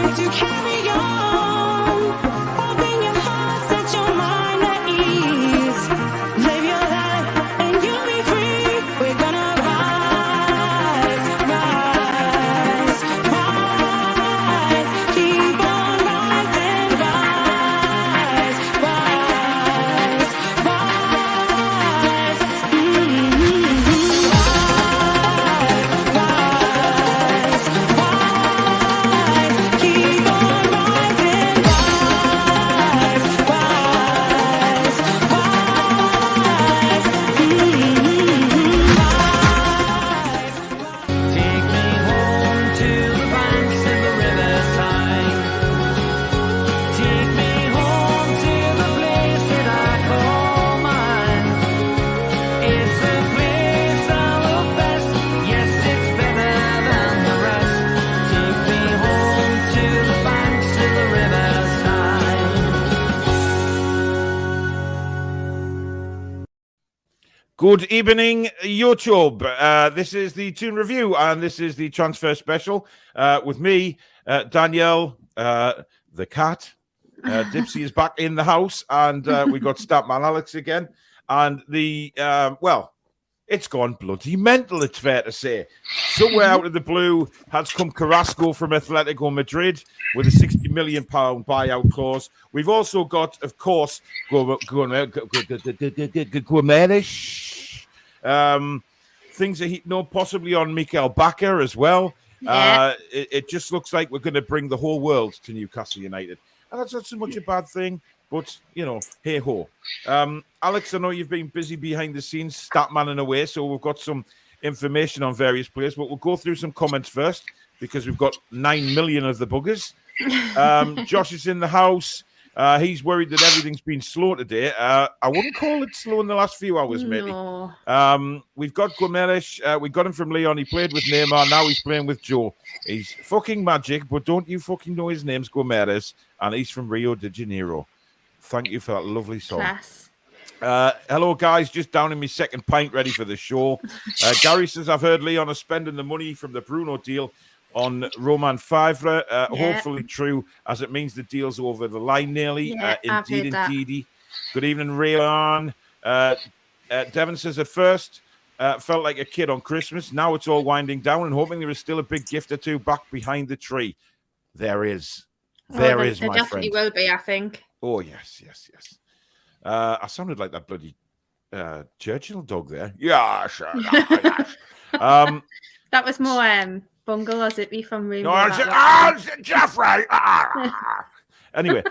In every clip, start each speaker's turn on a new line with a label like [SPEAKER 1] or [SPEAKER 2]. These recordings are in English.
[SPEAKER 1] to carry on. Open your heart, set your mind at ease. Live your life and you'll be free. We're gonna rise, rise, rise. Keep on rising, rise, rise, rise. Keep on rising, rise, rise, rise. Take me home to the banks of the riverside. Take me home to the place that I call mine. It's a place I love best. Yes, it's better than the rest. Take me home to the banks of the riverside.
[SPEAKER 2] Good evening, YouTube. This is the Toon Review, and this is the transfer special with me, Danielle, the cat. Dipsy is back in the house, and we got Statman Alex again. And the, well, it's gone bloody mental, it's fair to say. Somewhere out of the blue has come Carrasco from Atletico Madrid with a £60 million buyout clause. We've also got, of course, Guimarães. Things are heating up, possibly on Mikel Bakker as well.
[SPEAKER 3] Yeah.
[SPEAKER 2] It just looks like we're going to bring the whole world to Newcastle United. And that's not so much a bad thing, but, you know, hey-ho. Alex, I know you've been busy behind the scenes, statmanning away, so we've got some information on various players, but we'll go through some comments first because we've got 9 million of the buggers. Josh is in the house. He's worried that everything's been slow today. I wouldn't call it slow in the last few hours, maybe.
[SPEAKER 3] No.
[SPEAKER 2] We've got Guimarães. We got him from Leon. He played with Neymar. Now he's playing with Joe. He's fucking magic, but don't you fucking know his name's Guimarães, and he's from Rio de Janeiro. Thank you for that lovely song.
[SPEAKER 3] Class.
[SPEAKER 2] Hello, guys. Just down in my second pint, ready for the show. Gary says, I've heard Leon is spending the money from the Bruno deal on Roman Favre. Hopefully true, as it means the deal's over the line nearly.
[SPEAKER 3] Yeah, I've heard that.
[SPEAKER 2] Indeed. Good evening, Rayon. Devon says, at first, felt like a kid on Christmas. Now it's all winding down and hoping there is still a big gift or two back behind the tree. There is. There is, my friend.
[SPEAKER 3] There definitely will be, I think.
[SPEAKER 2] Oh, yes. I sounded like that bloody Churchill dog there. Yeah, sure.
[SPEAKER 3] That was more Bungle or Zippy from Room.
[SPEAKER 2] No, Jeffrey. Anyway,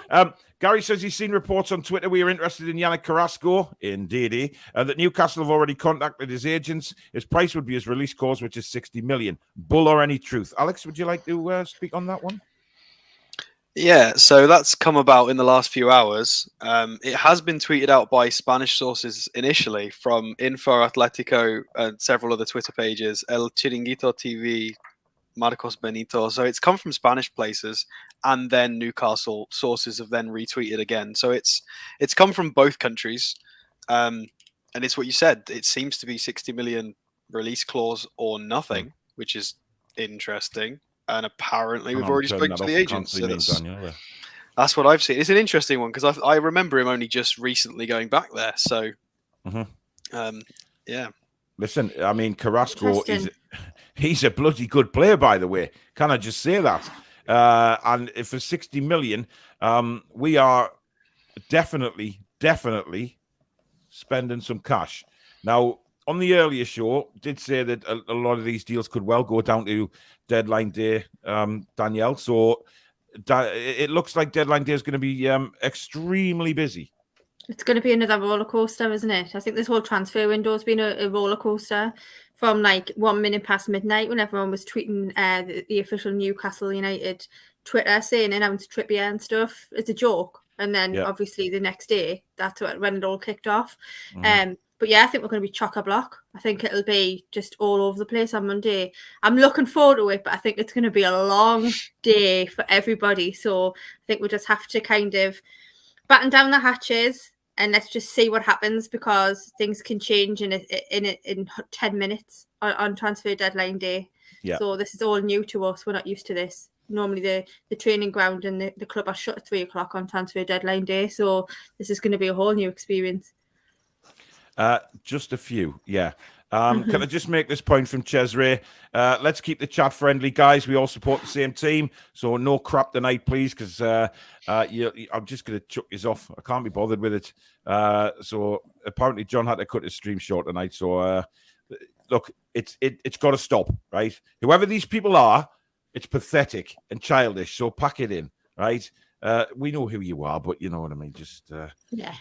[SPEAKER 2] Gary says he's seen reports on Twitter we are interested in Yannick Carrasco, indeed, that Newcastle have already contacted his agents. His price would be his release clause, which is 60 million. Bull or any truth? Alex, would you like to speak on that one?
[SPEAKER 4] Yeah, so that's come about in the last few hours. It has been tweeted out by Spanish sources initially from Info Atletico and several other Twitter pages, El Chiringuito TV, Marcos Benito. So it's come from Spanish places, and then Newcastle sources have then retweeted again. So it's come from both countries, and it's what you said. It seems to be 60 million release clause or nothing, which is interesting. And apparently we've already spoken to the agents. So that's what I've seen. It's an interesting one because I remember him only just recently going back there. So, yeah.
[SPEAKER 2] Listen, I mean, Carrasco he's a bloody good player, by the way. Can I just say that? And for 60 million, we are definitely spending some cash. Now, on the earlier show, did say that a lot of these deals could well go down to deadline day, Danielle. So it looks like deadline day is going to be extremely busy.
[SPEAKER 3] It's going to be another roller coaster, isn't it? I think this whole transfer window has been a roller coaster from like 1 minute past midnight when everyone was tweeting the official Newcastle United Twitter saying announce Trippier and stuff. It's a joke. And then obviously the next day, that's when it all kicked off. But yeah, I think we're going to be chock-a-block. I think it'll be just all over the place on Monday. I'm looking forward to it, but I think it's going to be a long day for everybody. So I think we'll just have to kind of batten down the hatches and let's just see what happens because things can change in 10 minutes on transfer deadline day. Yeah. So this is all new to us. We're not used to this. normally the training ground and the club are shut at 3 o'clock on transfer deadline day. So this is going to be a whole new experience.
[SPEAKER 2] Just a few, yeah. Can I just make this point from Cesare? Let's keep the chat friendly, guys. We all support the same team, so no crap tonight, please, because I'm just going to chuck this off. I can't be bothered with it. So apparently John had to cut his stream short tonight. So look, it's got to stop, right? Whoever these people are, it's pathetic and childish. So pack it in, right? We know who you are, but you know what I mean. Just
[SPEAKER 3] yeah.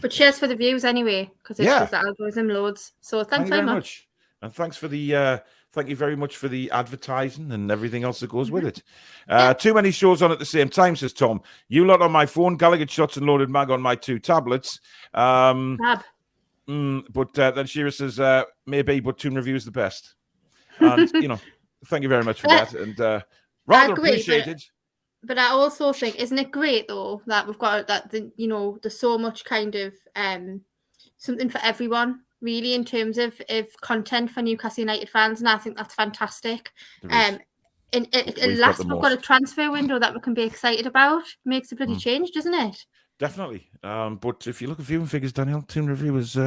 [SPEAKER 3] But cheers for the views anyway, because it does the algorithm loads. So thanks very much.
[SPEAKER 2] And thanks for the thank you very much for the advertising and everything else that goes with it. Too many shows on at the same time, says Tom. You lot on my phone, Gallagher Shots and Loaded Mag on my 2 tablets. But then Shira says maybe, but Toon Review is the best. And you know, thank you very much for that. And rather appreciated.
[SPEAKER 3] But I also think, isn't it great though that we've got that there's so much kind of something for everyone really in terms of content for Newcastle United fans, and I think that's fantastic. And at last we've got a transfer window that we can be excited about. Makes a bloody change, doesn't it?
[SPEAKER 2] Definitely. But if you look at viewing figures, Danielle, Toon Review is.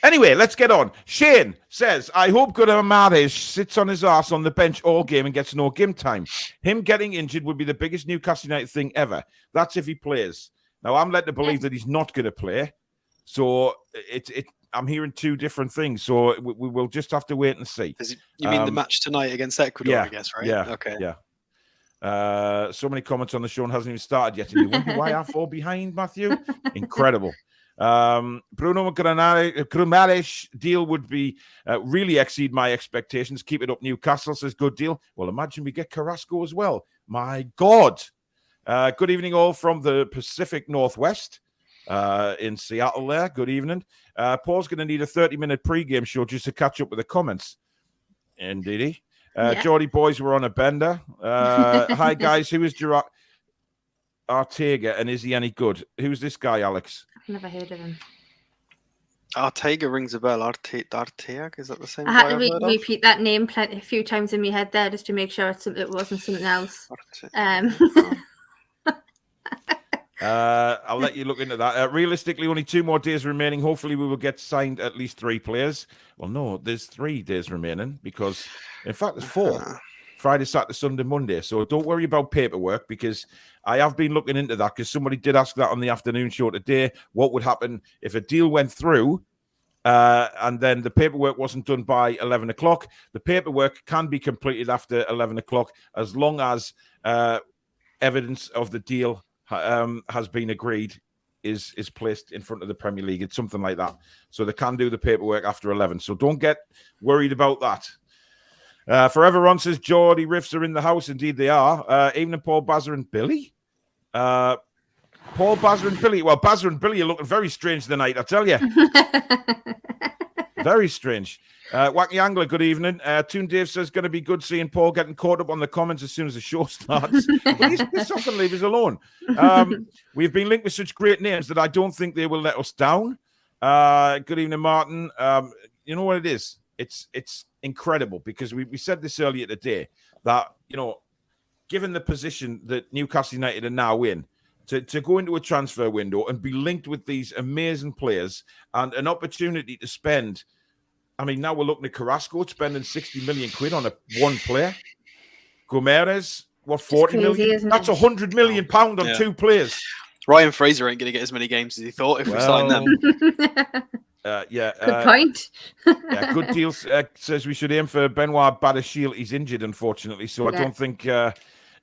[SPEAKER 2] Anyway, let's get on. Shane says, I hope Guimarães sits on his arse on the bench all game and gets no game time. Him getting injured would be the biggest Newcastle United thing ever. That's if he plays. Now, I'm led to believe that he's not going to play. So I'm hearing two different things. So we will just have to wait and see.
[SPEAKER 4] You mean the match tonight against Ecuador, I guess, right?
[SPEAKER 2] Yeah.
[SPEAKER 4] Okay.
[SPEAKER 2] Yeah. So many comments on the show and hasn't even started yet. And you wonder why I fall behind, Matthew? Incredible. Bruno Guimarães deal would be really exceed my expectations. Keep it up, Newcastle, says good deal. Well, imagine we get Carrasco as well. My God. Good evening all from the Pacific Northwest in Seattle there. Good evening. Paul's going to need a 30-minute pre-game show just to catch up with the comments. Indeed. Geordie boys were on a bender. Hi, guys. Who is Gerard Ortega, and is he any good? Who's this guy, Alex?
[SPEAKER 3] I've never heard of him.
[SPEAKER 4] Ortega rings a bell. Ortega, is that the same?
[SPEAKER 3] I had to repeat that name a few times in my head there just to make sure it wasn't something else.
[SPEAKER 2] I'll let you look into that. Realistically, only 2 more days remaining. Hopefully, we will get signed at least 3 players. Well, no, there's 3 days remaining because, in fact, there's 4. Friday, Saturday, Sunday, Monday. So don't worry about paperwork because I have been looking into that because somebody did ask that on the afternoon show today. What would happen if a deal went through and then the paperwork wasn't done by 11 o'clock? The paperwork can be completed after 11 o'clock as long as evidence of the deal has been agreed is placed in front of the Premier League. It's something like that. So they can do the paperwork after 11. So don't get worried about that. Forever Ron says Geordie Riffs are in the house. Indeed they are. Evening Paul, Bazza and Billy. Paul, Bazza and Billy. Well, Bazza and Billy are looking very strange tonight, I tell you. Very strange. Wacky Angler, good evening. Toon Dave says going to be good seeing Paul getting caught up on the comments as soon as the show starts. But he's pissed off and leave us alone. We've been linked with such great names that I don't think they will let us down. Good evening, Martin. You know what it is? It's incredible because we said this earlier today that, you know, given the position that Newcastle United are now in, to go into a transfer window and be linked with these amazing players and an opportunity to spend, I mean, now we're looking at Carrasco spending 60 million quid on one player.
[SPEAKER 3] It's
[SPEAKER 2] Gomez, what, 40 million? That's 100 million pound on 2 players.
[SPEAKER 4] Ryan Fraser ain't going to get as many games as he thought if we signed them.
[SPEAKER 3] Good point.
[SPEAKER 2] Good deal. Says we should aim for Benoit Badiashile. He's injured, unfortunately, so I don't think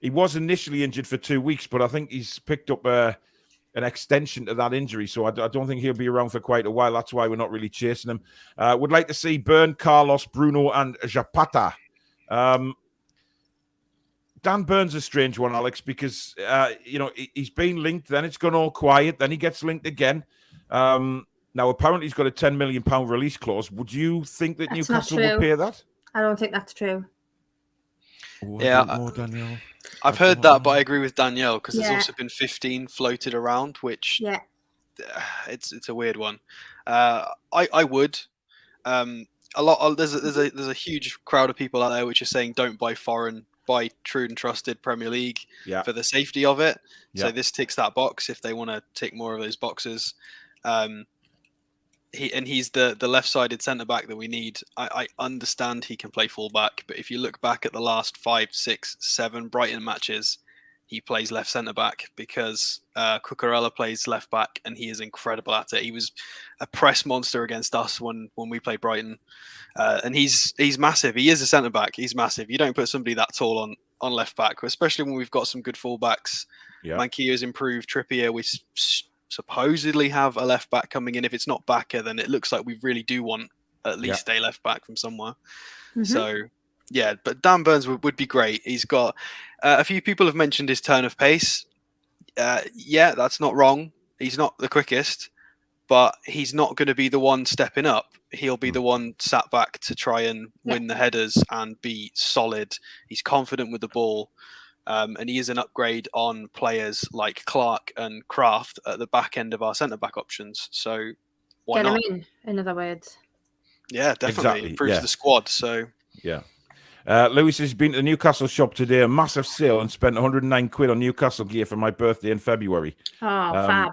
[SPEAKER 2] he was initially injured for 2 weeks, but I think he's picked up an extension to that injury, so I don't think he'll be around for quite a while. That's why we're not really chasing him. Would like to see Byrne, Carlos, Bruno, and Zapata. Dan Burns a strange one, Alex, because he's been linked, then it's gone all quiet, then he gets linked again. Now, apparently, he's got a £10 million release clause. Would you think that
[SPEAKER 3] That's
[SPEAKER 2] Newcastle will pay that?
[SPEAKER 3] I don't think that's true.
[SPEAKER 2] Danielle.
[SPEAKER 4] I've heard that, but I agree with Danielle because there's also been 15 floated around, which it's a weird one. I would. There's a huge crowd of people out there which are saying don't buy foreign by true and trusted Premier League
[SPEAKER 2] Yeah.
[SPEAKER 4] for the safety of it.
[SPEAKER 2] Yeah.
[SPEAKER 4] So this ticks that box if they want to tick more of those boxes. He's the left-sided centre-back that we need. I understand he can play full-back, but if you look back at the last 5, 6, 7 Brighton matches, he plays left centre-back because Cucurella plays left-back, and he is incredible at it. He was a press monster against us when we played Brighton. And he's massive. He is a centre-back. He's massive. You don't put somebody that tall on left-back, especially when we've got some good full-backs.
[SPEAKER 2] Yeah.
[SPEAKER 4] Manquillo's improved. Trippier, we supposedly have a left back coming in. If it's not Backer, then it looks like we really do want at least a left back from somewhere. So yeah, but Dan Burns would be great. He's got a few people have mentioned his turn of pace. Yeah, that's not wrong. He's not the quickest, but he's not going to be the one stepping up. He'll be the one sat back to try and win the headers and be solid. He's confident with the ball. And he is an upgrade on players like Clark and Kraft at the back end of our centre-back options. So why
[SPEAKER 3] Get
[SPEAKER 4] not?
[SPEAKER 3] him in other words.
[SPEAKER 4] Yeah, definitely.
[SPEAKER 2] Exactly,
[SPEAKER 4] Improves the squad. So
[SPEAKER 2] yeah. Lewis has been to the Newcastle shop today, a massive sale, and spent 109 quid on Newcastle gear for my birthday in February.
[SPEAKER 3] Oh, fab.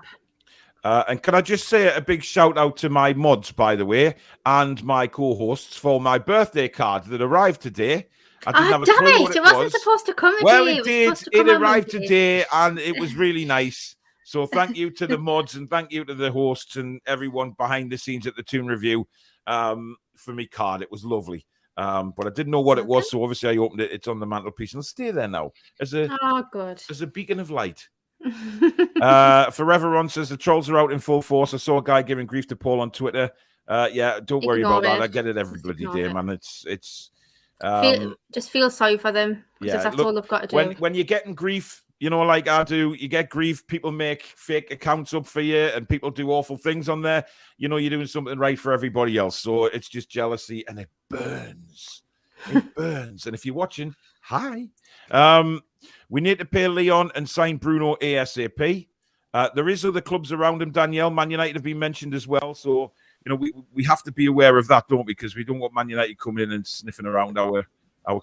[SPEAKER 2] And can I just say a big shout out to my mods, by the way, and my co-hosts for my birthday card that arrived today. I didn't have a
[SPEAKER 3] damn
[SPEAKER 2] clue
[SPEAKER 3] it!
[SPEAKER 2] what
[SPEAKER 3] It wasn't supposed to come today.
[SPEAKER 2] Well, it did. It arrived
[SPEAKER 3] today.
[SPEAKER 2] today, and it was really nice. So thank you to the mods, and thank you to the hosts and everyone behind the scenes at the Toon Review for me card. It was lovely. But I didn't know what it was, so obviously I opened it. It's on the mantelpiece, and it'll stay there now as a beacon of light. Forever On says the trolls are out in full force. I saw a guy giving grief to Paul on Twitter. Yeah, don't worry about that. I get it every bloody day, man. It's
[SPEAKER 3] just feel sorry for them because that's all they've got to do.
[SPEAKER 2] When you're getting grief, you know, like I do, you get grief. People make fake accounts up for you, and people do awful things on there. You know, you're doing something right for everybody else. So it's just jealousy, and it burns. It burns. And if you're watching, hi. We need to pay Leon and sign Bruno ASAP. There is other clubs around him, Danielle. Man United have been mentioned as well. So, you know, we have to be aware of that, don't we? Because we don't want Man United coming in and sniffing around our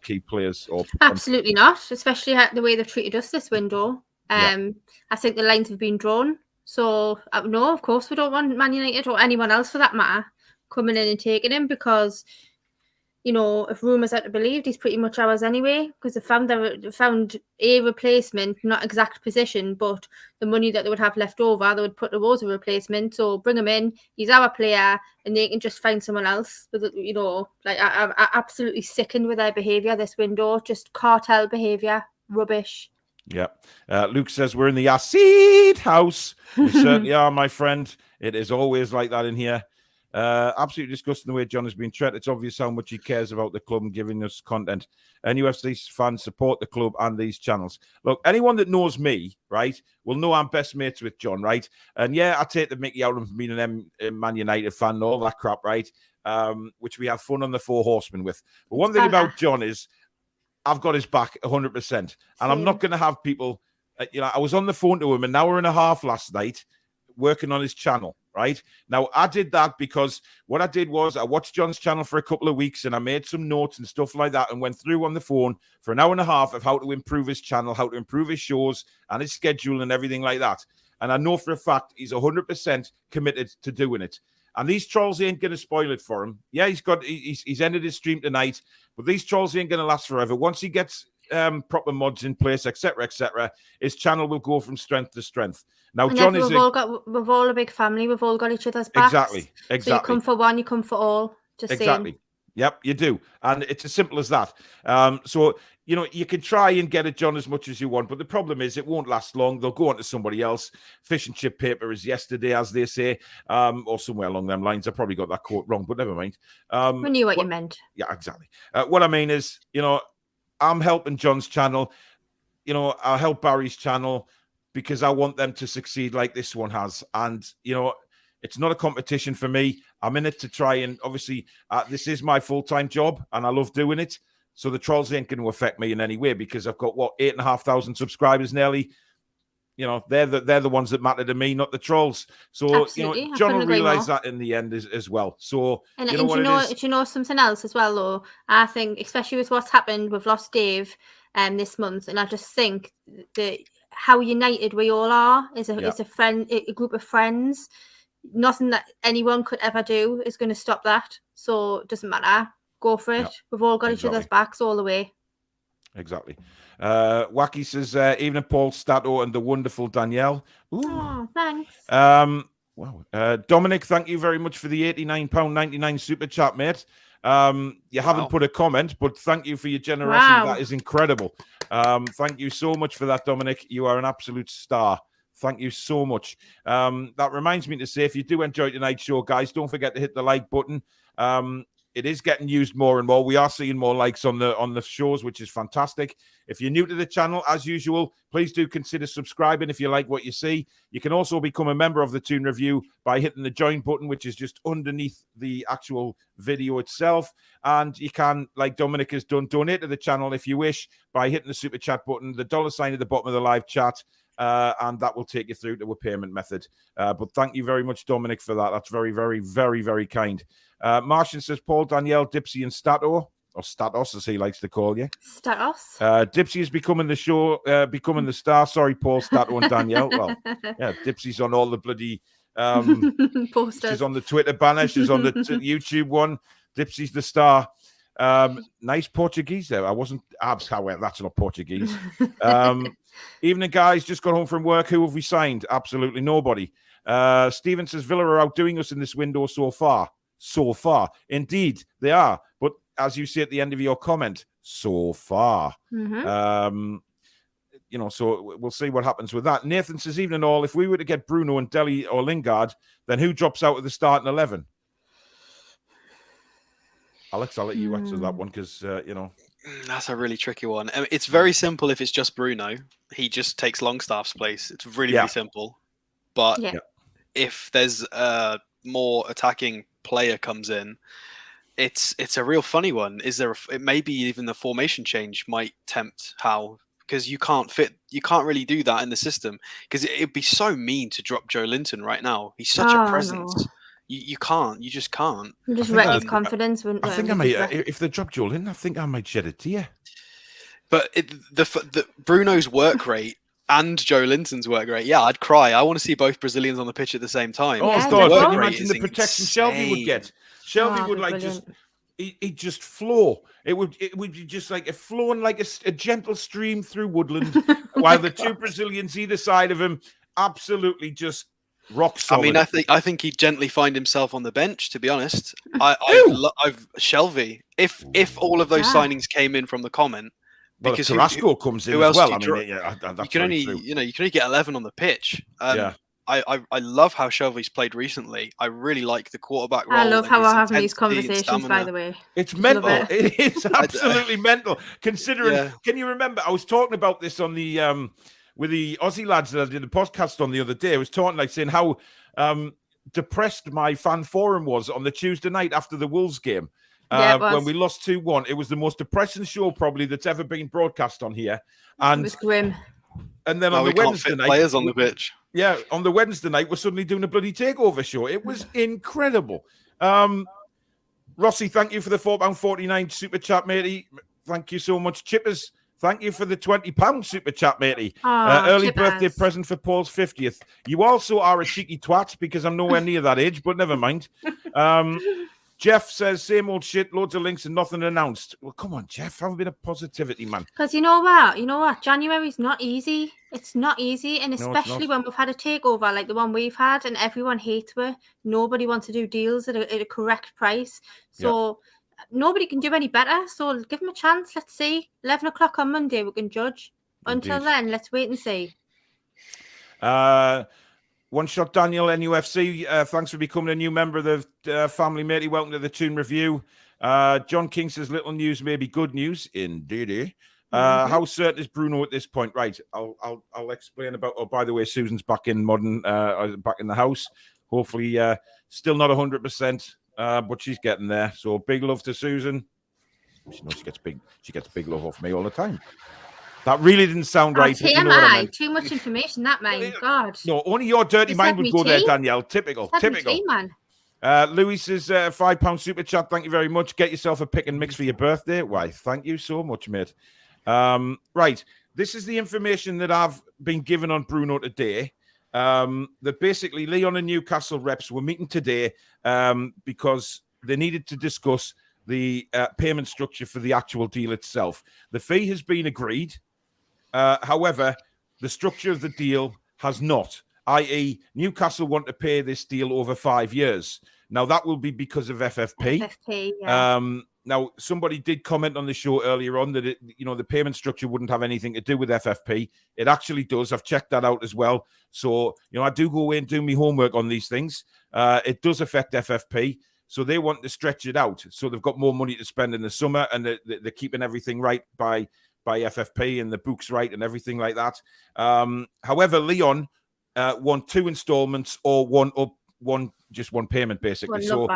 [SPEAKER 2] key players.
[SPEAKER 3] Absolutely not, especially the way they've treated us this window. I think the lines have been drawn. So, no, of course we don't want Man United or anyone else for that matter coming in and taking him because, you know, if rumours are to be believed, he's pretty much ours anyway because they found a replacement, not exact position, but the money that they would have left over, they would put towards a replacement. So bring him in. He's our player, and they can just find someone else. You know, like I'm absolutely sickened with their behaviour this window. Just cartel behaviour, rubbish.
[SPEAKER 2] Yeah. Luke says we're in the acid house. We certainly are, my friend. It is always like that in here. Absolutely disgusting the way John has been treated. It's obvious how much he cares about the club and giving us content. And UFC fans support the club and these channels. Look, anyone that knows me, right, will know I'm best mates with John, right? And yeah, I take the mickey out of being a Man United fan and all that crap, right? Which we have fun on the Four Horsemen with. But one thing about John is I've got his back 100%. And I'm not going to have people, you know, I was on the phone to him an hour and a half last night working on his channel. Right now, I did that because what I did was I watched John's channel for a couple of weeks and I made some notes and stuff like that and went through on the phone for an hour and a half of how to improve his channel, how to improve his shows and his schedule and everything like that. And I know for a fact he's 100% committed to doing it. And these trolls ain't going to spoil it for him. Yeah, he's ended his stream tonight, but these trolls ain't going to last forever. Once he gets proper mods in place, etc., his channel will go from strength to strength. Now, and John
[SPEAKER 3] we've all a big family. We've all got each other's backs.
[SPEAKER 2] Exactly.
[SPEAKER 3] So you come for one, you come for all. Just
[SPEAKER 2] exactly.
[SPEAKER 3] Saying.
[SPEAKER 2] Yep, you do, and it's as simple as that. So you know you can try and get it, John, as much as you want, but the problem is it won't last long. They'll go on to somebody else. Fish and chip paper is yesterday, as they say, or somewhere along them lines. I probably got that quote wrong, but never mind.
[SPEAKER 3] We knew what you meant.
[SPEAKER 2] Yeah, exactly. What I mean is, you know, I'm helping John's channel. You know, I'll help Barry's channel because I want them to succeed like this one has. And, you know, it's not a competition for me. I'm in it to try and obviously this is my full-time job and I love doing it. So the trolls ain't going to affect me in any way because I've got, 8,500 subscribers nearly. You know, they're the ones that matter to me, not the trolls. So,
[SPEAKER 3] absolutely.
[SPEAKER 2] You know, John will realise that in the end as well. So,
[SPEAKER 3] and
[SPEAKER 2] you know what it is?
[SPEAKER 3] Do you know something else as well, though? I think, especially with what's happened, we've lost Dave. this month, and I just think that how united we all are as a group of friends. Nothing that anyone could ever do is going to stop that. So it doesn't matter. Go for it. We've all got each other's backs all the way.
[SPEAKER 2] Exactly. Wacky says, evening, Paul, Stato, and the wonderful Danielle. Ooh.
[SPEAKER 3] Oh, thanks.
[SPEAKER 2] Wow. Dominic, thank you very much for the £89.99 super chat, mate. You haven't put a comment, but thank you for your generosity.
[SPEAKER 3] Wow.
[SPEAKER 2] That is incredible. Thank you so much for that, Dominic. You are an absolute star. Thank you so much. That reminds me to say, if you do enjoy tonight's show, guys, don't forget to hit the like button. It is getting used more and more. We are seeing more likes on the shows, which is fantastic. If you're new to the channel, as usual, please do consider subscribing if you like what you see. You can also become a member of the Toon Review by hitting the join button, which is just underneath the actual video itself. And you can, like Dominic has done, donate to the channel if you wish by hitting the super chat button, the $ at the bottom of the live chat. And that will take you through to a payment method. But thank you very much, Dominic, for that. That's very, very, very, very kind. Martian says, Paul, Danielle, Dipsy, and Stato, or Statos, as he likes to call you.
[SPEAKER 3] Statos.
[SPEAKER 2] Dipsy is becoming the show, becoming the star. Sorry, Paul, Stato, and Danielle. Well, yeah, Dipsy's on all the bloody
[SPEAKER 3] posters.
[SPEAKER 2] She's on the Twitter banner. She's on the YouTube one. Dipsy's the star. Nice Portuguese there. I wasn't abs. However, that's not Portuguese. Evening, guys. Just got home from work. Who have we signed? Absolutely nobody. Steven says Villa are outdoing us in this window so far. So far, indeed, they are. But as you say at the end of your comment, so far.
[SPEAKER 3] Mm-hmm.
[SPEAKER 2] So we'll see what happens with that. Nathan says, evening all. If we were to get Bruno and Dele or Lingard, then who drops out of the starting 11? Alex, I'll let you answer that one because,
[SPEAKER 4] That's a really tricky one. I mean, it's very simple if it's just Bruno. He just takes Longstaff's place. It's really, really simple. But if there's a more attacking player comes in, it's a real funny one. It maybe even the formation change might tempt Howe, because you can't really do that in the system, because it'd be so mean to drop Joe Linton right now. He's such a presence. No. You just can't.
[SPEAKER 3] You just wreck his confidence.
[SPEAKER 2] I think I might, if they drop Joel in, I think I might shed a tear.
[SPEAKER 4] But the Bruno's work rate and Joe Linton's work rate, I'd cry. I want to see both Brazilians on the pitch at the same time.
[SPEAKER 2] Oh, can you imagine the protection Shelby would get? Shelby would he'd just flow. It would be just like a flowing like a gentle stream through woodland, while the two Brazilians either side of him absolutely just rock solid.
[SPEAKER 4] I mean, I think he'd gently find himself on the bench, to be honest. I've Shelby. If all of those signings came in from the comment, because
[SPEAKER 2] Carrasco comes in as well. I mean,
[SPEAKER 4] you can only get 11 on the pitch. I love how Shelby's played recently. I really like the quarterback role.
[SPEAKER 3] I love how we're having these conversations, by the way.
[SPEAKER 2] It's mental. It is absolutely mental. Considering, can you remember? I was talking about this on the with the Aussie lads that I did the podcast on the other day. I was talking saying how depressed my fan forum was on the Tuesday night after the Wolves game. When we lost 2-1, it was the most depressing show probably that's ever been broadcast on here. And
[SPEAKER 3] it was grim.
[SPEAKER 2] And then on the Wednesday night,
[SPEAKER 4] players on the pitch.
[SPEAKER 2] Yeah, on the Wednesday night, we're suddenly doing a bloody takeover show. It was incredible. Rossi, thank you for the £4.49 super chat, matey. Thank you so much. Chippers, thank you for the £20 super chat, matey. Early birthday present for Paul's 50th. You also are a cheeky twat because I'm nowhere near that age, but never mind. Jeff says, same old shit, loads of links and nothing announced. Well, come on, Jeff, have a bit of positivity, man.
[SPEAKER 3] Because you know what? January's not easy. It's not easy, and especially when we've had a takeover like the one we've had and everyone hates it. Nobody wants to do deals at a correct price. So nobody can do any better. So give them a chance. Let's see. 11 o'clock on Monday, we can judge. Until then, let's wait and see.
[SPEAKER 2] One shot Daniel NUFC. Thanks for becoming a new member of the family, matey. Welcome to the Toon Review. John King says little news may be good news. Indeed. How certain is Bruno at this point? Right. I'll explain about. Oh, by the way, Susan's back in back in the house. Hopefully, still not 100%, but she's getting there. So big love to Susan. She knows she gets big love off me all the time. That really didn't sound right.
[SPEAKER 3] TMI, you know what I mean? Too much information, that man. God.
[SPEAKER 2] No, only your dirty mind would go there, Danielle. Typical.
[SPEAKER 3] Man.
[SPEAKER 2] Louis says, £5 super chat. Thank you very much. Get yourself a pick and mix for your birthday. Why, thank you so much, mate. Right. This is the information that I've been given on Bruno today. That basically Leon and Newcastle reps were meeting today because they needed to discuss the payment structure for the actual deal itself. The fee has been agreed. However, the structure of the deal has not, i.e. Newcastle want to pay this deal over 5 years. Now, that will be because of FFP.
[SPEAKER 3] FFP, yeah.
[SPEAKER 2] Now, somebody did comment on the show earlier on that, the payment structure wouldn't have anything to do with FFP. It actually does. I've checked that out as well. So, I do go away and do my homework on these things. It does affect FFP. So they want to stretch it out. So they've got more money to spend in the summer, and they're keeping everything right by FFP and the books right and everything like that. However, Leon want 2 installments or just one payment, basically. So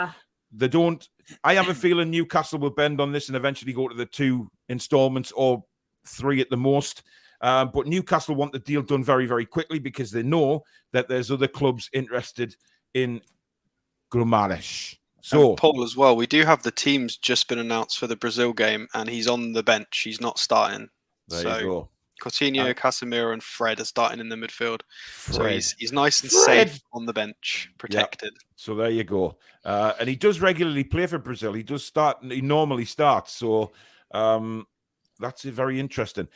[SPEAKER 2] they don't. I have a feeling Newcastle will bend on this and eventually go to the 2 installments or 3 at the most. But Newcastle want the deal done very, very quickly because they know that there's other clubs interested in Guimarães. So,
[SPEAKER 4] and Paul, as well, we do have the teams just been announced for the Brazil game, and he's on the bench. He's not starting.
[SPEAKER 2] There you go.
[SPEAKER 4] Coutinho, Casemiro, and Fred are starting in the midfield.
[SPEAKER 2] Fred.
[SPEAKER 4] So he's nice and safe on the bench, protected.
[SPEAKER 2] Yep. So there you go. And he does regularly play for Brazil. He does start. He normally starts. So that's very interesting.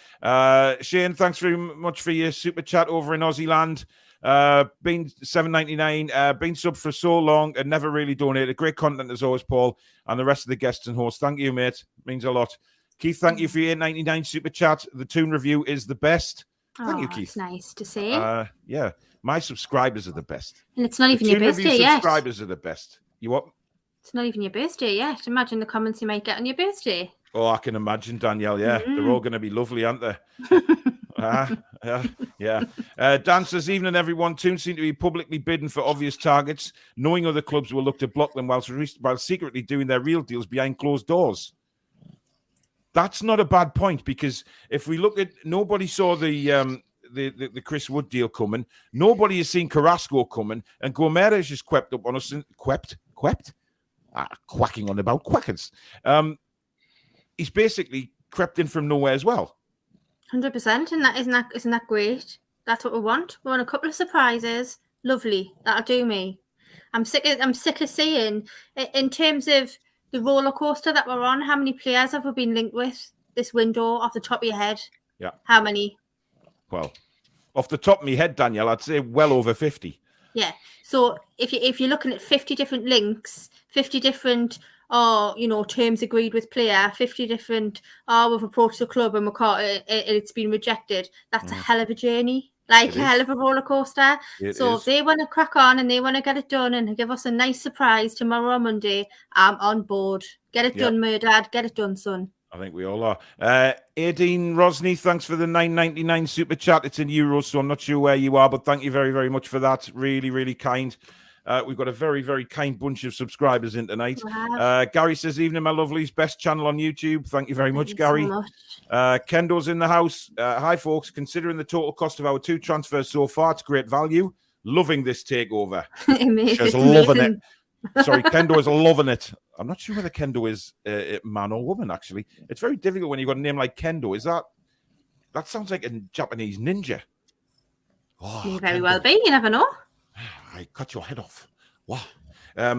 [SPEAKER 2] Shane, thanks very much for your super chat over in Aussie land. Been $7.99, been sub for so long and never really donated. Great content as always, Paul, and the rest of the guests and hosts. Thank you, mate. Means a lot. Keith, thank you for your $8.99 super chat. The Toon review is the best. Thank you, Keith.
[SPEAKER 3] It's nice to see.
[SPEAKER 2] Yeah, my subscribers are the best.
[SPEAKER 3] And it's not even your birthday yet.
[SPEAKER 2] Subscribers are the best. You what?
[SPEAKER 3] It's not even your birthday yet. Imagine the comments you might get on your birthday.
[SPEAKER 2] Oh, I can imagine, Danielle. Yeah, they're all going to be lovely, aren't they? Yeah. Dan says, evening, everyone. Toon seem to be publicly bidding for obvious targets, knowing other clubs will look to block them while secretly doing their real deals behind closed doors. That's not a bad point, because if we look at, nobody saw the Chris Wood deal coming. Nobody has seen Carrasco coming, and Guimarães just crept up on us. Quacking on about quackers. He's basically crept in from nowhere as well.
[SPEAKER 3] 100%, and isn't that great? That's what we want. We want a couple of surprises. Lovely. That'll do me. I'm sick of seeing, in terms of the roller coaster that we're on, how many players have we been linked with this window off the top of your head?
[SPEAKER 2] Yeah.
[SPEAKER 3] How many?
[SPEAKER 2] Well, off the top of my head, Danielle, I'd say well over 50.
[SPEAKER 3] Yeah. So if you're looking at 50 different links, 50 different terms agreed with player, 50 different we've approached the club and it's been rejected. That's a hell of a journey. Like a hell of a roller coaster. So if they want to crack on and they want to get it done and give us a nice surprise tomorrow or Monday, I'm on board. Get it done, Murdad. Get it done, son. I
[SPEAKER 2] think we all are. Aideen Rosny, thanks for the $9.99 super chat. It's in euros, so I'm not sure where you are, but thank you very, very much for that. Really, really kind. We've got a very, very kind bunch of subscribers in tonight.
[SPEAKER 3] Wow.
[SPEAKER 2] Gary says, evening, my lovelies. Best channel on YouTube. Thank you very much, Gary.
[SPEAKER 3] So much.
[SPEAKER 2] Kendo's in the house. Hi, folks. Considering the total cost of our 2 transfers so far, it's great value. Loving this takeover. She's loving it. Sorry, Kendo is loving it. I'm not sure whether Kendo is a man or woman, actually. It's very difficult when you've got a name like Kendo. That sounds like a Japanese ninja.
[SPEAKER 3] Oh, may very well be. You never know.
[SPEAKER 2] I cut your head off. Wow. I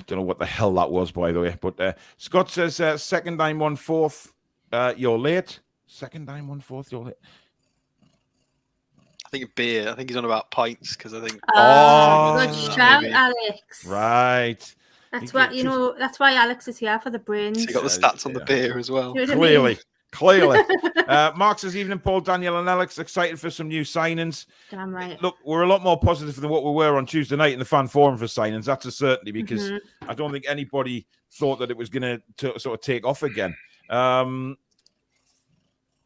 [SPEAKER 2] don't know what the hell that was, by the way. But Scott says, second 914, you're late. Second 914, you're late.
[SPEAKER 4] I think beer. I think he's on about pints because I think.
[SPEAKER 3] Good shout, Alex.
[SPEAKER 2] Right.
[SPEAKER 3] That's why That's why Alex is here, for the brains.
[SPEAKER 4] So you got the stats on the beer as well.
[SPEAKER 3] You know what I mean?
[SPEAKER 2] Clearly. Mark says, evening, Paul, Danielle, and Alex. Excited for some new signings.
[SPEAKER 3] Damn right.
[SPEAKER 2] Look, we're a lot more positive than what we were on Tuesday night in the fan forum for signings. That's a certainty, because I don't think anybody thought that it was going to sort of take off again.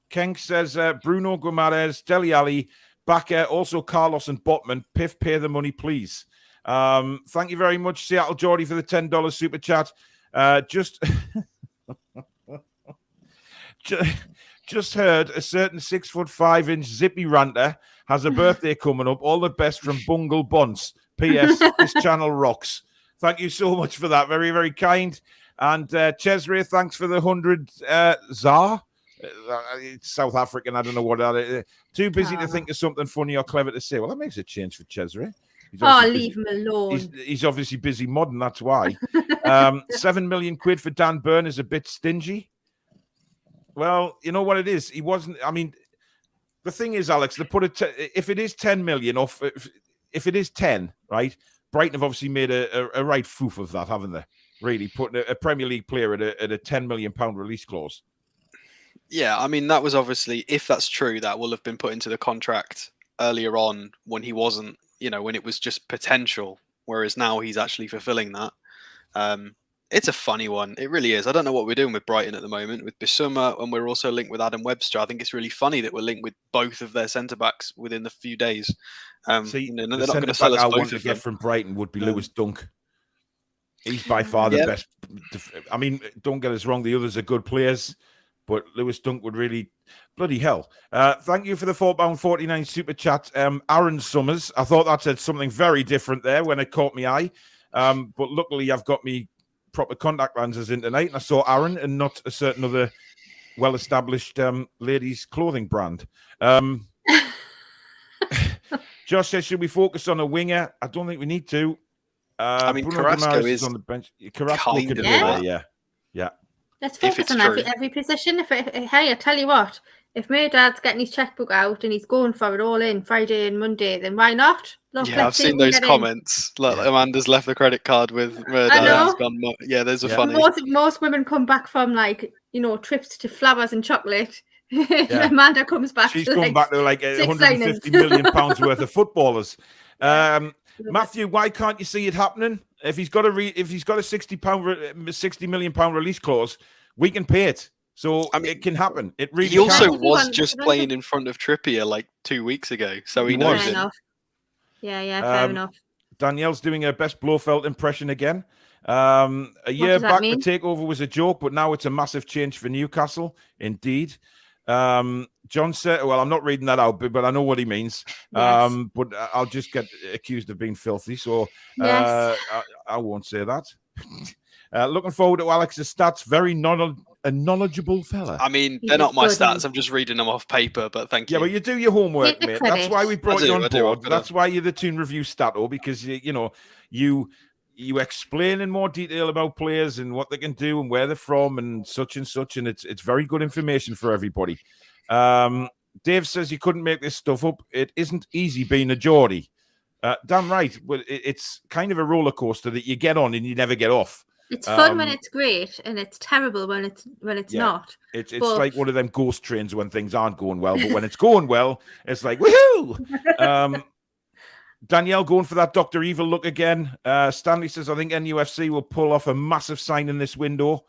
[SPEAKER 2] Kenk says, Bruno Guimarães, Dele Alli, Bakker, also Carlos and Botman. Piff, pay the money, please. Thank you very much, Seattle Geordie, for the $10 super chat. Just heard a certain 6'5" zippy ranter has a birthday coming up. All the best from Bungle Bunce. P.S. This channel rocks. Thank you so much for that. Very, very kind. And Cesare, thanks for the 100 ZAR. It's South African. I don't know what that is. Too busy to
[SPEAKER 3] Ah.
[SPEAKER 2] think of something funny or clever to say. Well, that makes a change for Cesare.
[SPEAKER 3] Leave him alone.
[SPEAKER 2] He's obviously busy modding. That's why. 7 million quid for Dan Burn is a bit stingy. Well, you know what it is. He wasn't. I mean, the thing is, Alex, they put it. If it is 10 million off, if it is 10, right? Brighton have obviously made a right foof of that, haven't they? Really putting a Premier League player at a 10 million pound release clause.
[SPEAKER 4] Yeah, I mean, that was obviously, if that's true, that will have been put into the contract earlier on when he wasn't, when it was just potential, whereas now he's actually fulfilling that. It's a funny one. It really is. I don't know what we're doing with Brighton at the moment, with Bissouma, and we're also linked with Adam Webster. I think it's really funny that we're linked with both of their centre-backs within a few days.
[SPEAKER 2] See,
[SPEAKER 4] they're
[SPEAKER 2] the
[SPEAKER 4] not going to
[SPEAKER 2] centre-back
[SPEAKER 4] sell us
[SPEAKER 2] I
[SPEAKER 4] both
[SPEAKER 2] want to
[SPEAKER 4] of
[SPEAKER 2] get
[SPEAKER 4] them.
[SPEAKER 2] from Brighton would be Lewis Dunk. He's by far the best. I mean, don't get us wrong, the others are good players, but Lewis Dunk would really, bloody hell. Thank you for the £4.49 super chat. Aaron Summers, I thought that said something very different there when it caught my eye. But luckily I've got me proper contact lenses in tonight, and I saw Aaron and not a certain other well-established ladies' clothing brand. Josh says, should we focus on a winger? I don't think we need to.
[SPEAKER 4] I mean,
[SPEAKER 2] Bruno
[SPEAKER 4] Carrasco
[SPEAKER 2] Guimarães
[SPEAKER 4] is
[SPEAKER 2] on the bench. Carrasco
[SPEAKER 4] kind
[SPEAKER 2] could
[SPEAKER 4] of
[SPEAKER 2] do
[SPEAKER 3] that.
[SPEAKER 2] it, yeah.
[SPEAKER 3] Let's
[SPEAKER 4] If
[SPEAKER 3] focus
[SPEAKER 4] it's
[SPEAKER 3] on
[SPEAKER 4] true.
[SPEAKER 3] every position. Hey, I tell you what, if Murdad's getting his checkbook out and he's going for it all in Friday and Monday, then why not? Look,
[SPEAKER 4] Yeah, I've
[SPEAKER 3] let's see
[SPEAKER 4] seen
[SPEAKER 3] if we
[SPEAKER 4] those
[SPEAKER 3] get in.
[SPEAKER 4] comments. Like Amanda's left the credit card with Murder.
[SPEAKER 3] I know.
[SPEAKER 4] He's gone, yeah, there's a funny.
[SPEAKER 3] Most women come back from trips to flowers and chocolate. Amanda comes back.
[SPEAKER 2] She's
[SPEAKER 3] to
[SPEAKER 2] going back to like 150 million pounds worth of footballers. Matthew, why can't you see it happening? If he's got a £60 million release clause, we can pay it. So it can happen. It really.
[SPEAKER 4] He also
[SPEAKER 2] can.
[SPEAKER 4] was just playing in front of Trippier like 2 weeks ago, so he knows it.
[SPEAKER 3] Yeah, fair enough.
[SPEAKER 2] Danielle's doing her best Blofeld impression again. A year back, the takeover was a joke, but now it's a massive change for Newcastle. Indeed. John said, well, I'm not reading that out, but I know what he means.
[SPEAKER 3] Yes.
[SPEAKER 2] But I'll just get accused of being filthy, so
[SPEAKER 3] yes.
[SPEAKER 2] I won't say that. Looking forward to Alex's stats. Very knowledgeable fella.
[SPEAKER 4] I mean, they're not my stats. I'm just reading them off paper, but thank you.
[SPEAKER 2] Yeah, but you do your homework, mate. That's why we brought you on board. That's why you're the Toon Review stato, because you explain in more detail about players and what they can do and where they're from and such, and it's very good information for everybody. Dave says you couldn't make this stuff up. It isn't easy being a Geordie. Damn right. But it's kind of a roller coaster that you get on and you never get off.
[SPEAKER 3] It's fun when it's great, and it's terrible when it's not.
[SPEAKER 2] It's like one of them ghost trains when things aren't going well, but when it's going well, it's like woohoo! Danielle going for that Dr. Evil look again. Stanley says, I think NUFC will pull off a massive sign in this window.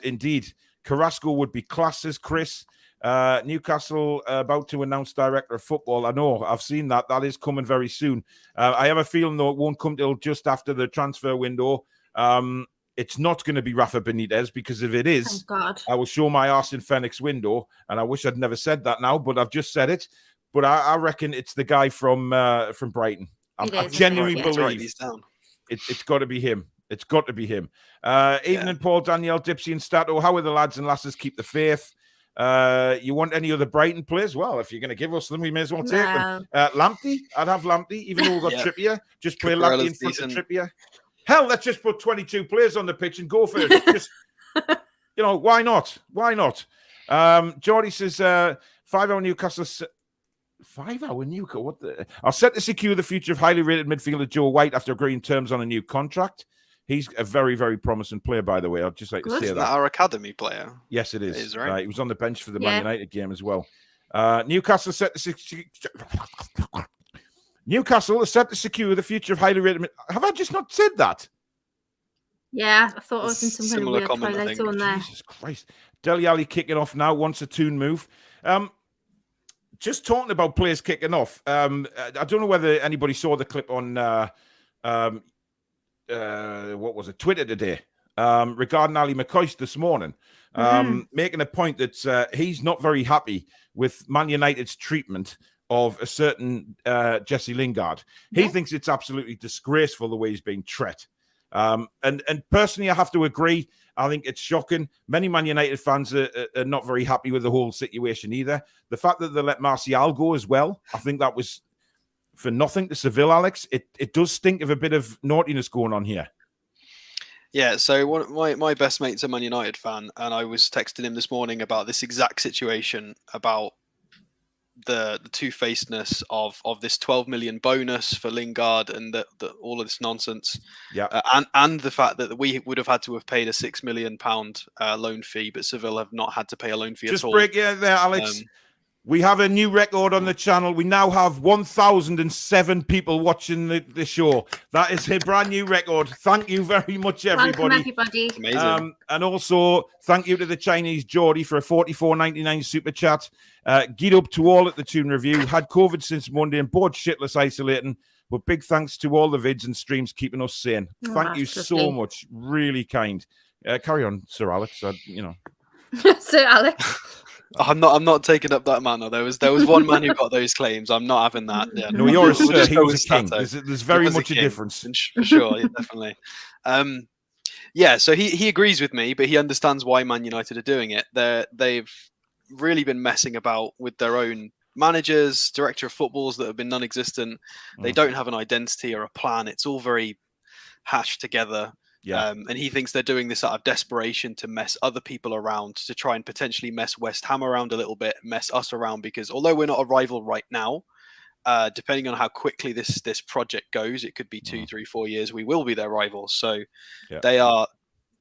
[SPEAKER 2] Indeed. Carrasco would be class, says Chris. Newcastle about to announce director of football. I know, I've seen that. That is coming very soon. I have a feeling, though, it won't come till just after the transfer window. It's not going to be Rafa Benitez, because if it is, I will show my arse in Phoenix window. And I wish I'd never said that now, but I've just said it. But I reckon it's the guy from Brighton. I genuinely believe it's got to be him. It's got to be him. Evening, Paul, Danielle, Dipsy, and Stato. How are the lads and lasses? Keep the faith. You want any other Brighton players? Well, if you're going to give us them, we may as well take them. Lamptey, I'd have Lamptey, even though we've got Trippier. Just play Lamptey in front of Trippier. Hell, let's just put 22 players on the pitch and go for it. Just, why not? Why not? Geordie says, 5-hour Newcastle. 5-hour Newcastle? What the? I'll set to secure the future of highly rated midfielder Joe White after agreeing terms on a new contract. He's a very, very promising player, by the way. I'd just like to say that.
[SPEAKER 4] Isn't that our academy player?
[SPEAKER 2] Yes, it is.
[SPEAKER 4] It is, right?
[SPEAKER 2] He was on the bench for the Man United game as well. Newcastle set to Newcastle is set to secure the future of highly rated. Have I just not said that?
[SPEAKER 3] Yeah, I thought I was in some kind of weird Twilight Zone there.
[SPEAKER 2] Jesus Christ. Dele Alli kicking off now, wants a Toon move. Just talking about players kicking off. I don't know whether anybody saw the clip on what was it, Twitter today, regarding Ali McCoist this morning, making a point that he's not very happy with Man United's treatment of a certain Jesse Lingard. He thinks it's absolutely disgraceful the way he's being treated. And personally, I have to agree. I think it's shocking. Many Man United fans are not very happy with the whole situation either. The fact that they let Martial go as well, I think that was for nothing to Seville, Alex. It does stink of a bit of naughtiness going on here.
[SPEAKER 4] Yeah, so my best mate's a Man United fan, and I was texting him this morning about this exact situation, about the two-facedness of this 12 million bonus for Lingard and the all of this nonsense.
[SPEAKER 2] Yeah,
[SPEAKER 4] and the fact that we would have had to have paid a £6 million loan fee, but Seville have not had to pay a loan fee
[SPEAKER 2] just
[SPEAKER 4] at all.
[SPEAKER 2] break it there, Alex. We have a new record on the channel. We now have 1,007 people watching the show. That is a brand new record. Thank you very much, everybody.
[SPEAKER 3] Welcome, everybody.
[SPEAKER 4] Amazing.
[SPEAKER 2] And also, thank you to the Chinese Geordie for a $44.99 super chat. Get up to all at the Toon Review. Had COVID since Monday and bored shitless isolating. But big thanks to all the vids and streams keeping us sane. Thank you so much. Really kind. Carry on, Sir Alex.
[SPEAKER 3] Sir Alex.
[SPEAKER 4] I'm not taking up that manner. There was one man who got those claims. I'm not having that. Yeah,
[SPEAKER 2] No, you're a
[SPEAKER 4] we'll
[SPEAKER 2] sir.
[SPEAKER 4] just
[SPEAKER 2] He
[SPEAKER 4] go
[SPEAKER 2] was
[SPEAKER 4] with
[SPEAKER 2] a king.
[SPEAKER 4] Stato.
[SPEAKER 2] There's very
[SPEAKER 4] He was
[SPEAKER 2] much a
[SPEAKER 4] king,
[SPEAKER 2] difference.
[SPEAKER 4] for sure, yeah, definitely. Yeah, so he agrees with me, but he understands why Man United are doing it. They've really been messing about with their own managers, director of footballs that have been non-existent. They don't have an identity or a plan. It's all very hashed together.
[SPEAKER 2] Yeah.
[SPEAKER 4] And he thinks they're doing this out of desperation to mess other people around, to try and potentially mess West Ham around a little bit, mess us around, because although we're not a rival right now, depending on how quickly this project goes, it could be 2, 3, 4 years, we will be their rivals. So they are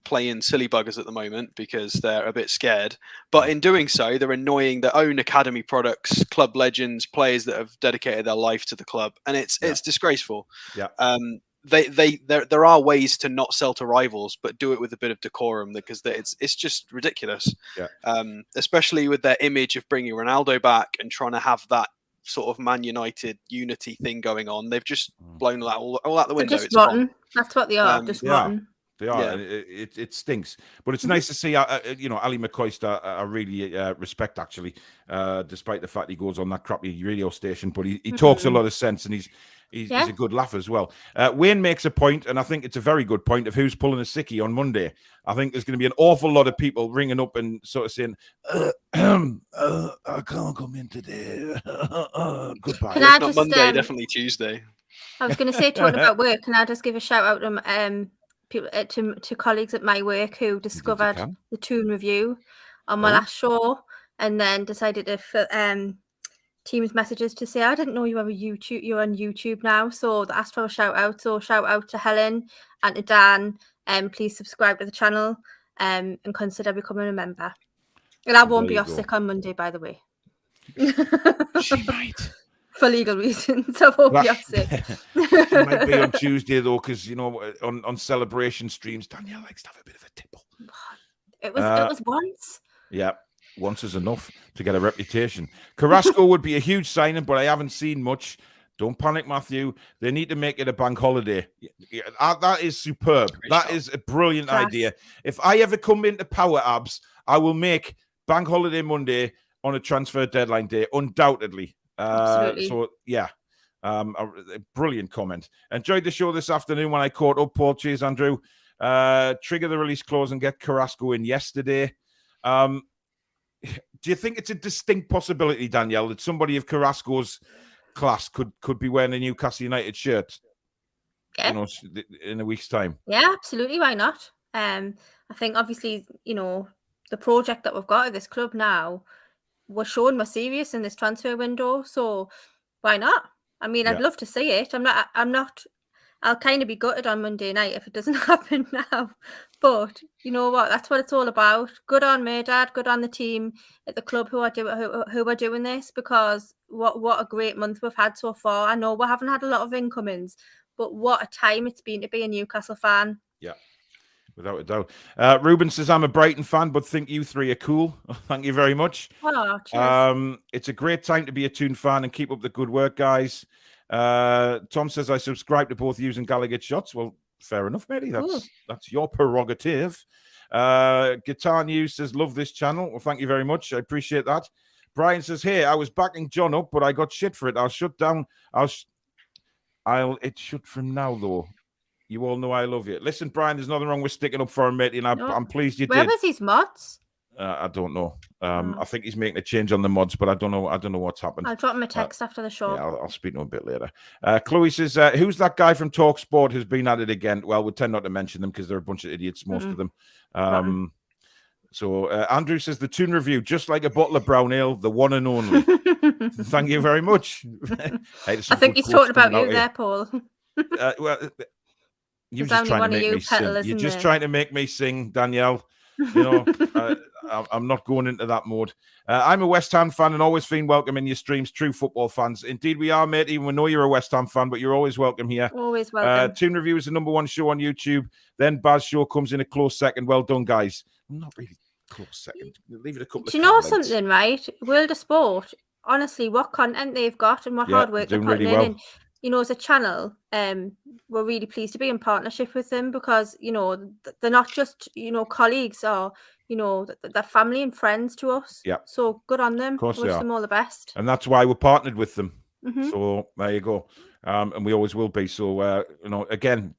[SPEAKER 4] playing silly buggers at the moment because they're a bit scared. But in doing so, they're annoying their own academy products, club legends, players that have dedicated their life to the club. And it's disgraceful.
[SPEAKER 2] Yeah.
[SPEAKER 4] There are ways to not sell to rivals, but do it with a bit of decorum, because it's just ridiculous.
[SPEAKER 2] Yeah.
[SPEAKER 4] Especially with their image of bringing Ronaldo back and trying to have that sort of Man United unity thing going on. They've just blown that all out the window.
[SPEAKER 3] They're just rotten. That's what they are. Just rotten.
[SPEAKER 2] They are. Yeah. It stinks, but it's nice to see. Ali McCoyster, I really respect, actually, despite the fact he goes on that crappy radio station. But he talks a lot of sense, and he's a good laugh as well. Wayne makes a point, and I think it's a very good point, of who's pulling a sickie on Monday. I think there's going to be an awful lot of people ringing up and sort of saying, I can't come in today. Goodbye.
[SPEAKER 3] Can I
[SPEAKER 4] not
[SPEAKER 3] just,
[SPEAKER 4] Monday, definitely Tuesday.
[SPEAKER 3] I was going to say, talking about work, can I just give a shout out to people, to colleagues at my work who discovered the Toon Review on my last show, and then decided to Teams messages to say, I didn't know you're on YouTube now. So they asked for a shout out. So shout out to Helen and to Dan. Please subscribe to the channel and consider becoming a member. And I won't be off sick on Monday, by the way.
[SPEAKER 2] She might.
[SPEAKER 3] For legal reasons, I won't be off sick.
[SPEAKER 2] She might be on Tuesday, though, because, on celebration streams, Danielle likes to have a bit of a tipple.
[SPEAKER 3] It was once.
[SPEAKER 2] Yeah. Once is enough to get a reputation. Carrasco would be a huge signing, but I haven't seen much. Don't panic, Matthew. They need to make it a bank holiday. That is superb. That is a brilliant idea. If I ever come into Power Abs, I will make Bank Holiday Monday on a transfer deadline day, undoubtedly.
[SPEAKER 3] Absolutely.
[SPEAKER 2] So, yeah. A brilliant comment. Enjoyed the show this afternoon when I caught up. Paul, cheers, Andrew. Trigger the release clause and get Carrasco in yesterday. Do you think it's a distinct possibility, Danielle, that somebody of Carrasco's class could be wearing a Newcastle United shirt in a week's time?
[SPEAKER 3] Yeah, absolutely. Why not? I think, obviously, the project that we've got at this club now, we're showing we're serious in this transfer window. So why not? I mean, I'd love to see it. I'll kind of be gutted on Monday night if it doesn't happen now. But you know what? That's what it's all about. Good on Merdad, good on the team at the club who are doing this, because what a great month we've had so far. I know we haven't had a lot of incomings, but what a time it's been to be a Newcastle fan. Yeah,
[SPEAKER 2] without a doubt. Ruben says, I'm a Brighton fan, but think you three are cool. Thank you very much.
[SPEAKER 3] Oh, cheers.
[SPEAKER 2] It's a great time to be a Toon fan, and keep up the good work, guys. Tom says, I subscribe to both using Gallagher shots. Well, fair enough, matey. That's your prerogative. Guitar News says, love this channel. Well, thank you very much. I appreciate that. Brian says, hey, I was backing John up, but I got shit for it. I'll shut down. I'll it shut from now, though. You all know I love you. Listen, Brian, there's nothing wrong with sticking up for him, mate, and
[SPEAKER 3] No.
[SPEAKER 2] I'm pleased you
[SPEAKER 3] Where
[SPEAKER 2] did.
[SPEAKER 3] was his mods?
[SPEAKER 2] I don't know.
[SPEAKER 3] Oh.
[SPEAKER 2] I think he's making a change on the mods, but I don't know what's happened.
[SPEAKER 3] I'll drop him a text after the show.
[SPEAKER 2] Yeah, I'll speak to him a bit later. Chloe says, who's that guy from Talk Sport who's been at it again? Well, we tend not to mention them because they're a bunch of idiots, most of them. So Andrew says, the Toon review, just like a bottle of brown ale, the one and only. Thank you very much.
[SPEAKER 3] I think he's talking about you there, Paul.
[SPEAKER 2] Well, you're
[SPEAKER 3] There's
[SPEAKER 2] just
[SPEAKER 3] only
[SPEAKER 2] trying
[SPEAKER 3] one
[SPEAKER 2] to
[SPEAKER 3] of
[SPEAKER 2] make
[SPEAKER 3] you
[SPEAKER 2] me sing.
[SPEAKER 3] peddlers
[SPEAKER 2] You're
[SPEAKER 3] in
[SPEAKER 2] just
[SPEAKER 3] there.
[SPEAKER 2] trying to make me sing, Danielle. You know, I'm not going into that mode. I'm a West Ham fan and always feel welcome in your streams, true football fans. Indeed, we are, mate. Even we know you're a West Ham fan, but you're always welcome here.
[SPEAKER 3] Always welcome.
[SPEAKER 2] Toon Review is the #1 show on YouTube. Then Baz Show comes in a close second. Well done, guys. I'm not really close second. Leave it a couple
[SPEAKER 3] Do
[SPEAKER 2] of
[SPEAKER 3] you know
[SPEAKER 2] comments.
[SPEAKER 3] something, right? World of Sport, honestly, what content they've got and what hard work they're
[SPEAKER 2] doing
[SPEAKER 3] putting
[SPEAKER 2] really
[SPEAKER 3] in.
[SPEAKER 2] well.
[SPEAKER 3] And, you know, as a channel, we're really pleased to be in partnership with them because, you know, they're not just, you know, colleagues or, you know, they're family and friends to us.
[SPEAKER 2] Yeah.
[SPEAKER 3] So good on them.
[SPEAKER 2] Of course
[SPEAKER 3] Wish
[SPEAKER 2] they are.
[SPEAKER 3] them all the best.
[SPEAKER 2] And that's why we're partnered with them.
[SPEAKER 3] Mhm.
[SPEAKER 2] So there you go. And we always will be. So, you know, again,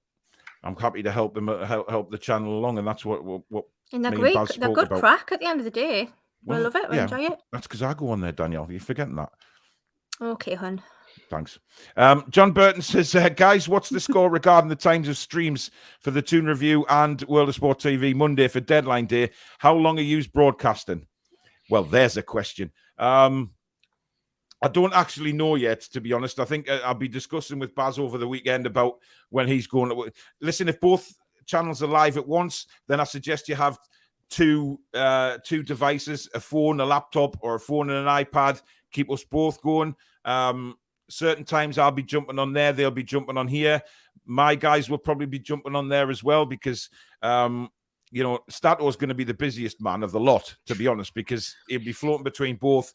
[SPEAKER 2] I'm happy to help them help the channel along. And that's what
[SPEAKER 3] And they're
[SPEAKER 2] me and
[SPEAKER 3] great.
[SPEAKER 2] Baz
[SPEAKER 3] They're
[SPEAKER 2] spoke
[SPEAKER 3] good
[SPEAKER 2] about.
[SPEAKER 3] crack at the end of the day.
[SPEAKER 2] Well,
[SPEAKER 3] we love it. We
[SPEAKER 2] yeah.
[SPEAKER 3] enjoy it.
[SPEAKER 2] That's because I go on there, Danielle. You're forgetting that.
[SPEAKER 3] Okay, hun.
[SPEAKER 2] Thanks. John Burton says, guys, what's the score regarding the times of streams for the Toon Review and World of Sport TV Monday for deadline day? How long are you broadcasting? Well, there's a question. I don't actually know yet, to be honest. I think I'll be discussing with Baz over the weekend about when he's going to... Listen, if both channels are live at once, then I suggest you have two devices, a phone, a laptop, or a phone and an iPad. Keep us both going. Certain times I'll be jumping on there. They'll be jumping on here. My guys will probably be jumping on there as well because, you know, Stato's going to be the busiest man of the lot, to be honest, because he'll be floating between both.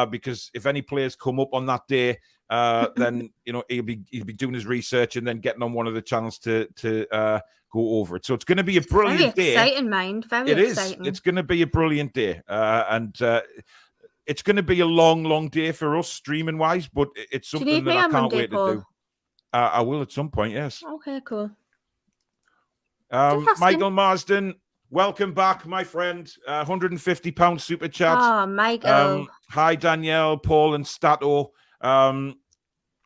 [SPEAKER 2] Because if any players come up on that day, then, you know, he'll be doing his research and then getting on one of the channels to go over it. So it's going to be a brilliant day.
[SPEAKER 3] Very exciting, mind. Very exciting.
[SPEAKER 2] It's going to be a brilliant day. And it's going to be a long day for us streaming wise, but it's something that I can't wait to do. I will at some point, yes.
[SPEAKER 3] Okay, cool.
[SPEAKER 2] Michael Marsden, welcome back, my friend. £150 super chat.
[SPEAKER 3] Oh, Michael.
[SPEAKER 2] Hi, Danielle, Paul, and Stato.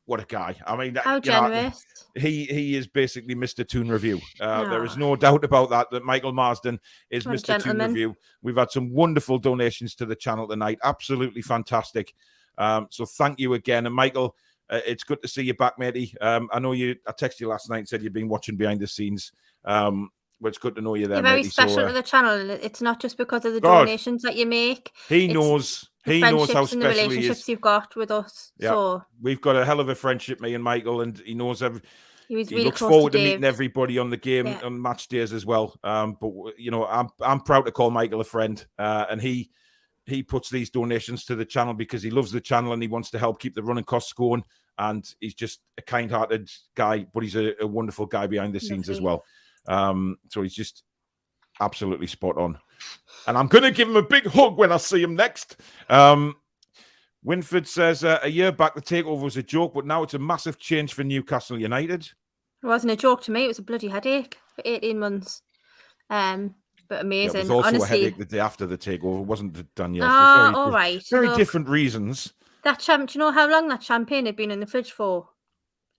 [SPEAKER 2] What a guy. I mean,
[SPEAKER 3] How generous.
[SPEAKER 2] He is basically Mr. Toon Review. There is no doubt about that Michael Marsden is Mr. Toon Review. We've had some wonderful donations to the channel tonight. Absolutely fantastic. So thank you again. And Michael, it's good to see you back, matey. I know I texted you last night and said you've been watching behind the scenes. But it's good to know you there,
[SPEAKER 3] You're very
[SPEAKER 2] matey.
[SPEAKER 3] special to the channel. It's not just because of the donations that you make.
[SPEAKER 2] He knows how special
[SPEAKER 3] and the relationships you've got with us.
[SPEAKER 2] Yeah.
[SPEAKER 3] So
[SPEAKER 2] we've got a hell of a friendship, me and Michael, and he knows
[SPEAKER 3] he
[SPEAKER 2] really looks forward to meeting everybody on the game on match days as well. But you know, I'm proud to call Michael a friend, and he puts these donations to the channel because he loves the channel and he wants to help keep the running costs going. And he's just a kind-hearted guy, but he's a wonderful guy behind the scenes as well. So he's just absolutely spot on. And I'm going to give him a big hug when I see him next. Winford says, a year back, the takeover was a joke, but now it's a massive change for Newcastle United.
[SPEAKER 3] It wasn't a joke to me. It was a bloody headache for 18 months. But amazing.
[SPEAKER 2] It was also
[SPEAKER 3] honestly.
[SPEAKER 2] a headache the day after the takeover, wasn't it, Danielle?
[SPEAKER 3] All right.
[SPEAKER 2] Very different reasons.
[SPEAKER 3] Do you know how long that champagne had been in the fridge for?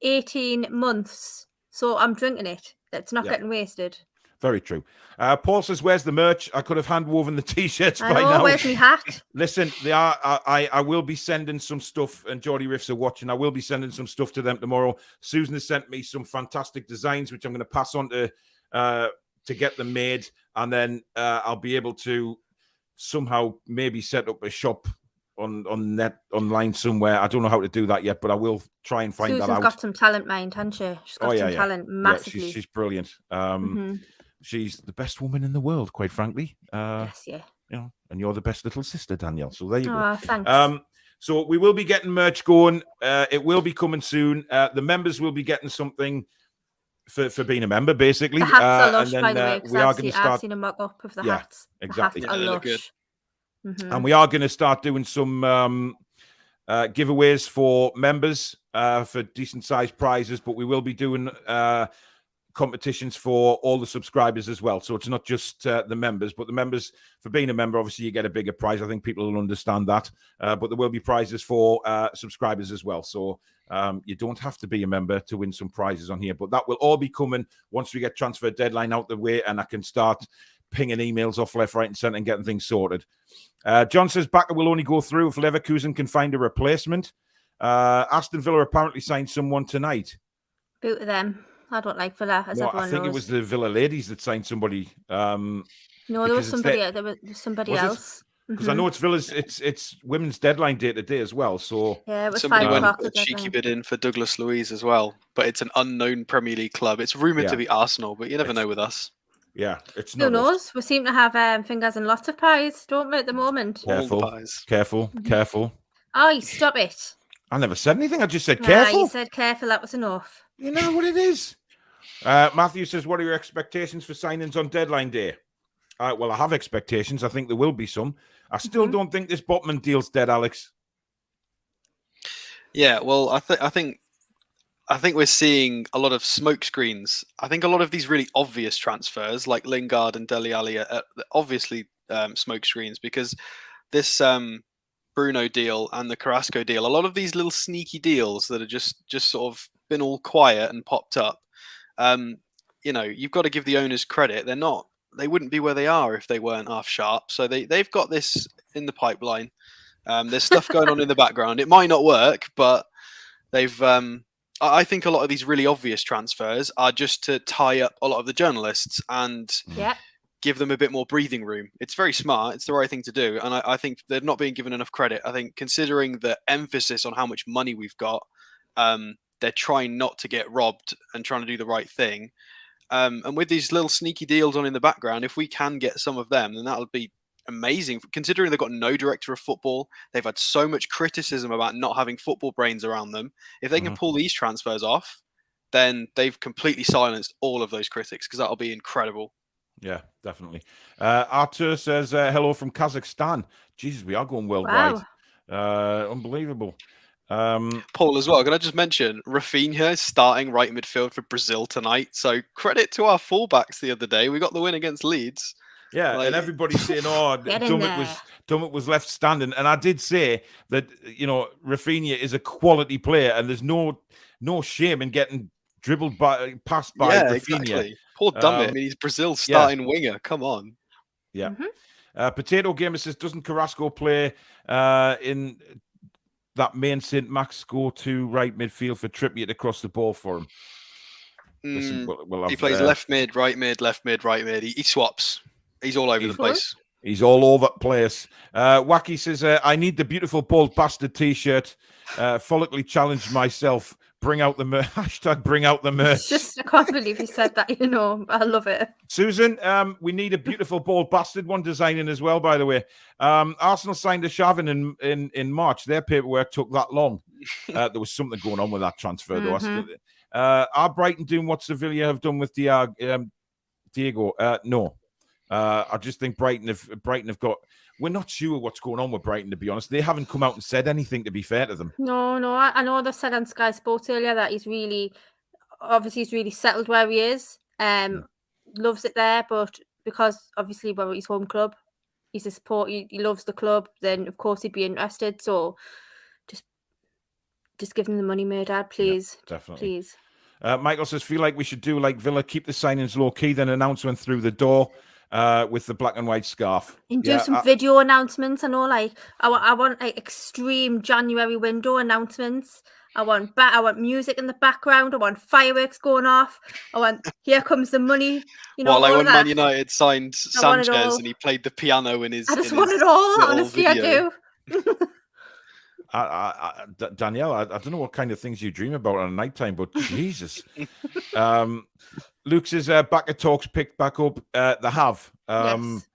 [SPEAKER 3] 18 months. So I'm drinking it. It's not getting wasted.
[SPEAKER 2] Very true. Paul says, where's the merch? I could have hand woven the t-shirts by now.
[SPEAKER 3] Where's my hat?
[SPEAKER 2] Listen, I will be sending some stuff, and Geordie Riffs are watching. I will be sending some stuff to them tomorrow. Susan has sent me some fantastic designs, which I'm going to pass on to get them made. And then I'll be able to somehow maybe set up a shop online somewhere. I don't know how to do that yet, but I will try and find that out.
[SPEAKER 3] Susan's got some talent, mind, hasn't she? She's got some talent massively.
[SPEAKER 2] Yeah, she's brilliant. She's the best woman in the world, quite frankly.
[SPEAKER 3] Yes, yeah.
[SPEAKER 2] You know, and you're the best little sister, Danielle. So there you go.
[SPEAKER 3] Oh, thanks.
[SPEAKER 2] So we will be getting merch going. It will be coming soon. The members will be getting something for being a member, basically.
[SPEAKER 3] The hats are lush,
[SPEAKER 2] and then,
[SPEAKER 3] by the way,
[SPEAKER 2] we are going to start.
[SPEAKER 3] I've seen a mock-up of the hats.
[SPEAKER 2] Exactly.
[SPEAKER 3] The hats are lush.
[SPEAKER 4] Good.
[SPEAKER 2] And we are going to start doing some giveaways for members for decent sized prizes, but we will be doing competitions for all the subscribers as well. So it's not just the members, but the members, for being a member, obviously you get a bigger prize. I think people will understand that. But there will be prizes for subscribers as well. So you don't have to be a member to win some prizes on here. But that will all be coming once we get transfer deadline out the way and I can start pinging emails off left, right and centre and getting things sorted. John says Bakker will only go through if Leverkusen can find a replacement. Aston Villa apparently signed someone tonight.
[SPEAKER 3] Boot of them. I don't like Villa, as
[SPEAKER 2] No,
[SPEAKER 3] everyone
[SPEAKER 2] I think
[SPEAKER 3] knows.
[SPEAKER 2] it was the Villa ladies that signed somebody.
[SPEAKER 3] No, there was somebody. There was somebody else.
[SPEAKER 2] Because I know it's Villa's. It's women's deadline day today as well. So
[SPEAKER 3] yeah, it was
[SPEAKER 4] somebody
[SPEAKER 3] 5
[SPEAKER 4] went
[SPEAKER 3] o'clock.
[SPEAKER 4] a cheeky bid in for Douglas Luiz as well, but it's an unknown Premier League club. It's rumoured to be Arsenal, but you never know with us.
[SPEAKER 2] Yeah, it's
[SPEAKER 3] Who
[SPEAKER 2] not.
[SPEAKER 3] knows? We seem to have fingers in lots of pies, don't we, at the moment?
[SPEAKER 2] Careful,
[SPEAKER 4] All the pies.
[SPEAKER 2] careful.
[SPEAKER 3] Oh, stop it.
[SPEAKER 2] I never said anything. I just said careful.
[SPEAKER 3] You said careful. That was enough.
[SPEAKER 2] You know what it is. Matthew says, what are your expectations for signings on deadline day? Well, I have expectations. I think there will be some. I still don't think this Botman deal's dead, Alex.
[SPEAKER 4] Yeah, well, I think we're seeing a lot of smoke screens. I think a lot of these really obvious transfers, like Lingard and Dele Alli, are obviously smoke screens because this Bruno deal and the Carrasco deal, a lot of these little sneaky deals that are just sort of been all quiet and popped up. You've got to give the owners credit. They wouldn't be where they are if they weren't half sharp. So they've got this in the pipeline. There's stuff going on in the background. It might not work, but they've. I think a lot of these really obvious transfers are just to tie up a lot of the journalists and give them a bit more breathing room. It's very smart. It's the right thing to do. And I think they're not being given enough credit. I think considering the emphasis on how much money we've got, they're trying not to get robbed and trying to do the right thing. And with these little sneaky deals on in the background, if we can get some of them, then that'll be amazing. Considering they've got no director of football, they've had so much criticism about not having football brains around them. If they can pull these transfers off, then they've completely silenced all of those critics because that'll be incredible.
[SPEAKER 2] Yeah, definitely. Artur says, hello from Kazakhstan. Jesus, we are going worldwide.
[SPEAKER 3] Wow.
[SPEAKER 2] Unbelievable.
[SPEAKER 4] Paul, as well, can I just mention Rafinha is starting right midfield for Brazil tonight. So credit to our fullbacks the other day. We got the win against Leeds.
[SPEAKER 2] Yeah, and everybody's saying, "Oh, Dummett was left standing." And I did say that Rafinha is a quality player, and there's no shame in getting dribbled past by Rafinha.
[SPEAKER 4] Exactly. Poor Dummett. I mean, he's Brazil's starting winger. Come on.
[SPEAKER 2] Yeah. Potato Gamer says, "Doesn't Carrasco play in that main St. Max go to right midfield for Trippier to cross the ball for him?" Listen,
[SPEAKER 4] he plays left mid, right mid, left mid, right mid. He swaps. He's all over the place.
[SPEAKER 2] He's all over the place. Wacky says, I need the beautiful bald bastard t-shirt. Follically challenged myself. Bring out the hashtag bring out the merch.
[SPEAKER 3] I can't believe he said that, I love it.
[SPEAKER 2] Susan, we need a beautiful bald bastard one designing as well, by the way. Arsenal signed a Shavin in March. Their paperwork took that long. There was something going on with that transfer, though. Are Brighton doing what Sevilla have done with Diego? No. I just think Brighton have got. We're not sure what's going on with Brighton, to be honest. They haven't come out and said anything, to be fair to them.
[SPEAKER 3] No. I know they said on Sky Sports earlier that he's really settled where he is. Loves it there, but because obviously, his home club, he's a support. He loves the club. Then of course he'd be interested. So just give him the money, Murdad, please.
[SPEAKER 2] Yeah, definitely,
[SPEAKER 3] please.
[SPEAKER 2] Michael says, feel like we should do like Villa, keep the signings low key, then announce when through the door. With the black and white scarf.
[SPEAKER 3] And do some video announcements. I know, I want extreme January window announcements. I want music in the background. I want fireworks going off. I want here comes the money.
[SPEAKER 4] When Man United signed Sanchez and he played the piano in his.
[SPEAKER 3] I just want it all. Honestly,
[SPEAKER 4] video.
[SPEAKER 3] I
[SPEAKER 2] do. Danielle, I don't know what kind of things you dream about on a nighttime, but Jesus. Luke says Bakker talks picked back up. They have.
[SPEAKER 3] Yes.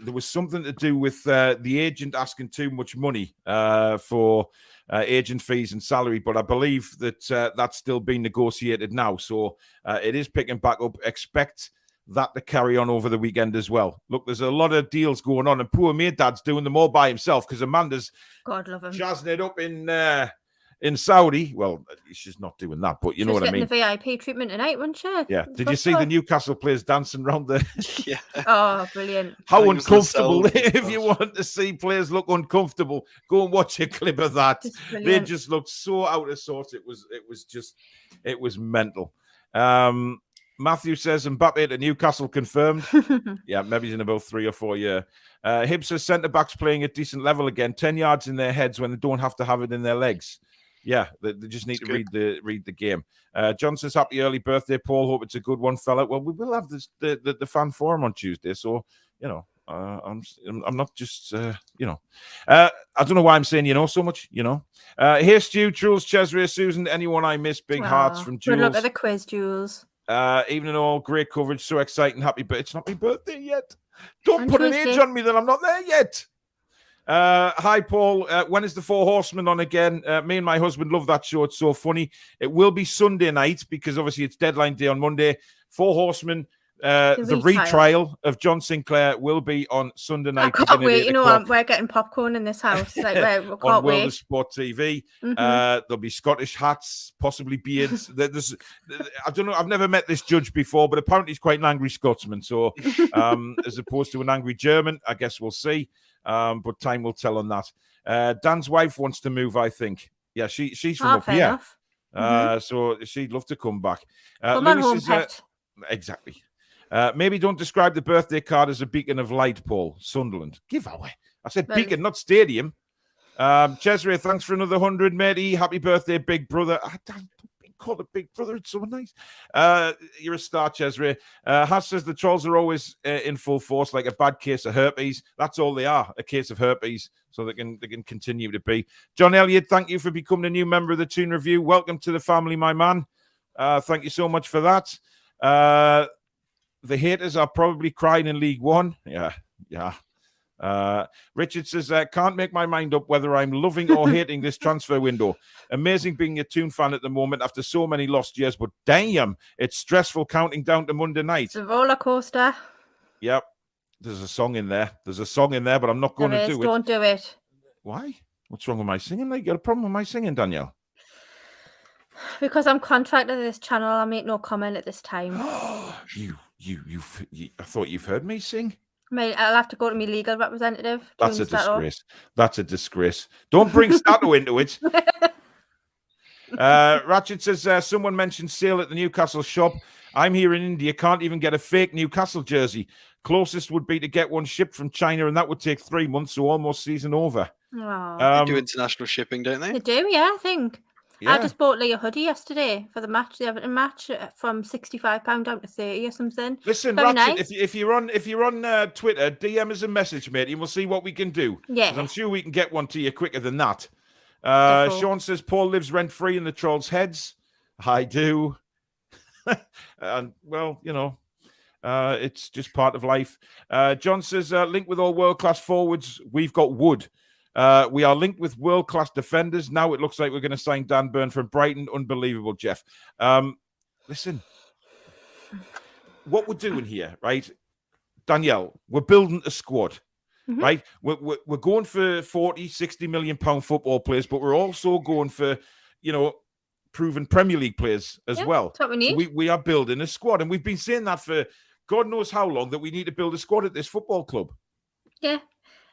[SPEAKER 2] There was something to do with the agent asking too much money for agent fees and salary, but I believe that that's still being negotiated now. So it is picking back up. Expect that to carry on over the weekend as well. Look, there's a lot of deals going on, and poor Murdad's doing them all by himself because Amanda's
[SPEAKER 3] God love him.
[SPEAKER 2] jazzing it up in Saudi. Well, she's not doing that, but you know what I mean.
[SPEAKER 3] The VIP treatment tonight, wasn't she?
[SPEAKER 2] Yeah. Did you see the Newcastle players dancing around the?
[SPEAKER 4] Yeah.
[SPEAKER 3] Oh, brilliant!
[SPEAKER 2] How
[SPEAKER 4] Hangs
[SPEAKER 2] uncomfortable!
[SPEAKER 4] themselves.
[SPEAKER 2] If you want to see players look uncomfortable, go and watch a clip of that. They just looked so out of sorts. It was mental. Matthew says Mbappe to Newcastle confirmed. Yeah, maybe he's in about 3 or 4 years. Hibbs says centre backs playing at decent level again. 10 yards in their heads when they don't have to have it in their legs. Yeah, they just need to read the game. John says happy early birthday, Paul. Hope it's a good one, fella. Well, we will have the fan forum on Tuesday, so you know. I'm not just I don't know why I'm saying so much. Here, Stu, Jules, Cesare, Susan, anyone I missed, big hearts from Jules.
[SPEAKER 3] Good luck at the quiz, Jules.
[SPEAKER 2] Evening all, great coverage, so exciting, happy, but it's not my birthday yet. Don't
[SPEAKER 3] On
[SPEAKER 2] put
[SPEAKER 3] Tuesday.
[SPEAKER 2] an age on me that I'm not there yet. Hi, Paul. When is the Four Horsemen on again? Me and my husband love that show. It's so funny. It will be Sunday night because obviously it's deadline day on Monday. Four Horsemen. The retrial of John Sinclair will be on Sunday night.
[SPEAKER 3] I can't wait. We're getting popcorn in this house. Like, we can't
[SPEAKER 2] on
[SPEAKER 3] wait.
[SPEAKER 2] World of Sport TV. There'll be Scottish hats, possibly beards. I don't know. I've never met this judge before, but apparently he's quite an angry Scotsman. So, as opposed to an angry German, I guess we'll see. But time will tell on that. Dan's wife wants to move, I think. Yeah, she's from up here. So she'd love to come back.
[SPEAKER 3] Come on home, pet.
[SPEAKER 2] Exactly. Maybe don't describe the birthday card as a beacon of light, Paul. Sunderland. Give away. I said beacon, not stadium. Cesare, thanks for another 100, matey. Happy birthday, big brother. I don't call it big brother. It's so nice. You're a star, Cesare. Haas says the trolls are always in full force, like a bad case of herpes. That's all they are, a case of herpes. So they can continue to be. John Elliott, thank you for becoming a new member of the Toon Review. Welcome to the family, my man. Thank you so much for that. The haters are probably crying in League One. Yeah. Richard says, can't make my mind up whether I'm loving or hating this transfer window. Amazing being a Toon fan at the moment after so many lost years, but damn, it's stressful counting down to Monday night.
[SPEAKER 3] It's a roller coaster.
[SPEAKER 2] Yep. There's a song in there. But I'm not going to do it.
[SPEAKER 3] Don't do it.
[SPEAKER 2] Why? What's wrong with my singing? You got a problem with my singing, Danielle?
[SPEAKER 3] Because I'm contracted to this channel, I make no comment at this time.
[SPEAKER 2] I thought you've heard me sing.
[SPEAKER 3] I'll have to go to my legal representative.
[SPEAKER 2] That's a disgrace. That's a disgrace. Don't bring Stato into it. Ratchet says, someone mentioned sale at the Newcastle shop. I'm here in India, can't even get a fake Newcastle jersey. Closest would be to get one shipped from China, and that would take 3 months, so almost season over.
[SPEAKER 4] They do international shipping, don't they?
[SPEAKER 3] They do, yeah, I think.
[SPEAKER 2] Yeah.
[SPEAKER 3] I just bought Lee a hoodie yesterday for the Everton match, from £65 down to 30 or something.
[SPEAKER 2] Listen,
[SPEAKER 3] Very
[SPEAKER 2] Ratchet,
[SPEAKER 3] nice.
[SPEAKER 2] if you're on Twitter, DM us a message, mate, and we'll see what we can do.
[SPEAKER 3] Yeah.
[SPEAKER 2] 'Cause I'm sure we can get one to you quicker than that.
[SPEAKER 3] Definitely.
[SPEAKER 2] Sean says Paul lives rent free in the trolls' heads. I do. And well, it's just part of life. John says linked with all world-class forwards. We've got Wood. We are linked with world-class defenders. Now it looks like we're going to sign Dan Burn from Brighton. Unbelievable, Jeff. Listen, what we're doing here, right? Danielle, we're building a squad, right? We're going for 40, 60 million pound football players, but we're also going for, proven Premier League players as well.
[SPEAKER 3] That's what we need.
[SPEAKER 2] So we are building a squad, and we've been saying that for God knows how long, that we need to build a squad at this football club.
[SPEAKER 3] Yeah.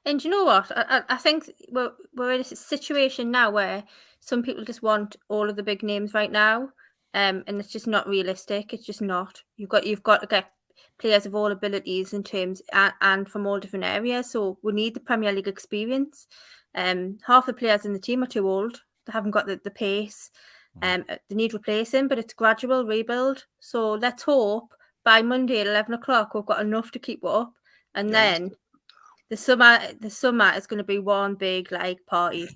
[SPEAKER 3] And you know what? I think we're in a situation now where some people just want all of the big names right now, and it's just not realistic. It's just not. You've got to get players of all abilities in terms and from all different areas. So we need the Premier League experience. Half the players in the team are too old. They haven't got the pace. They need replacing, but it's gradual rebuild. So let's hope by Monday at 11 o'clock we've got enough to keep up, and then. The summer is going to be one big party.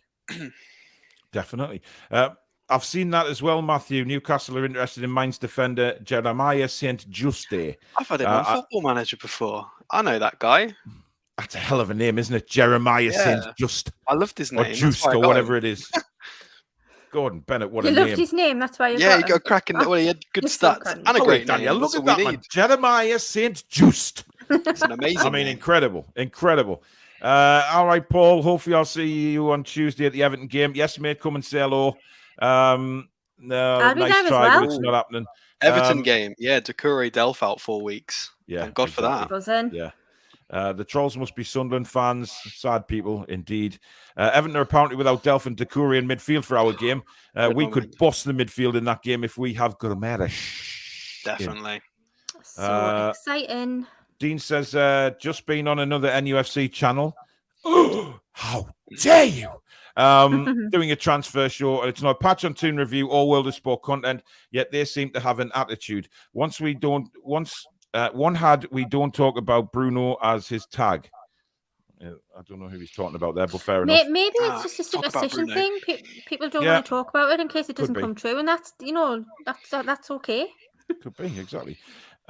[SPEAKER 2] Definitely. I've seen that as well, Matthew. Newcastle are interested in Mainz defender Jeremiah St. Juste.
[SPEAKER 4] I've had him on Football Manager before. I know that guy.
[SPEAKER 2] That's a hell of a name, isn't it? Jeremiah St. Juste.
[SPEAKER 4] I loved his name.
[SPEAKER 2] Or Just, or whatever it is. Gordon Bennett, what a name.
[SPEAKER 3] You loved his name, that's why you
[SPEAKER 4] he got a cracking. Well, he had good stats and a great name.
[SPEAKER 2] Look at that, man. Jeremiah St. Juste.
[SPEAKER 4] It's an amazing
[SPEAKER 2] incredible. All right, Paul. Hopefully, I'll see you on Tuesday at the Everton game. Yes, mate. Come and say hello. No,
[SPEAKER 3] I'll be
[SPEAKER 2] nice
[SPEAKER 3] there as
[SPEAKER 2] try, but
[SPEAKER 3] well.
[SPEAKER 2] it's not happening.
[SPEAKER 4] Everton game. Yeah, Doucouré Delph out 4 weeks.
[SPEAKER 2] Yeah,
[SPEAKER 4] Thank God for that.
[SPEAKER 3] Buzzing.
[SPEAKER 2] Yeah. The trolls must be Sunderland fans. Sad people, indeed. Everton are apparently without Delph and Doucouré in midfield for our game. We could boss the midfield in that game if we have Guimarães.
[SPEAKER 4] Definitely.
[SPEAKER 3] So exciting.
[SPEAKER 2] Dean says, just been on another NUFC channel. How dare you? Doing a transfer show. It's not a patch on Toon Review or World of Sport content, yet they seem to have an attitude. One had we don't talk about Bruno as his tag. I don't know who he's talking about there, but fair enough.
[SPEAKER 3] Maybe it's just a
[SPEAKER 4] talk about
[SPEAKER 3] superstition
[SPEAKER 4] Bruno.
[SPEAKER 3] thing. People don't
[SPEAKER 2] Yeah.
[SPEAKER 3] want to talk about it in case it doesn't
[SPEAKER 2] be.
[SPEAKER 3] come true, and that's okay.
[SPEAKER 2] Could be, exactly.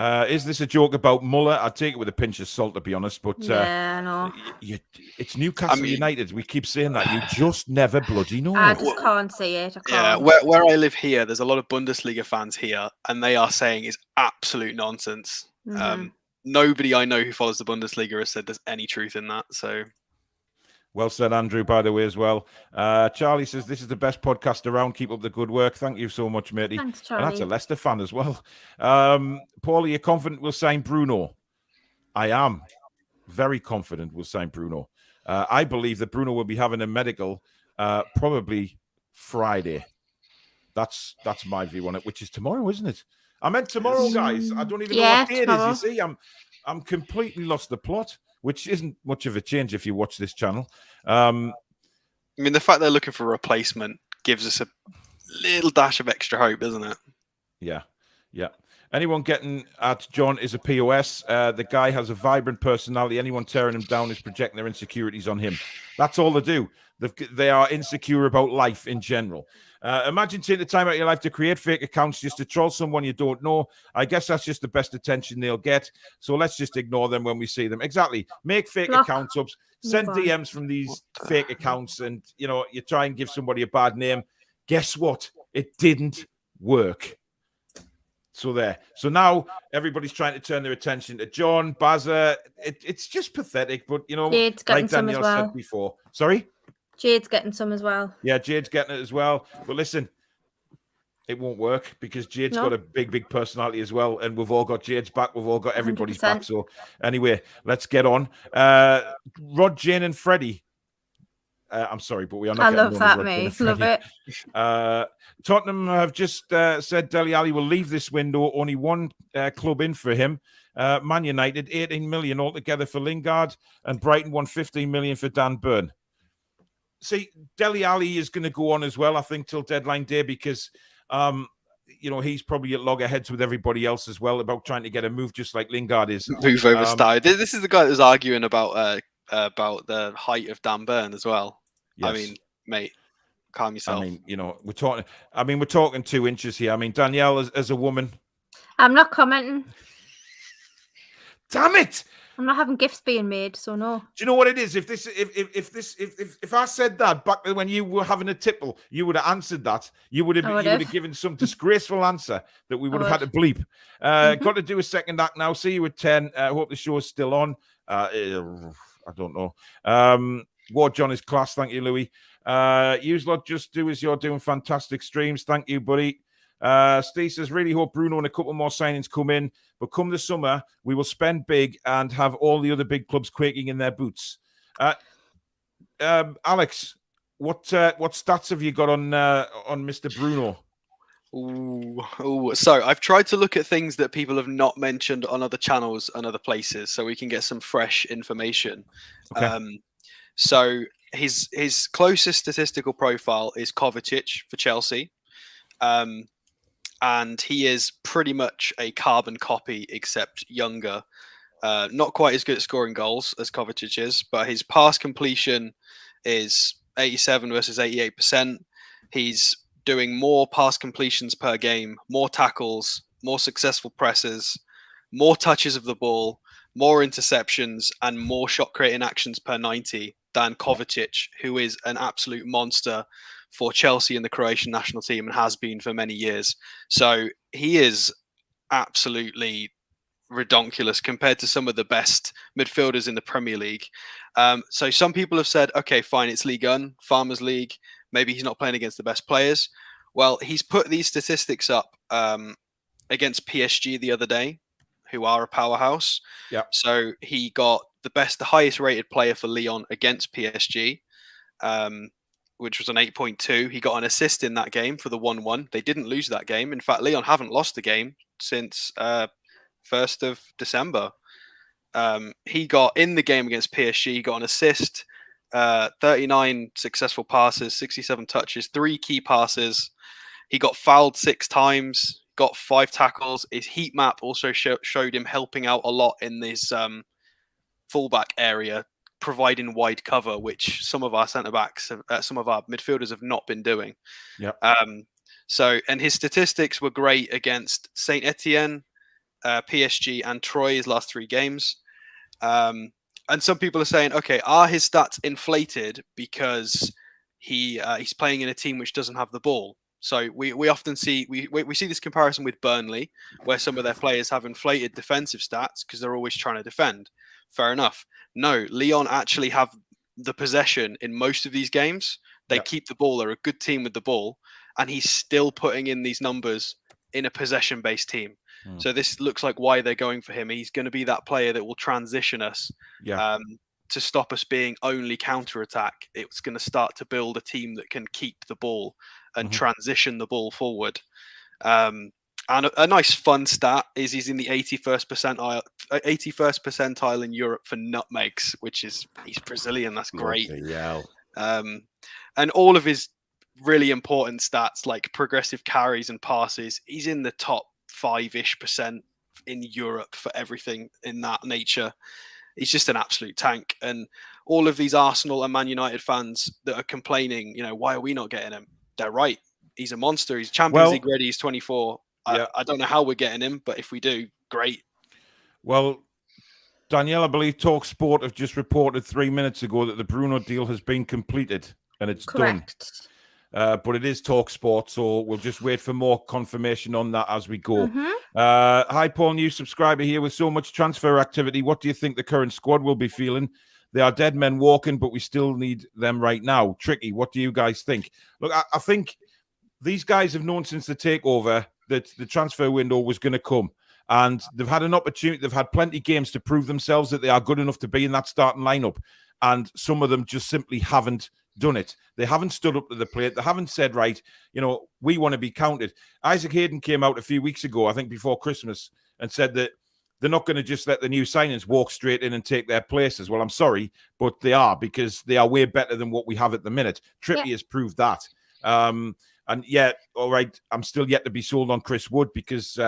[SPEAKER 2] Is this a joke about Muller? I'd take it with a pinch of salt, to be honest. But
[SPEAKER 3] Yeah, I know.
[SPEAKER 2] it's Newcastle United. We keep saying that. You just never bloody know.
[SPEAKER 3] I just can't see it. I
[SPEAKER 4] Yeah,
[SPEAKER 3] can't.
[SPEAKER 4] where I live here, there's a lot of Bundesliga fans here, and they are saying it's absolute nonsense. Nobody I know who follows the Bundesliga has said there's any truth in that. So,
[SPEAKER 2] well said, Andrew, by the way, as well. Charlie says, this is the best podcast around. Keep up the good work. Thank you so much, matey.
[SPEAKER 3] Thanks,
[SPEAKER 2] And that's a
[SPEAKER 3] Charlie.
[SPEAKER 2] Leicester fan as well. Paul, are you confident we'll sign Bruno? I am very confident we'll sign Bruno. I believe that Bruno will be having a medical probably Friday. That's my view on it, which is tomorrow, isn't it? I meant tomorrow, guys. I don't even know what day
[SPEAKER 3] tomorrow.
[SPEAKER 2] it is. You see, I'm completely lost the plot, which isn't much of a change if you watch this channel.
[SPEAKER 4] I mean, the fact they're looking for a replacement gives us a little dash of extra hope, doesn't it?
[SPEAKER 2] Yeah. Anyone getting at John is a POS. The guy has a vibrant personality. Anyone tearing him down is projecting their insecurities on him. That's all they do. They are insecure about life in general. Imagine taking the time out of your life to create fake accounts just to troll someone you don't know. I guess that's just the best attention they'll get. So let's just ignore them when we see them. Exactly. Make fake accounts up. Send DMs from these fake accounts, and you try and give somebody a bad name. Guess what? It didn't work. So there. So now everybody's trying to turn their attention to John, Bazza. It's just pathetic, but
[SPEAKER 3] Jade's getting
[SPEAKER 2] like
[SPEAKER 3] some
[SPEAKER 2] Danielle
[SPEAKER 3] as well.
[SPEAKER 2] said before. Sorry?
[SPEAKER 3] Jade's getting some as well.
[SPEAKER 2] Yeah, Jade's getting it as well. But listen, it won't work because Jade's got a big personality as well. And we've all got Jade's back. We've all got everybody's
[SPEAKER 3] 100%.
[SPEAKER 2] back. So anyway, let's get on. Rod, Jane and Freddie. I'm sorry, but we are not
[SPEAKER 3] I
[SPEAKER 2] getting
[SPEAKER 3] love
[SPEAKER 2] on
[SPEAKER 3] that,
[SPEAKER 2] with Rod, Jane
[SPEAKER 3] mate.
[SPEAKER 2] and
[SPEAKER 3] Love
[SPEAKER 2] Freddie.
[SPEAKER 3] it.
[SPEAKER 2] Tottenham have just said Dele Alli will leave this window. Only one club in for him. Man United, 18 million altogether for Lingard, and Brighton won 15 million for Dan Burn. See, Dele Alli is going to go on as well, I think, till deadline day because, he's probably at loggerheads with everybody else as well about trying to get a move just like Lingard is.
[SPEAKER 4] Move over style. This is the guy that was arguing about the height of Dan Burn as well.
[SPEAKER 2] Yes.
[SPEAKER 4] I mean, mate, calm yourself.
[SPEAKER 2] I mean, we're talking 2 inches here. I mean, Danielle, as a woman.
[SPEAKER 3] I'm not commenting.
[SPEAKER 2] Damn it!
[SPEAKER 3] I'm not having gifts being made, so no.
[SPEAKER 2] Do you know what it is? If I said that back when you were having a tipple, you would have answered that. You would have given some disgraceful answer that we would have had to bleep. Got to do a second act now. See you at 10. Hope the show is still on. I don't know. Ward John is class. Thank you, Louis. Use lot just do as you're doing. Fantastic streams. Thank you, buddy. Steve says, really hope Bruno and a couple more signings come in, but come the summer, we will spend big and have all the other big clubs quaking in their boots. Alex, what stats have you got on Mr. Bruno?
[SPEAKER 4] So I've tried to look at things that people have not mentioned on other channels and other places, so we can get some fresh information.
[SPEAKER 2] Okay.
[SPEAKER 4] So his closest statistical profile is Kovacic for Chelsea. And he is pretty much a carbon copy, except younger. Not quite as good at scoring goals as Kovacic is, but his pass completion is 87 versus 88%. He's doing more pass completions per game, more tackles, more successful presses, more touches of the ball, more interceptions, and more shot creating actions per 90 than Kovacic, who is an absolute monster for Chelsea and the Croatian national team and has been for many years. So he is absolutely redonkulous compared to some of the best midfielders in the Premier League. So some people have said, okay, fine, it's League One, Farmers League. Maybe he's not playing against the best players. Well, he's put these statistics up against PSG the other day, who are a powerhouse.
[SPEAKER 2] Yeah.
[SPEAKER 4] So he got the highest rated player for Lyon against PSG, which was an 8.2. He got an assist in that game for the 1-1. They didn't lose that game. In fact, Lyon haven't lost the game since 1st of December. He got in the game against PSG, he got an assist, 39 successful passes, 67 touches, 3 key passes. He got fouled 6 times, got 5 tackles. His heat map also showed him helping out a lot in this fullback area, providing wide cover, which some of our centre-backs, some of our midfielders have not been doing.
[SPEAKER 2] Yeah.
[SPEAKER 4] And his statistics were great against Saint Etienne, PSG and Troyes his last 3 games. And some people are saying, okay, are his stats inflated because he's playing in a team which doesn't have the ball? So we often see we see this comparison with Burnley, where some of their players have inflated defensive stats because they're always trying to defend. Fair enough. No, Lyon actually have the possession in most of these games. They keep the ball. They're a good team with the ball, and he's still putting in these numbers in a possession-based team. So this looks like why they're going for him. He's going to be that player that will transition us to stop us being only counter-attack. It's going to start to build a team that can keep the ball and transition the ball forward. And a nice fun stat is he's in the 81st percentile in Europe for nutmegs, he's Brazilian. That's great. And all of his really important stats like progressive carries and passes, he's in the top 5-ish% in Europe for everything in that nature. He's just an absolute tank. And all of these Arsenal and Man United fans that are complaining, why are we not getting him? They're right. He's a monster. He's Champions League ready. He's 24. I don't know how we're getting him, but if we do, great.
[SPEAKER 2] Well, Danielle, I believe TalkSport have just reported 3 minutes ago that the Bruno deal has been completed and it's done. But it is TalkSport, so we'll just wait for more confirmation on that as we go. Hi, Paul, new subscriber here. With so much transfer activity, what do you think the current squad will be feeling? They are dead men walking, but we still need them right now. Tricky, what do you guys think? Look, I think these guys have known since the takeover that the transfer window was going to come. And they've had an opportunity. They've had plenty of games to prove themselves that they are good enough to be in that starting lineup. And some of them just simply haven't done it. They haven't stood up to the plate. They haven't said, right, we want to be counted. Isaac Hayden came out a few weeks ago, I think before Christmas, and said that they're not going to just let the new signings walk straight in and take their places. Well, I'm sorry, but they are, because they are way better than what we have at the minute. Trippier has proved that. And yet, all right, I'm still yet to be sold on Chris Wood because,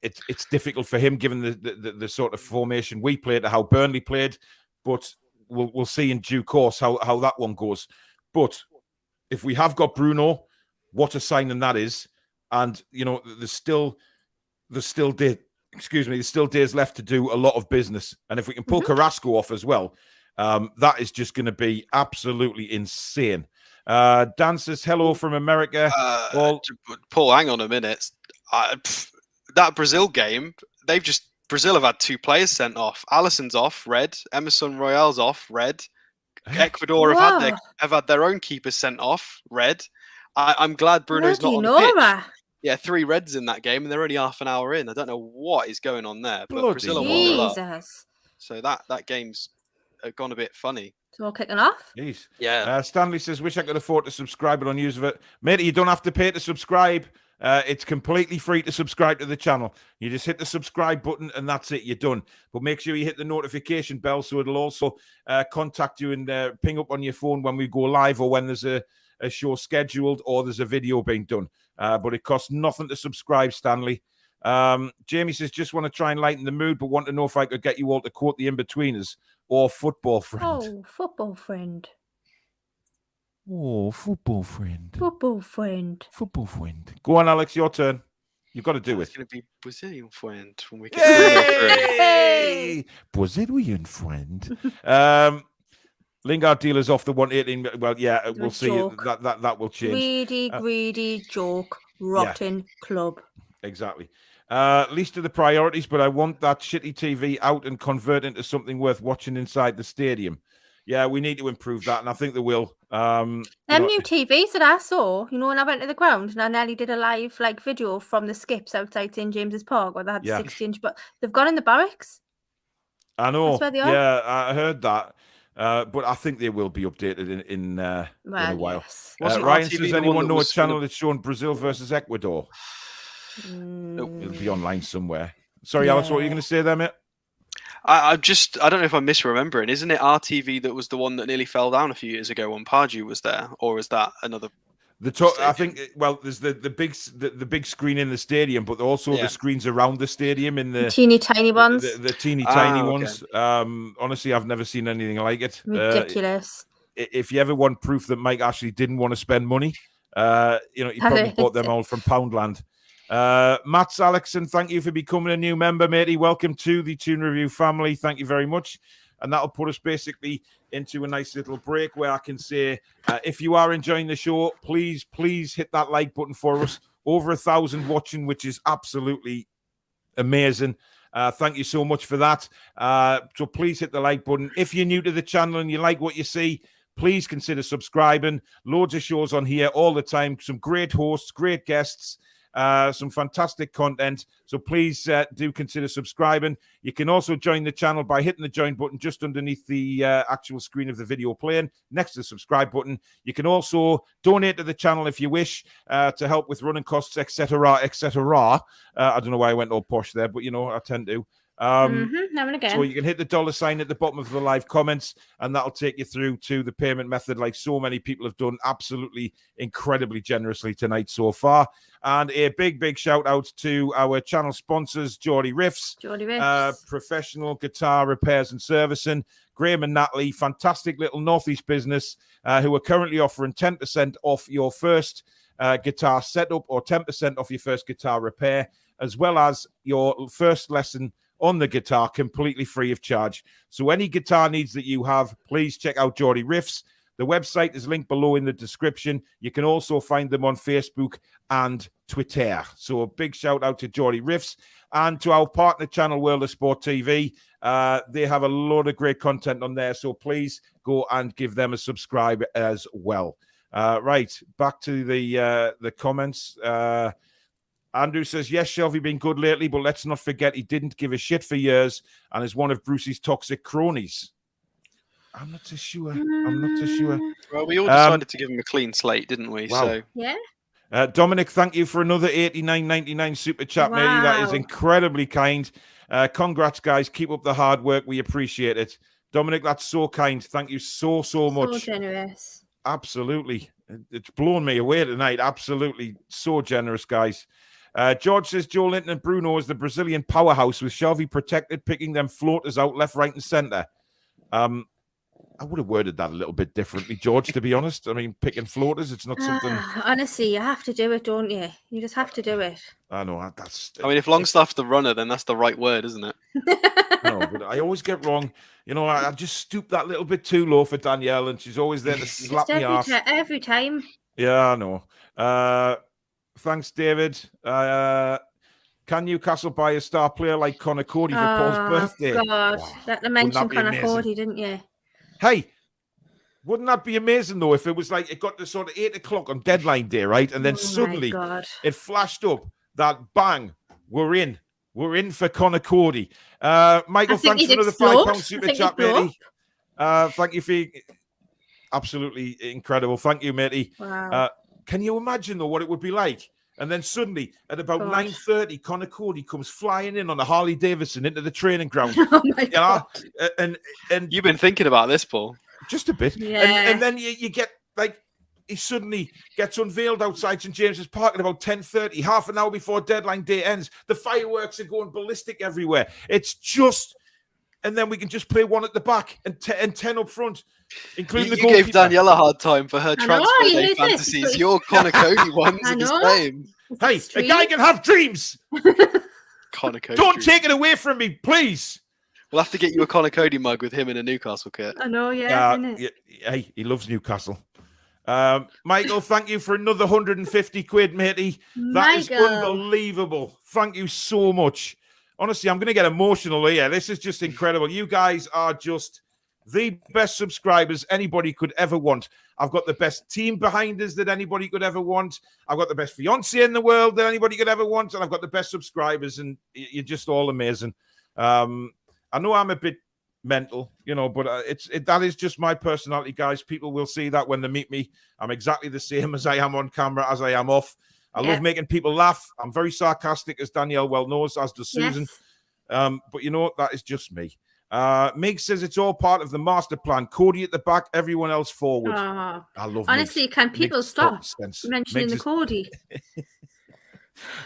[SPEAKER 2] it's difficult for him given the sort of formation we played to how Burnley played. But we'll see in due course how that one goes. But if we have got Bruno, what a signing that is. And, there's still days left to do a lot of business. And if we can pull Carrasco off as well, that is just going to be absolutely insane. Dan says, hello from America.
[SPEAKER 4] Paul, hang on a minute. That Brazil game, Brazil have had 2 players sent off. Alisson's off, red. Emerson Royale's off, red. Ecuador have had their own keepers sent off, red. I'm glad Bruno's not on the pitch.
[SPEAKER 3] That?
[SPEAKER 4] Yeah, 3 reds in that game, and they're only half an hour in. I don't know what is going on there, but
[SPEAKER 2] Bloody
[SPEAKER 4] Brazil are warmed up.
[SPEAKER 3] Jesus.
[SPEAKER 4] So that game's gone a bit funny.
[SPEAKER 3] It's all kicking off.
[SPEAKER 2] Jeez.
[SPEAKER 4] Yeah.
[SPEAKER 2] Stanley says, wish I could afford to subscribe, but on use of it. Mate, you don't have to pay to subscribe. It's completely free to subscribe to the channel. You just hit the subscribe button and that's it. You're done. But make sure you hit the notification bell so it'll also contact you and ping up on your phone when we go live or when there's a show scheduled or there's a video being done. But it costs nothing to subscribe, Stanley. Jamie says, just want to try and lighten the mood, but want to know if I could get you all to quote the In-Betweeners or Football Friend.
[SPEAKER 3] Oh, Football Friend.
[SPEAKER 2] Oh, Football Friend.
[SPEAKER 3] Football Friend.
[SPEAKER 2] Football Friend. Go on, Alex, your turn. You've got to do it.
[SPEAKER 4] It's going to be Brazilian Friend when we get
[SPEAKER 2] Hey! Brazilian Friend. Lingard dealers off the 118. Well, yeah, we'll see. That will change.
[SPEAKER 3] Greedy joke, rotten club.
[SPEAKER 2] Exactly. Least of the priorities, but I want that shitty TV out and convert into something worth watching inside the stadium. Yeah, we need to improve that, and I think they will.
[SPEAKER 3] New TVs that I saw, when I went to the ground and I nearly did a live video from the skips outside St James's Park where they had 60-inch, but they've gone in the barracks.
[SPEAKER 2] I know.
[SPEAKER 3] That's where they are.
[SPEAKER 2] Yeah, I heard that. But I think they will be updated in a while.
[SPEAKER 3] Yes.
[SPEAKER 2] Ryan says, anyone know a channel that's showing Brazil versus Ecuador? Nope. It'll be online somewhere. Sorry, Alex, what were you going to say there, mate?
[SPEAKER 4] I don't know if I'm misremembering. Isn't it RTV that was the one that nearly fell down a few years ago when Pardew was there, or is that another?
[SPEAKER 2] I think. Well, there's the big screen in the stadium, but also the screens around the stadium in the
[SPEAKER 3] teeny tiny ones.
[SPEAKER 2] The teeny tiny ones. Honestly, I've never seen anything like it.
[SPEAKER 3] Ridiculous.
[SPEAKER 2] If you ever want proof that Mike actually didn't want to spend money, he probably bought them all from Poundland. Mats Alexson, thank you for becoming a new member, matey. Welcome to the Toon Review family. Thank you very much. And that'll put us basically into a nice little break where I can say, if you are enjoying the show, please hit that like button for us. Over 1,000 watching, which is absolutely amazing. Thank you so much for that. So please hit the like button. If you're new to the channel and you like what you see, please consider subscribing. Loads of shows on here all the time. Some great hosts, great guests. Some fantastic content, so please do consider subscribing. You can also join the channel by hitting the join button just underneath the actual screen of the video playing next to the subscribe button. You can also donate to the channel if you wish to help with running costs, etc. I don't know why I went all posh there, but I tend to.
[SPEAKER 3] Now and again.
[SPEAKER 2] So you can hit the $sign at the bottom of the live comments, and that'll take you through to the payment method like so many people have done absolutely incredibly generously tonight so far. And a big shout out to our channel sponsors, Geordie Riffs, professional guitar repairs and servicing, Graham and Natalie, fantastic little Northeast business who are currently offering 10% off your first guitar setup or 10% off your first guitar repair, as well as your first lesson on the guitar completely free of charge. So any guitar needs that you have, please check out Geordie Riffs. The website is linked below in the description. You can also find them on Facebook and Twitter. So a big shout out to Geordie Riffs and to our partner channel, World of Sport TV. They have a lot of great content on there. So please go and give them a subscribe as well. Right, back to the comments. Andrew says, yes, Shelby been good lately, but let's not forget he didn't give a shit for years and is one of Brucey's toxic cronies. I'm not so sure.
[SPEAKER 4] Well, we all decided to give him a clean slate, didn't we?
[SPEAKER 2] Wow.
[SPEAKER 4] So
[SPEAKER 3] Yeah.
[SPEAKER 2] Dominic, thank you for another $89.99 super chat, matey. That is incredibly kind. Congrats, guys. Keep up the hard work. We appreciate it. Dominic, that's so kind. Thank you so much.
[SPEAKER 3] So generous.
[SPEAKER 2] Absolutely. It's blown me away tonight. Absolutely. So generous, guys. George says Joe Linton and Bruno is the Brazilian powerhouse with Shelby protected, picking them floaters out left, right, and centre. I would have worded that a little bit differently, George, to be honest. I mean, picking floaters, it's not something...
[SPEAKER 3] Honestly, you have to do it, don't you? You just have to do it.
[SPEAKER 2] I know. That's.
[SPEAKER 4] I mean, if Longstaff's the runner, then that's the right word, isn't it?
[SPEAKER 2] No, but I always get wrong. I just stoop that little bit too low for Danielle, and she's always there to slap me off.
[SPEAKER 3] Every time.
[SPEAKER 2] Yeah, I know. Thanks, David. Can Newcastle buy a star player like Connor Cody for Paul's birthday?
[SPEAKER 3] God,
[SPEAKER 2] wow.
[SPEAKER 3] That mentioned Connor Cody, didn't you?
[SPEAKER 2] Hey, wouldn't that be amazing though if it was like it got to sort of 8 o'clock on deadline day, right? And then suddenly it flashed up that bang, we're in for Connor Cody. Michael, thanks for another £5 super chat, matey. Thank you for absolutely incredible. Thank you, matey.
[SPEAKER 3] Wow.
[SPEAKER 2] Can you imagine though what it would be like? And then suddenly at about 9:30, Connor Cody comes flying in on a Harley Davidson into the training ground.
[SPEAKER 3] Oh my God.
[SPEAKER 2] And
[SPEAKER 4] you've been thinking about this, Paul.
[SPEAKER 2] Just a bit.
[SPEAKER 3] Yeah.
[SPEAKER 2] And then you get like he suddenly gets unveiled outside St James's Park at about 10:30, half an hour before deadline day ends. The fireworks are going ballistic everywhere. It's just, and then we can just play one at the back and 10 up front. Including
[SPEAKER 4] you gave Danielle a hard time for her transfer day fantasies.
[SPEAKER 3] This.
[SPEAKER 4] Your Connor Cody ones are the same.
[SPEAKER 2] Hey, a guy can have dreams.
[SPEAKER 4] Connor Cody.
[SPEAKER 2] Don't take it away from me, please.
[SPEAKER 4] We'll have to get you a Connor Cody mug with him in a Newcastle kit.
[SPEAKER 3] I know, yeah.
[SPEAKER 2] Hey, he loves Newcastle. Michael, thank you for another 150 quid, matey. That is
[SPEAKER 3] Michael.
[SPEAKER 2] unbelievable. Thank you so much. Honestly, I'm going to get emotional here. This is just incredible. You guys are just the best subscribers anybody could ever want. I've got the best team behind us that anybody could ever want. I've got the best fiance in the world that anybody could ever want. And I've got the best subscribers, and you're just all amazing. I know I'm a bit mental, but that is just my personality, guys. People will see that when they meet me. I'm exactly the same as I am on camera as I am off. I love making people laugh. I'm very sarcastic, as Danielle well knows, as does Susan. But that is just me. Mig says it's all part of the master plan. Cody at the back, everyone else forward.
[SPEAKER 3] Oh,
[SPEAKER 2] I love
[SPEAKER 3] honestly,
[SPEAKER 2] Miggs.
[SPEAKER 3] can people
[SPEAKER 2] Miggs
[SPEAKER 3] stop
[SPEAKER 2] talks sense.
[SPEAKER 3] mentioning
[SPEAKER 2] Miggs
[SPEAKER 3] the Cody?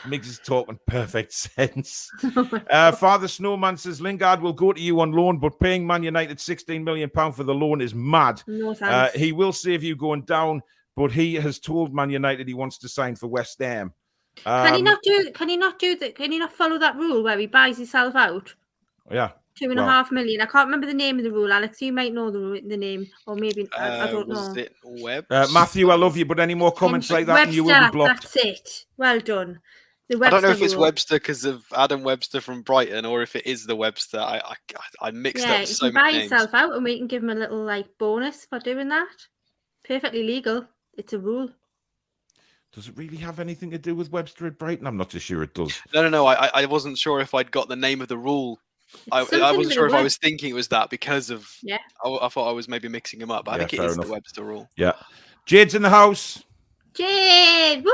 [SPEAKER 2] Miggs is talking perfect sense. Father Snowman says Lingard will go to you on loan, but paying Man United £16 million for the loan is mad.
[SPEAKER 3] No thanks.
[SPEAKER 2] He will save you going down, but he has told Man United he wants to sign for West Ham.
[SPEAKER 3] Can he not follow that rule where he buys himself out?
[SPEAKER 2] Yeah.
[SPEAKER 3] 2.5 million. I can't remember the name of the rule, Alex. You might know the name, or maybe I don't know.
[SPEAKER 4] Was it Webb?
[SPEAKER 2] Matthew, I love you, but any more comments like that, and you will be blocked.
[SPEAKER 3] That's it. Well done. The Webster
[SPEAKER 4] I don't know if it's
[SPEAKER 3] rule.
[SPEAKER 4] Webster because of Adam Webster from Brighton, or if it is the Webster. I mixed up so
[SPEAKER 3] you can buy
[SPEAKER 4] many names.
[SPEAKER 3] yourself out, and we can give him a little bonus for doing that. Perfectly legal. It's a rule.
[SPEAKER 2] Does it really have anything to do with Webster at Brighton? I'm not too sure it does.
[SPEAKER 4] No. I wasn't sure if I'd got the name of the rule. I wasn't sure if I was thinking it was that because of.
[SPEAKER 3] Yeah.
[SPEAKER 4] I thought I was maybe mixing them up. But I think it is the Webster rule.
[SPEAKER 2] Yeah. Jade's in the house.
[SPEAKER 3] Jade! Woo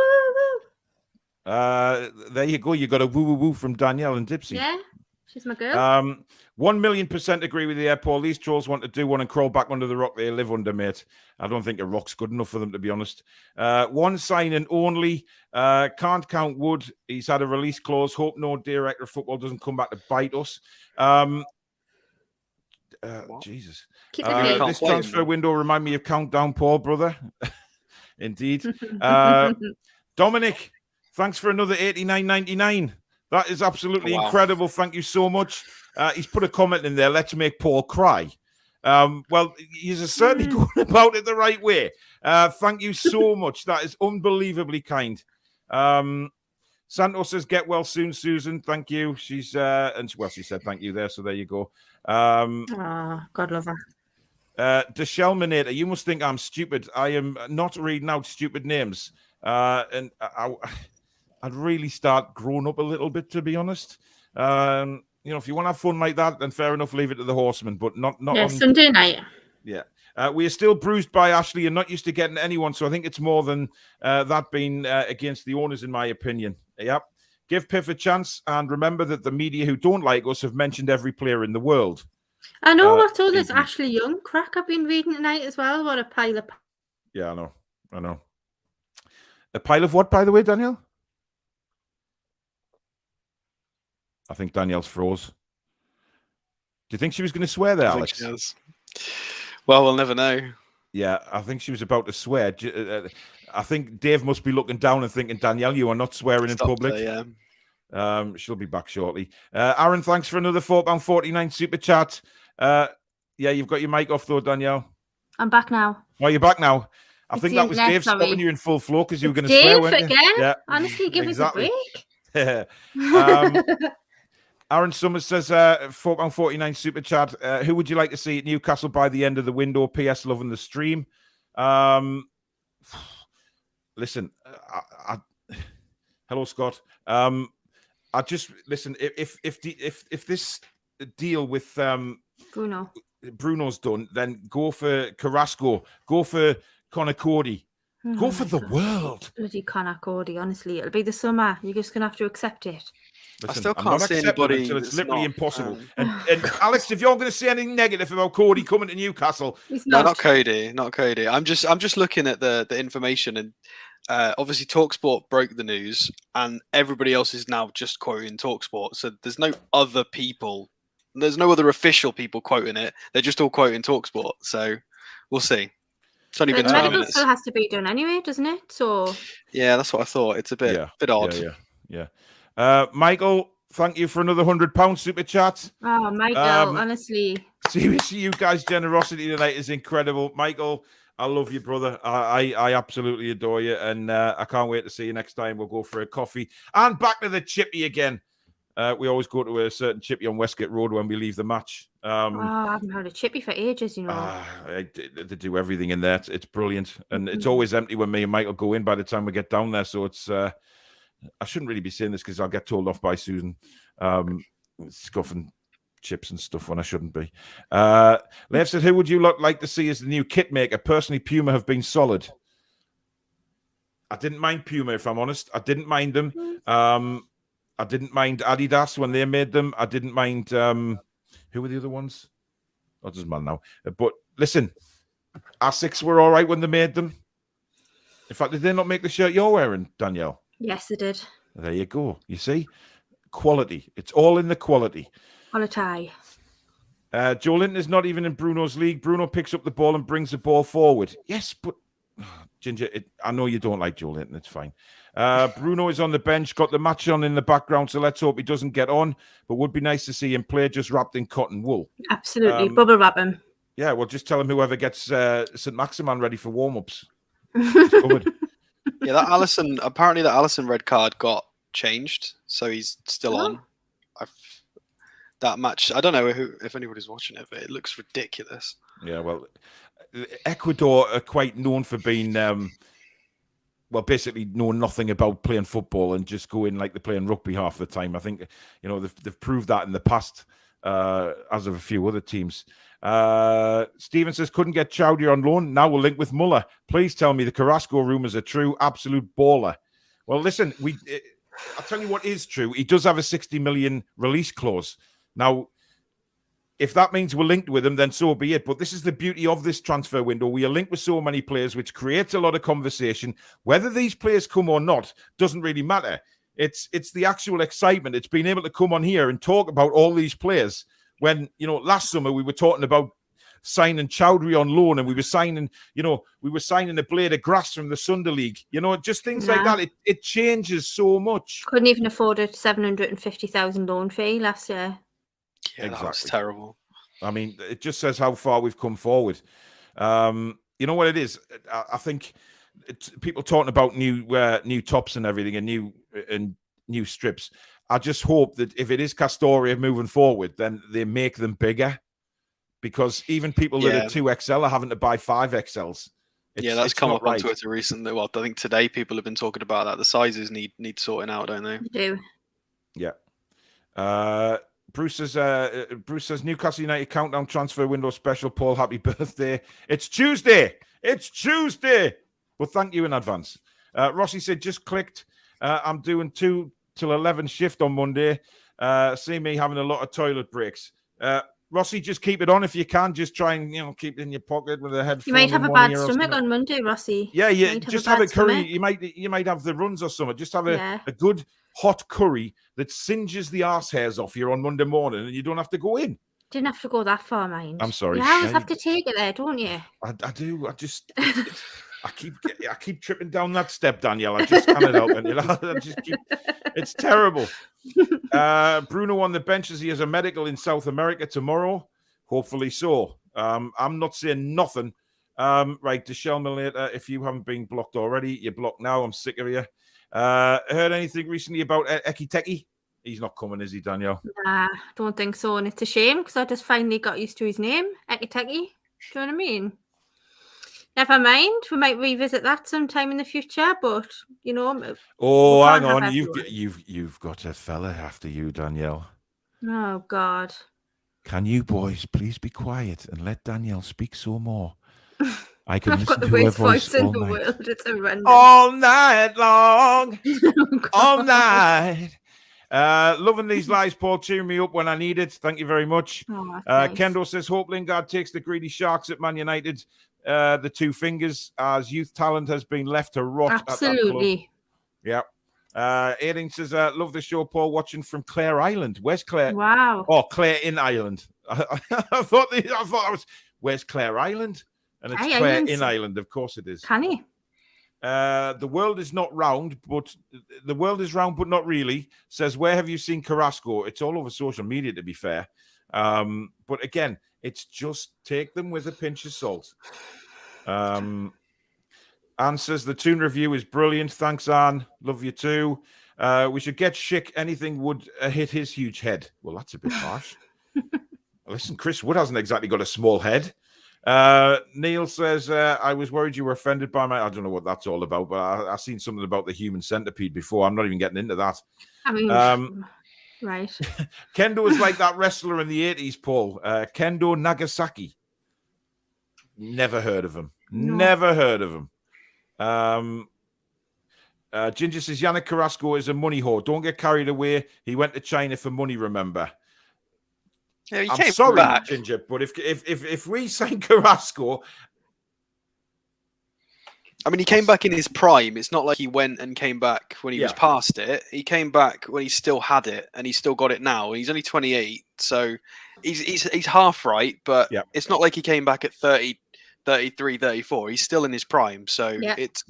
[SPEAKER 3] woo!
[SPEAKER 2] There you go. You got a woo woo woo from Danielle and Dipsy.
[SPEAKER 3] Yeah, she's my girl.
[SPEAKER 2] 1,000,000% agree with you, Paul. These trolls want to do one and crawl back under the rock they live under, mate. I don't think a rock's good enough for them, to be honest. One signing only. Can't count Wood. He's had a release clause. Hope no director of football doesn't come back to bite us. Jesus. This transfer window remind me of Countdown, Paul, brother. Indeed. Dominic, thanks for another $89.99. That is absolutely incredible. Thank you so much. He's put a comment in there. Let's make Paul cry. Well, he's certainly going about it the right way. Thank you so much. That is unbelievably kind. Santos says, get well soon, Susan. Thank you. She's she said thank you there. So there you go.
[SPEAKER 3] God love her.
[SPEAKER 2] Deshelminator, you must think I'm stupid. I am not reading out stupid names. And I'd really start growing up a little bit, to be honest. If you want to have fun like that, then fair enough, leave it to the horsemen, but not on
[SPEAKER 3] Sunday night.
[SPEAKER 2] Yeah. We are still bruised by Ashley and not used to getting anyone, so I think it's more than that being against the owners, in my opinion. Yep. Give Piff a chance, and remember that the media who don't like us have mentioned every player in the world.
[SPEAKER 3] I know what's all this Ashley Young crack I've been reading tonight as well. What a pile of...
[SPEAKER 2] Yeah, I know. A pile of what, by the way, Danielle? I think Danielle's froze. Do you think she was going to swear there, Alex?
[SPEAKER 4] Well, we'll never know.
[SPEAKER 2] Yeah, I think she was about to swear. I think Dave must be looking down and thinking, Danielle, you are not swearing in public.
[SPEAKER 4] There, yeah.
[SPEAKER 2] She'll be back shortly. Aaron, thanks for another £4.49 super chat. Yeah, you've got your mic off though, Danielle.
[SPEAKER 3] I'm back now.
[SPEAKER 2] Oh, you're back now. I think that was Dave stopping you in full flow because you were going to swear, weren't you?
[SPEAKER 3] Again?
[SPEAKER 2] Yeah.
[SPEAKER 3] Honestly, give us a break.
[SPEAKER 2] Aaron Summers says, £4.49 super chat. Who would you like to see at Newcastle by the end of the window? PS, loving the stream. Listen, hello, Scott. I just listen. If this deal with Bruno's done, then go for Carrasco. Go for Connor Cody. Go for the world.
[SPEAKER 3] Bloody Connor Cody. Honestly, it'll be the summer. You're just gonna have to accept it.
[SPEAKER 2] Listen,
[SPEAKER 4] I still can't see anybody
[SPEAKER 2] until it's literally impossible. And
[SPEAKER 4] Alex,
[SPEAKER 2] if you're going to say anything negative about Cody coming to Newcastle,
[SPEAKER 4] not Cody. I'm just looking at the information, and obviously TalkSport broke the news, and everybody else is now just quoting TalkSport. So there's no other people, there's no other official people quoting it. They're just all quoting TalkSport. So we'll see. It's only been 20
[SPEAKER 3] medical
[SPEAKER 4] minutes.
[SPEAKER 3] still has to be done anyway, doesn't it? So
[SPEAKER 4] yeah, that's what I thought. It's a bit odd.
[SPEAKER 2] Yeah. Michael, thank you for another £100 super chat.
[SPEAKER 3] Oh, Michael, honestly.
[SPEAKER 2] Seriously, you guys' generosity tonight is incredible. Michael, I love you, brother. I absolutely adore you, and I can't wait to see you next time. We'll go for a coffee and back to the chippy again. We always go to a certain chippy on Westgate Road when we leave the match.
[SPEAKER 3] I haven't had a chippy for ages, you know.
[SPEAKER 2] They do everything in there. It's brilliant, and it's always empty when me and Michael go in by the time we get down there. So it's I shouldn't really be saying this because I'll get told off by Susan, scuffing chips and stuff when I shouldn't be. Lev said, who would you like to see as the new kit maker? Personally, Puma have been solid. I didn't mind Puma, if I'm honest. I didn't mind them. I didn't mind Adidas when they made them. I didn't mind who were the other ones? Oh, it doesn't matter now. But listen, Asics were all right when they made them. In fact, did they not make the shirt you're wearing, Danielle?
[SPEAKER 3] Yes, they did.
[SPEAKER 2] There you go. You see? Quality. It's all in the quality.
[SPEAKER 3] On a tie.
[SPEAKER 2] Joe Linton is not even in Bruno's league. Bruno picks up the ball and brings the ball forward. Yes, but Ginger, I know you don't like Joe Linton. It's fine. Bruno is on the bench, got the match on in the background, so let's hope he doesn't get on. But would be nice to see him play just wrapped in cotton wool.
[SPEAKER 3] Absolutely. Bubble wrap him.
[SPEAKER 2] Yeah, well, just tell him whoever gets St. Maximan ready for warm-ups.
[SPEAKER 4] Yeah, apparently that Allison red card got changed, so he's still on. That match, I don't know if anybody's watching it, but it looks ridiculous.
[SPEAKER 2] Yeah, well, Ecuador are quite known for being, basically know nothing about playing football and just go in like they're playing rugby half the time. I think, they've proved that in the past, as of a few other teams. Steven says, couldn't get Chowdhury on loan. Now we'll link with Muller. Please tell me the Carrasco rumours are true. Absolute baller. Well, listen, I'll tell you what is true. He does have a 60 million release clause. Now, if that means we're linked with him, then so be it. But this is the beauty of this transfer window. We are linked with so many players, which creates a lot of conversation. Whether these players come or not doesn't really matter. It's the actual excitement. It's being able to come on here and talk about all these players. When, last summer we were talking about signing Chowdhury on loan, and we were signing a blade of grass from the Sunday League. Just things like that. It changes so much.
[SPEAKER 3] Couldn't even afford a 750,000 loan fee last year.
[SPEAKER 4] Yeah,
[SPEAKER 2] exactly.
[SPEAKER 4] That was terrible.
[SPEAKER 2] I mean, it just says how far we've come forward. You know what it is? I think people talking about new tops and everything, and new strips. I just hope that if it is Castoria moving forward, then they make them bigger, because even people that are 2XL are having to buy 5XLs.
[SPEAKER 4] That's come up on Twitter recently. Well, I think today people have been talking about that. The sizes need sorting out, don't they?
[SPEAKER 3] They do.
[SPEAKER 2] Yeah. Bruce says Newcastle United countdown transfer window special. Paul, happy birthday. It's Tuesday. Well, thank you in advance. Rossi said, just clicked. I'm doing 2 till 11 shift on Monday. See me having a lot of toilet breaks. Rossi, just keep it on if you can. Just try and keep it in your pocket with a headphone.
[SPEAKER 3] You might have a bad stomach on Monday, Rossi.
[SPEAKER 2] Yeah. Just have a curry. You might have the runs or something. Just have a good hot curry that singes the arse hairs off you on Monday morning, and you don't have to go in.
[SPEAKER 3] Didn't have to go that far, mind.
[SPEAKER 2] I'm sorry.
[SPEAKER 3] You always have to take it there, don't you?
[SPEAKER 2] I do. I keep tripping down that step, Danielle. I just can't help it. It's terrible. Bruno on the bench as he has a medical in South America tomorrow. Hopefully so. I'm not saying nothing. Right, to Shelma later. If you haven't been blocked already, you're blocked now. I'm sick of you. Heard anything recently about Ekiteki? He's not coming, is he, Danielle?
[SPEAKER 3] Nah, don't think so. And it's a shame because I just finally got used to his name, Ekiteki. Do you know what I mean? Never mind. We might revisit that sometime in the future, but
[SPEAKER 2] Oh, hang on. You've got a fella after you, Danielle.
[SPEAKER 3] Oh God.
[SPEAKER 2] Can you boys please be quiet and let Danielle speak some more? I can
[SPEAKER 3] I've
[SPEAKER 2] listen
[SPEAKER 3] got the
[SPEAKER 2] to her
[SPEAKER 3] worst
[SPEAKER 2] voice
[SPEAKER 3] voice in
[SPEAKER 2] all
[SPEAKER 3] the
[SPEAKER 2] night.
[SPEAKER 3] world. It's horrendous.
[SPEAKER 2] All night long.
[SPEAKER 3] Oh,
[SPEAKER 2] All night. Loving these lives, Paul. Cheering me up when I need it. Thank you very much.
[SPEAKER 3] Oh, nice.
[SPEAKER 2] Kendo says, hope Lingard takes the greedy Sharks at Man United. The 2 fingers, as youth talent has been left to rot.
[SPEAKER 3] Absolutely.
[SPEAKER 2] At that club. Yeah. Aiding says, love the show, Paul. Watching from Clare Island. Where's Clare?
[SPEAKER 3] Wow.
[SPEAKER 2] Oh, Clare in Ireland. I thought I was. Where's Clare Island? And it's Clare in Ireland. Of course it is.
[SPEAKER 3] Can he?
[SPEAKER 2] The world is not round, but the world is round, but not really. Says, where have you seen Carrasco? It's all over social media, to be fair. But again, it's just take them with a pinch of salt. Anne says the Toon review is brilliant. Thanks, Anne. Love you too. We should get Schick. Anything would hit his huge head. Well, that's a bit harsh. Listen, Chris Wood hasn't exactly got a small head. Neil says, I was worried you were offended by my... I don't know what that's all about, but I've seen something about the human centipede before. I'm not even getting into that.
[SPEAKER 3] I mean, right.
[SPEAKER 2] Kendo is like that wrestler in the 80s, Paul. Kendo Nagasaki. Never heard of him.
[SPEAKER 3] No.
[SPEAKER 2] Never heard of him. Ginger says, Yannick Carrasco is a money whore. Don't get carried away. He went to China for money, remember?
[SPEAKER 4] Yeah, he
[SPEAKER 2] I'm
[SPEAKER 4] came
[SPEAKER 2] sorry,
[SPEAKER 4] back.
[SPEAKER 2] Ginger, but if we sign Carrasco...
[SPEAKER 4] I mean, he came back in his prime. It's not like he went and came back when he was past it. He came back when he still had it, and he's still got it now. He's only 28, so he's half right, but it's not like he came back at 30, 33, 34. He's still in his prime, so it's...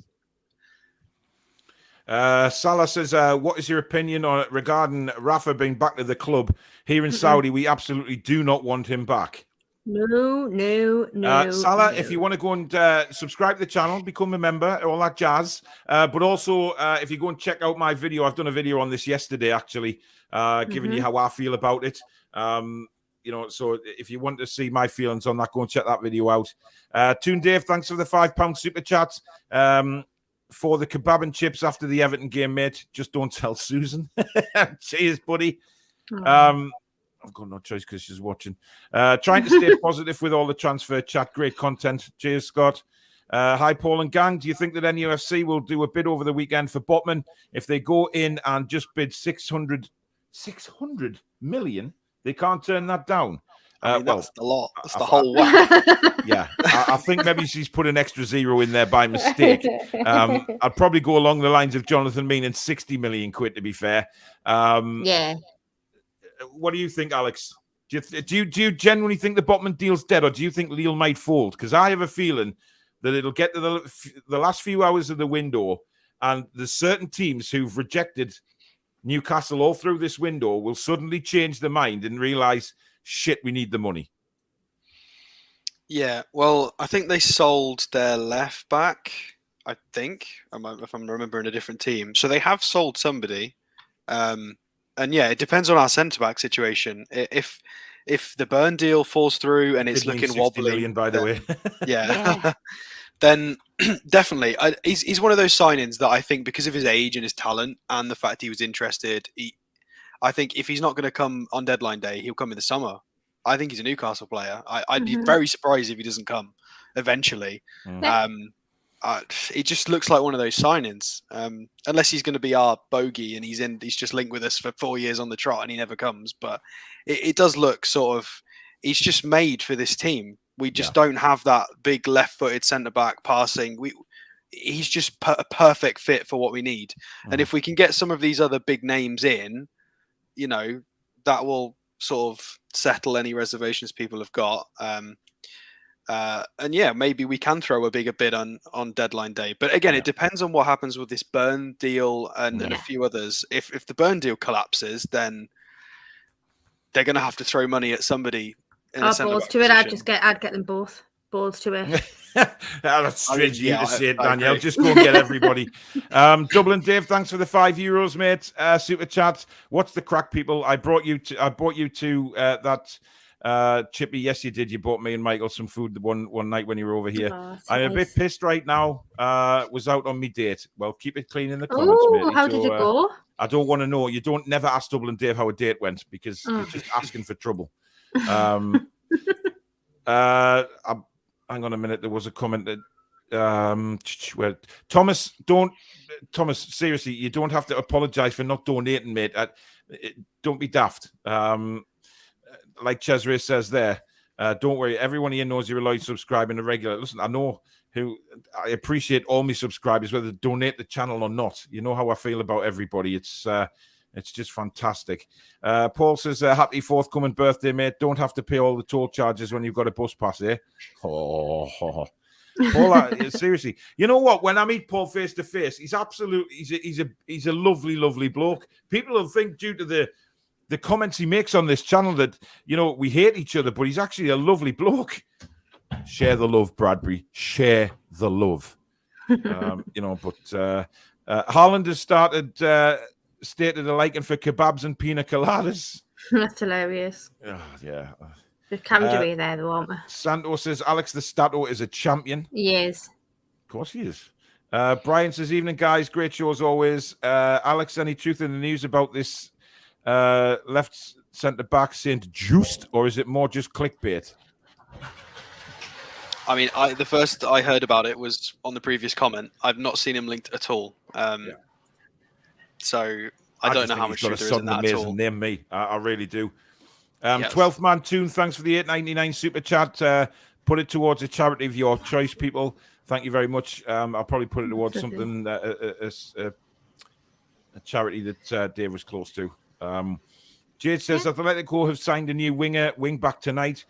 [SPEAKER 2] Salah says, what is your opinion on it regarding Rafa being back to the club? Here in Saudi, we absolutely do not want him back.
[SPEAKER 3] No.
[SPEAKER 2] Salah, if you want to go and subscribe to the channel, become a member, all that jazz. But also, if you go and check out my video, I've done a video on this yesterday, actually, giving you how I feel about it. So if you want to see my feelings on that, go and check that video out. Toon Dave, thanks for the £5 super chat. For the kebab and chips after the Everton game, mate. Just don't tell Susan. Cheers, buddy. I've got no choice because she's watching. Trying to stay positive with all the transfer chat. Great content. Cheers, Scott. Hi, Paul and gang. Do you think that NUFC will do a bid over the weekend for Botman? If they go in and just bid 600 million, they can't turn that down.
[SPEAKER 4] That's the lot. That's the whole whack.
[SPEAKER 2] Yeah, I think maybe she's put an extra zero in there by mistake. I'd probably go along the lines of Jonathan meaning 60 million quid, to be fair.
[SPEAKER 3] Yeah.
[SPEAKER 2] What do you think, Alex? Do you genuinely think the Botman deal's dead, or do you think Lille might fold? Because I have a feeling that it'll get to the last few hours of the window, and there's certain teams who've rejected Newcastle all through this window will suddenly change their mind and realise, shit, we need the money.
[SPEAKER 4] Yeah, well, I think they sold their left back, I think, if I'm remembering a different team. So they have sold somebody. And yeah, it depends on our centre-back situation. If the Burn deal falls through and it's looking wobbly...
[SPEAKER 2] million, by the way.
[SPEAKER 4] Yeah. Then definitely. He's one of those signings that I think, because of his age and his talent and the fact he was interested, I think if he's not going to come on deadline day, he'll come in the summer. I think he's a Newcastle player. I'd be very surprised if he doesn't come eventually. It just looks like one of those signings. Unless he's going to be our bogey and he's just linked with us for 4 years on the trot and he never comes. But it does look sort of, he's just made for this team. We just don't have that big left-footed centre-back passing. He's just a perfect fit for what we need. And if we can get some of these other big names in, that will sort of settle any reservations people have got. And yeah, maybe we can throw a bigger bid on deadline day. But again, it depends on what happens with this Burn deal and a few others. If the Burn deal collapses, then they're going to have to throw money at somebody.
[SPEAKER 3] Balls to it. I'd get them both. Balls to it.
[SPEAKER 2] That's strange of you to say it, Danielle. Just go and get everybody. Dublin Dave, thanks for the €5, mate. Super chat. What's the crack, people? I brought you to that Chippy. Yes, you did. You bought me and Michael some food one night when you were over here. I'm a bit pissed right now. Was out on me date. Well, keep it clean in the comments, mate.
[SPEAKER 3] How did it go?
[SPEAKER 2] I don't want to know. You don't never ask Dublin Dave how a date went because you're just asking for trouble. Hang on a minute. There was a comment that where Thomas, seriously, you don't have to apologize for not donating, mate. Don't be daft. Like Cesare says there, don't worry. Everyone here knows you're allowed to subscribe in a regular. Listen, I appreciate all my subscribers, whether they donate the channel or not. You know how I feel about everybody. It's just fantastic. Paul says, happy forthcoming birthday, mate. Don't have to pay all the toll charges when you've got a bus pass, eh? Paul, seriously. You know what? When I meet Paul face to face, he's a lovely, lovely bloke. People will think due to the comments he makes on this channel that, we hate each other, but he's actually a lovely bloke. Share the love, Bradbury. Share the love. But Haaland has stated a liking for kebabs and pina coladas.
[SPEAKER 3] That's hilarious.
[SPEAKER 2] Oh, yeah.
[SPEAKER 3] There's carried away there, though, aren't we?
[SPEAKER 2] Santos says Alex the Stato is a champion.
[SPEAKER 3] He is.
[SPEAKER 2] Of course he is. Brian says, evening, guys. Great show as always. Alex, any truth in the news about this left centre back St. Just, or is it more just clickbait?
[SPEAKER 4] I mean, the first I heard about it was on the previous comment. I've not seen him linked at all. So I don't know how much truth there is in that at all.
[SPEAKER 2] Name me. I really do. 12th man Toon, thanks for the $8.99 super chat. Put it towards a charity of your choice, people. Thank you very much. I'll probably put it towards something, a charity that Dave was close to. Jade says Atletico have signed a new wing back tonight,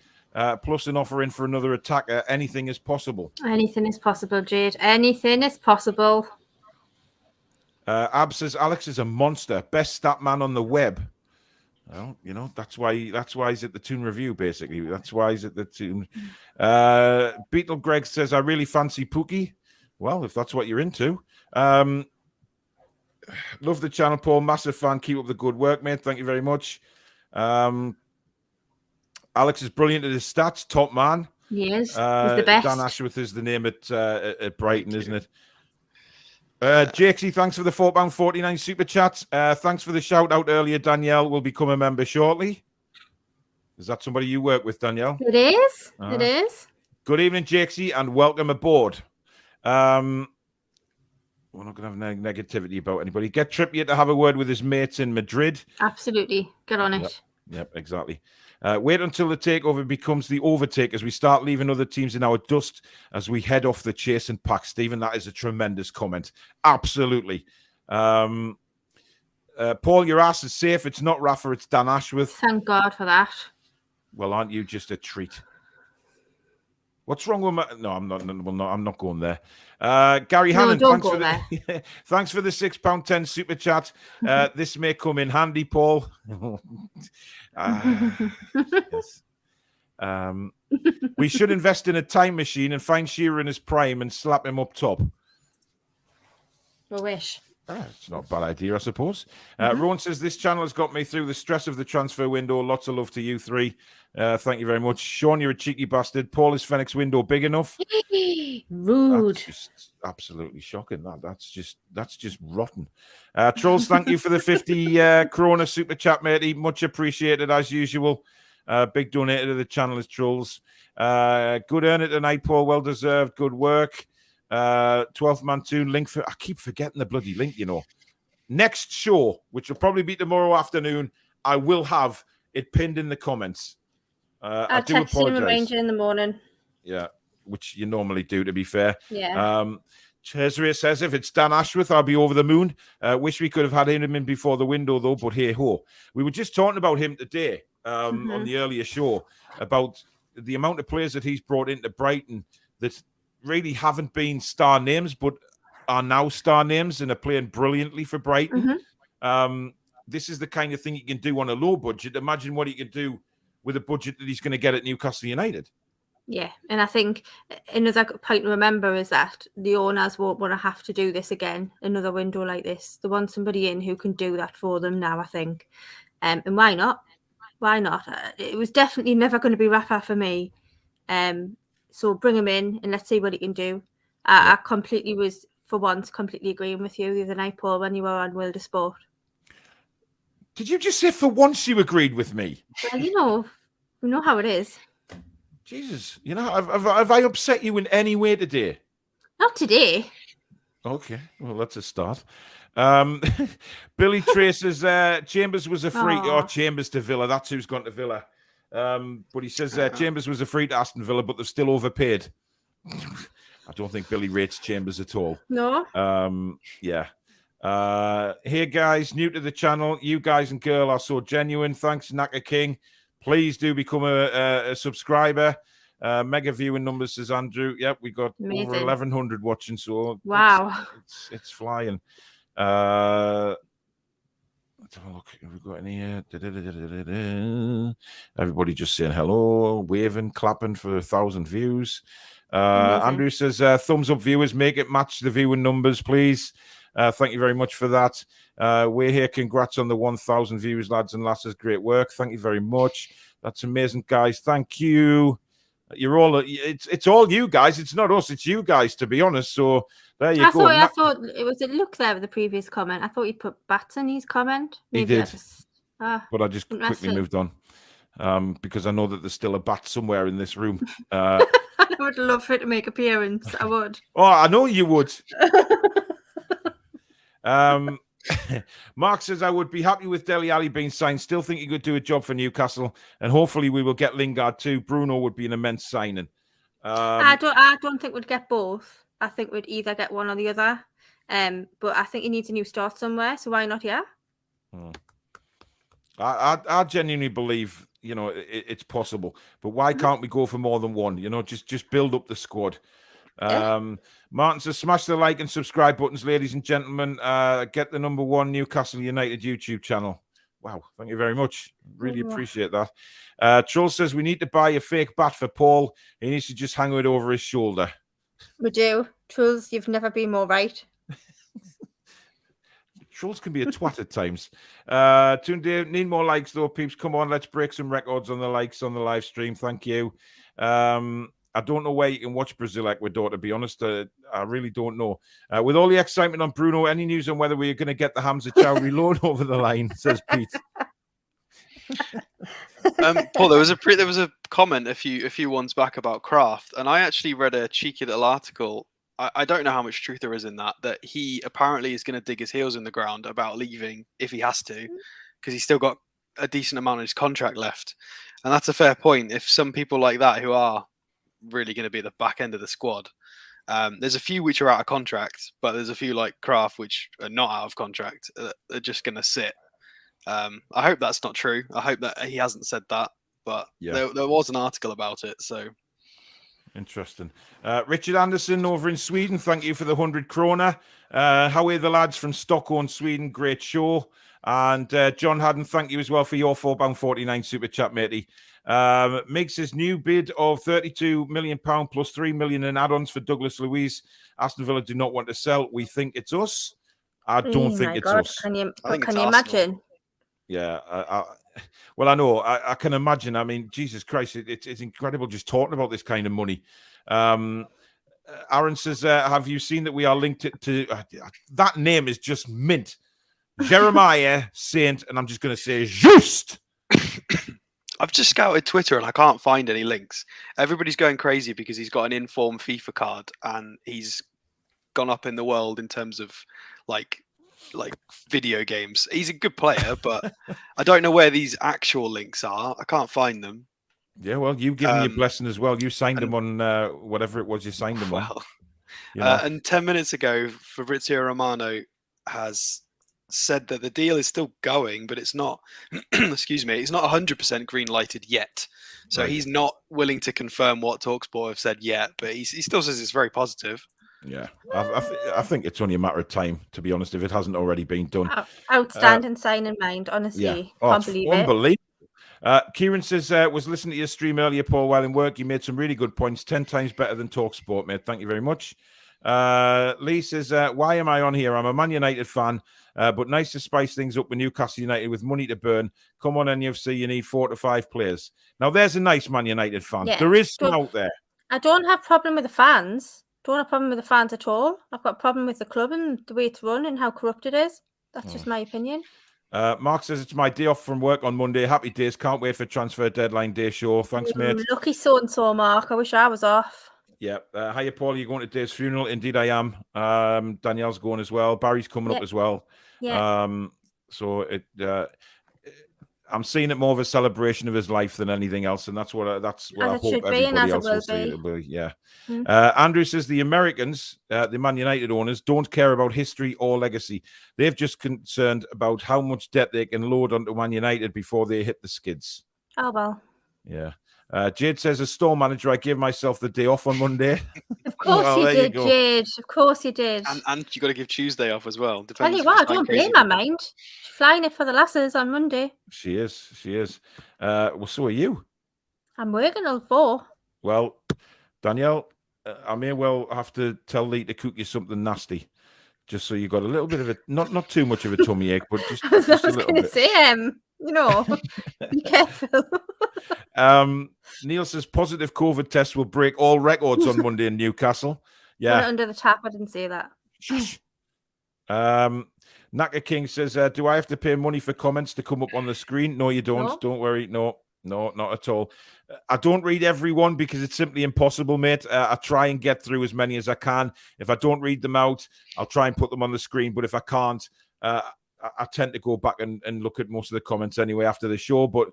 [SPEAKER 2] plus an offer in for another attacker. Anything is possible.
[SPEAKER 3] Anything is possible, Jade. Anything is possible.
[SPEAKER 2] Ab says Alex is a monster, best stat man on the web. Well, that's why he's at the Toon Review, basically. That's why he's at the Toon. Beetle Greg says, I really fancy Pookie. Well, if that's what you're into. Love the channel, Paul. Massive fan. Keep up the good work, mate. Thank you very much. Alex is brilliant at his stats. Top man.
[SPEAKER 3] He is. He's the best.
[SPEAKER 2] Dan Ashworth is the name at Brighton, isn't it? Jakesy, thanks for the £4.49 super chat. Thanks for the shout out earlier. Danielle will become a member shortly. Is that somebody you work with, Danielle?
[SPEAKER 3] It is. It is.
[SPEAKER 2] Good evening, Jakesy, and welcome aboard. We're not going to have negativity about anybody. Get Trippier to have a word with his mates in Madrid.
[SPEAKER 3] Absolutely. Get on it.
[SPEAKER 2] Yep, exactly. Wait until the takeover becomes the overtake as we start leaving other teams in our dust as we head off the chase and pack. Stephen, that is a tremendous comment. Absolutely. Paul, your ass is safe. It's not Rafa, it's Dan Ashworth.
[SPEAKER 3] Thank God for that.
[SPEAKER 2] Well, aren't you just a treat? What's wrong with my... No, I'm not. Well, no, I'm not going there. Gary Hannon, thanks for the £6.10 super chat. This may come in handy, Paul. Yes. We should invest in a time machine and find Shearer in his prime and slap him up top.
[SPEAKER 3] I wish.
[SPEAKER 2] It's not a bad idea, I suppose. Rowan says, this channel has got me through the stress of the transfer window. Lots of love to you three. Thank you very much. Sean, you're a cheeky bastard. Paul, is Fenix window big enough?
[SPEAKER 3] Rude.
[SPEAKER 2] That's just absolutely shocking. That's just rotten. Trolls, thank you for the 50 Krona super chat, matey. Much appreciated as usual. Big donator to the channel is Trolls. Good earner tonight, Paul. Well deserved. Good work. 12th man Toon link for... I keep forgetting the bloody link, Next show, which will probably be tomorrow afternoon, I will have it pinned in the comments. I do
[SPEAKER 3] text
[SPEAKER 2] apologize.
[SPEAKER 3] and arrange it in the morning.
[SPEAKER 2] Yeah, which you normally do, to be fair.
[SPEAKER 3] Yeah.
[SPEAKER 2] Chesria says, if it's Dan Ashworth, I'll be over the moon. Wish we could have had him in before the window, though, but hey ho. We were just talking about him today on the earlier show, about the amount of players that he's brought into Brighton that really haven't been star names, but are now star names and are playing brilliantly for Brighton. This is the kind of thing you can do on a low budget. Imagine what he could do with a budget that he's going to get at Newcastle United.
[SPEAKER 3] Yeah, and I think another point to remember is that the owners won't want to have to do this again, another window like this. They want somebody in who can do that for them now, I think. And why not? Why not? It was definitely never going to be Rafa for me. So bring him in and let's see what he can do. I completely was, for once, completely agreeing with you the other night, Paul, when you were on World of Sport.
[SPEAKER 2] Did you just say for once you agreed with me?
[SPEAKER 3] Well, you know how it is.
[SPEAKER 2] Jesus, have I upset you in any way today?
[SPEAKER 3] Not today.
[SPEAKER 2] Okay, well, that's a start. Billy Traces, Chambers was a free... Oh, Chambers to Villa. That's who's gone to Villa. But he says Chambers was a free to Aston Villa, but they've still overpaid. I don't think Billy rates Chambers at all.
[SPEAKER 3] No.
[SPEAKER 2] Yeah. Hey, guys, new to the channel. You guys and girl are so genuine. Thanks, Naka King. Please do become a subscriber. Mega viewing numbers, says Andrew. Yep, we got over 1,100 watching. So
[SPEAKER 3] wow,
[SPEAKER 2] it's flying. Let's have a look. Have we got any? Everybody just saying hello, waving, clapping for 1,000 views. Andrew says, thumbs up, viewers. Make it match the viewing numbers, please. Thank you very much for that. We're here. Congrats on the 1,000 views, lads and lasses. Great work. Thank you very much. That's amazing, guys. Thank you. You're all. It's all you guys. It's not us. It's you guys, to be honest. So there you go.
[SPEAKER 3] I thought it was a look there with the previous comment. I thought he put bats in his comment.
[SPEAKER 2] Maybe he did, but I just quickly moved on because I know that there's still a bat somewhere in this room.
[SPEAKER 3] I would love for it to make appearance. I would.
[SPEAKER 2] Oh, I know you would. Mark says, I would be happy with Dele Alli being signed. Still think he could do a job for Newcastle, and hopefully we will get Lingard too. Bruno would be an immense signing.
[SPEAKER 3] I don't think we'd get both. I think we'd either get one or the other. But I think he needs a new start somewhere. So why not here?
[SPEAKER 2] I genuinely believe, it's possible. But why can't we go for more than one? Just build up the squad. Martin says, smash the like and subscribe buttons, ladies and gentlemen. Get the #1 Newcastle United YouTube channel. Wow, thank you very much. Really appreciate that. Troll says, we need to buy a fake bat for Paul. He needs to just hang it over his shoulder.
[SPEAKER 3] We do. Trolls, you've never been more right.
[SPEAKER 2] Trolls can be a twat at times. Toon, need more likes though, peeps. Come on, let's break some records on the likes on the live stream. Thank you. I don't know where you can watch Brazil Ecuador, to be honest. I really don't know. With all the excitement on Bruno, any news on whether we're going to get the Hamza Chowdhury loan over the line, says Pete.
[SPEAKER 4] Paul, there was a comment a few ones back about Kraft, and I actually read a cheeky little article. I don't know how much truth there is in that he apparently is going to dig his heels in the ground about leaving if he has to, because he's still got a decent amount of his contract left. And that's a fair point. If some people like that who are really going to be at the back end of the squad, there's a few which are out of contract, but there's a few like Kraft which are not out of contract. They're just going to sit. I hope that's not true. I hope that he hasn't said that, but there was an article about it. So
[SPEAKER 2] interesting. Richard Anderson over in Sweden, thank you for the 100 krona. How are the lads from Stockholm, Sweden? Great show. And John Haddon, thank you as well for your £4.49 super chat, matey. Makes his new bid of £32 million plus $3 million in add-ons for Douglas Luiz. Aston Villa do not want to sell. We think it's us. I don't think it's us.
[SPEAKER 3] Can you imagine?
[SPEAKER 2] Yeah. Well, I know. I can imagine. I mean, Jesus Christ, it's incredible just talking about this kind of money. Aaron says, have you seen that we are linked to that name is just mint. Jeremiah Saint, and I'm just going to say Just.
[SPEAKER 4] I've just scouted Twitter and I can't find any links. Everybody's going crazy because he's got an informed FIFA card and he's gone up in the world in terms of like video games. He's a good player, but I don't know where these actual links are. I can't find them.
[SPEAKER 2] Yeah, well, you give him your blessing as well. You signed him on whatever it was you signed him on.
[SPEAKER 4] And 10 minutes ago, Fabrizio Romano has said that the deal is still going, but it's not, excuse me, it's not 100% green lighted yet. So he's not willing to confirm what TalkSport have said yet, but he still says it's very positive.
[SPEAKER 2] Yeah, I think it's only a matter of time, to be honest, if it hasn't already been done.
[SPEAKER 3] Outstanding sign in mind, honestly.
[SPEAKER 2] Yeah.
[SPEAKER 3] Can't believe it.
[SPEAKER 2] Unbelievable. Kieran says, was listening to your stream earlier, Paul, while in work. You made some really good points, 10 times better than TalkSport, mate. Thank you very much. Lee says, why am I on here? I'm a Man United fan, but nice to spice things up with Newcastle United with money to burn. Come on, NFC, you need 4 to 5 players. Now, there's a nice Man United fan.
[SPEAKER 3] Yeah.
[SPEAKER 2] There is some out there.
[SPEAKER 3] I don't have a problem with the fans. Don't have a problem with the fans at all. I've got a problem with the club and the way it's run and how corrupt it is. That's just my opinion.
[SPEAKER 2] Mark says, it's my day off from work on Monday. Happy days. Can't wait for transfer deadline day show. Thanks, mate.
[SPEAKER 3] Lucky so-and-so, Mark. I wish I was off.
[SPEAKER 2] Yeah. Hiya, Paul. Are you going to Dave's funeral? Indeed, I am. Danielle's going as well. Barry's coming up as well.
[SPEAKER 3] Yeah.
[SPEAKER 2] So I'm seeing it more of a celebration of his life than anything else, and that's what I hope everybody else will see it will be. Yeah. Andrew says the Americans, the Man United owners, don't care about history or legacy. They've just concerned about how much debt they can load onto Man United before they hit the skids.
[SPEAKER 3] Oh well.
[SPEAKER 2] Yeah. Jade says, as store manager, I gave myself the day off on Monday.
[SPEAKER 3] Of course
[SPEAKER 2] Well,
[SPEAKER 3] you
[SPEAKER 2] there you
[SPEAKER 3] did,
[SPEAKER 2] go.
[SPEAKER 3] Jade. Of course you did.
[SPEAKER 4] And you got to give Tuesday off as well.
[SPEAKER 3] Tell
[SPEAKER 4] Depends
[SPEAKER 3] you
[SPEAKER 4] if
[SPEAKER 3] what, I
[SPEAKER 4] she's going
[SPEAKER 3] don't
[SPEAKER 4] crazy
[SPEAKER 3] blame my
[SPEAKER 4] with it.
[SPEAKER 3] mind. She's flying it for the lasses on Monday.
[SPEAKER 2] She is. Well, so are you.
[SPEAKER 3] I'm working till 4.
[SPEAKER 2] Well, Danielle, I may well have to tell Lee to cook you something nasty, just so you got a little bit of a not too much of a tummy ache, but just
[SPEAKER 3] I was
[SPEAKER 2] a little
[SPEAKER 3] going to
[SPEAKER 2] bit.
[SPEAKER 3] say, be careful.
[SPEAKER 2] Neil says positive COVID tests will break all records on Monday in Newcastle.
[SPEAKER 3] Put
[SPEAKER 2] Yeah.
[SPEAKER 3] it under the tap. I didn't say that.
[SPEAKER 2] Shush. Naka King says, do I have to pay money for comments to come up on the screen? No, you don't.
[SPEAKER 3] No.
[SPEAKER 2] Don't worry. No, not at all. I don't read every one because it's simply impossible, mate. I try and get through as many as I can. If I don't read them out, I'll try and put them on the screen. But if I can't, I tend to go back and look at most of the comments anyway after the show. But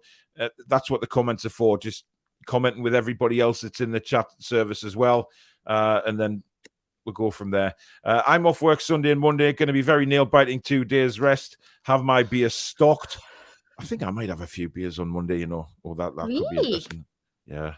[SPEAKER 2] that's what the comments are for, just commenting with everybody else that's in the chat service as well. And then we'll go from there. I'm off work Sunday and Monday. Going to be very nail-biting 2 days rest. Have my beer stocked. I think I might have a few beers on Monday, that could be
[SPEAKER 3] Really?
[SPEAKER 2] interesting. Yeah.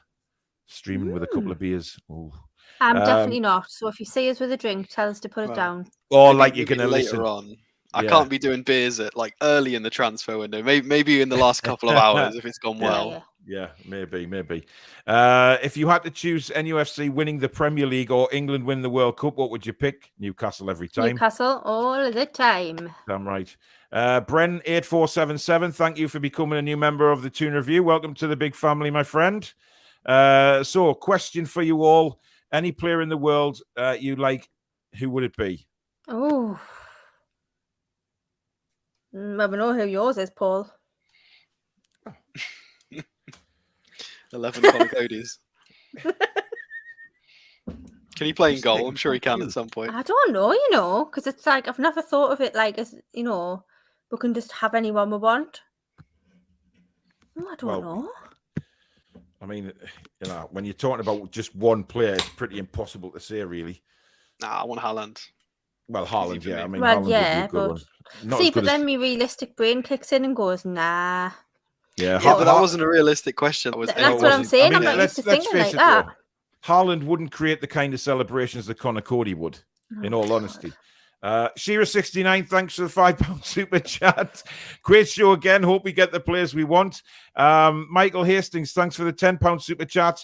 [SPEAKER 2] Streaming with a couple of beers. Oh.
[SPEAKER 3] I'm definitely not. So if you see us with a drink, tell us to put it down.
[SPEAKER 2] Or
[SPEAKER 4] Maybe-
[SPEAKER 2] like you're
[SPEAKER 4] maybe
[SPEAKER 2] going to
[SPEAKER 4] later
[SPEAKER 2] listen.
[SPEAKER 4] on. I
[SPEAKER 2] Yeah.
[SPEAKER 4] can't be doing beers at like early in the transfer window. Maybe in the last couple of hours if it's gone well.
[SPEAKER 2] Yeah, maybe. If you had to choose NUFC winning the Premier League or England win the World Cup, what would you pick? Newcastle every time.
[SPEAKER 3] Newcastle all the time.
[SPEAKER 2] Damn right. Bren8477, thank you for becoming a new member of the Toon Review. Welcome to the big family, my friend. So, question for you all. Any player in the world you like, who would it be?
[SPEAKER 3] Oh. I don't know who yours is, Paul.
[SPEAKER 4] 11 Colin Cody's. Can he play in goal? I'm sure he can at some point.
[SPEAKER 3] I don't know, because it's like I've never thought of it like as we can just have anyone we want. I don't know.
[SPEAKER 2] I mean, when you're talking about just one player, it's pretty impossible to say, really.
[SPEAKER 4] Nah, I want Haaland.
[SPEAKER 2] Well, Haaland, yeah. I mean,
[SPEAKER 3] Well,
[SPEAKER 2] Haaland would
[SPEAKER 3] yeah,
[SPEAKER 2] be a good
[SPEAKER 3] but
[SPEAKER 2] one. Not
[SPEAKER 3] see,
[SPEAKER 2] as good
[SPEAKER 3] but
[SPEAKER 2] as...
[SPEAKER 3] then my realistic brain kicks in and goes, nah.
[SPEAKER 2] Yeah,
[SPEAKER 4] Yeah, but that wasn't a realistic question. That was
[SPEAKER 3] That's what I'm saying. I'm not used to thinking like that.
[SPEAKER 2] Haaland wouldn't create the kind of celebrations that Connor Cody would, in all honesty. Shira69, thanks for the £5 super chat. Great show again. Hope we get the players we want. Michael Hastings, thanks for the £10 super chat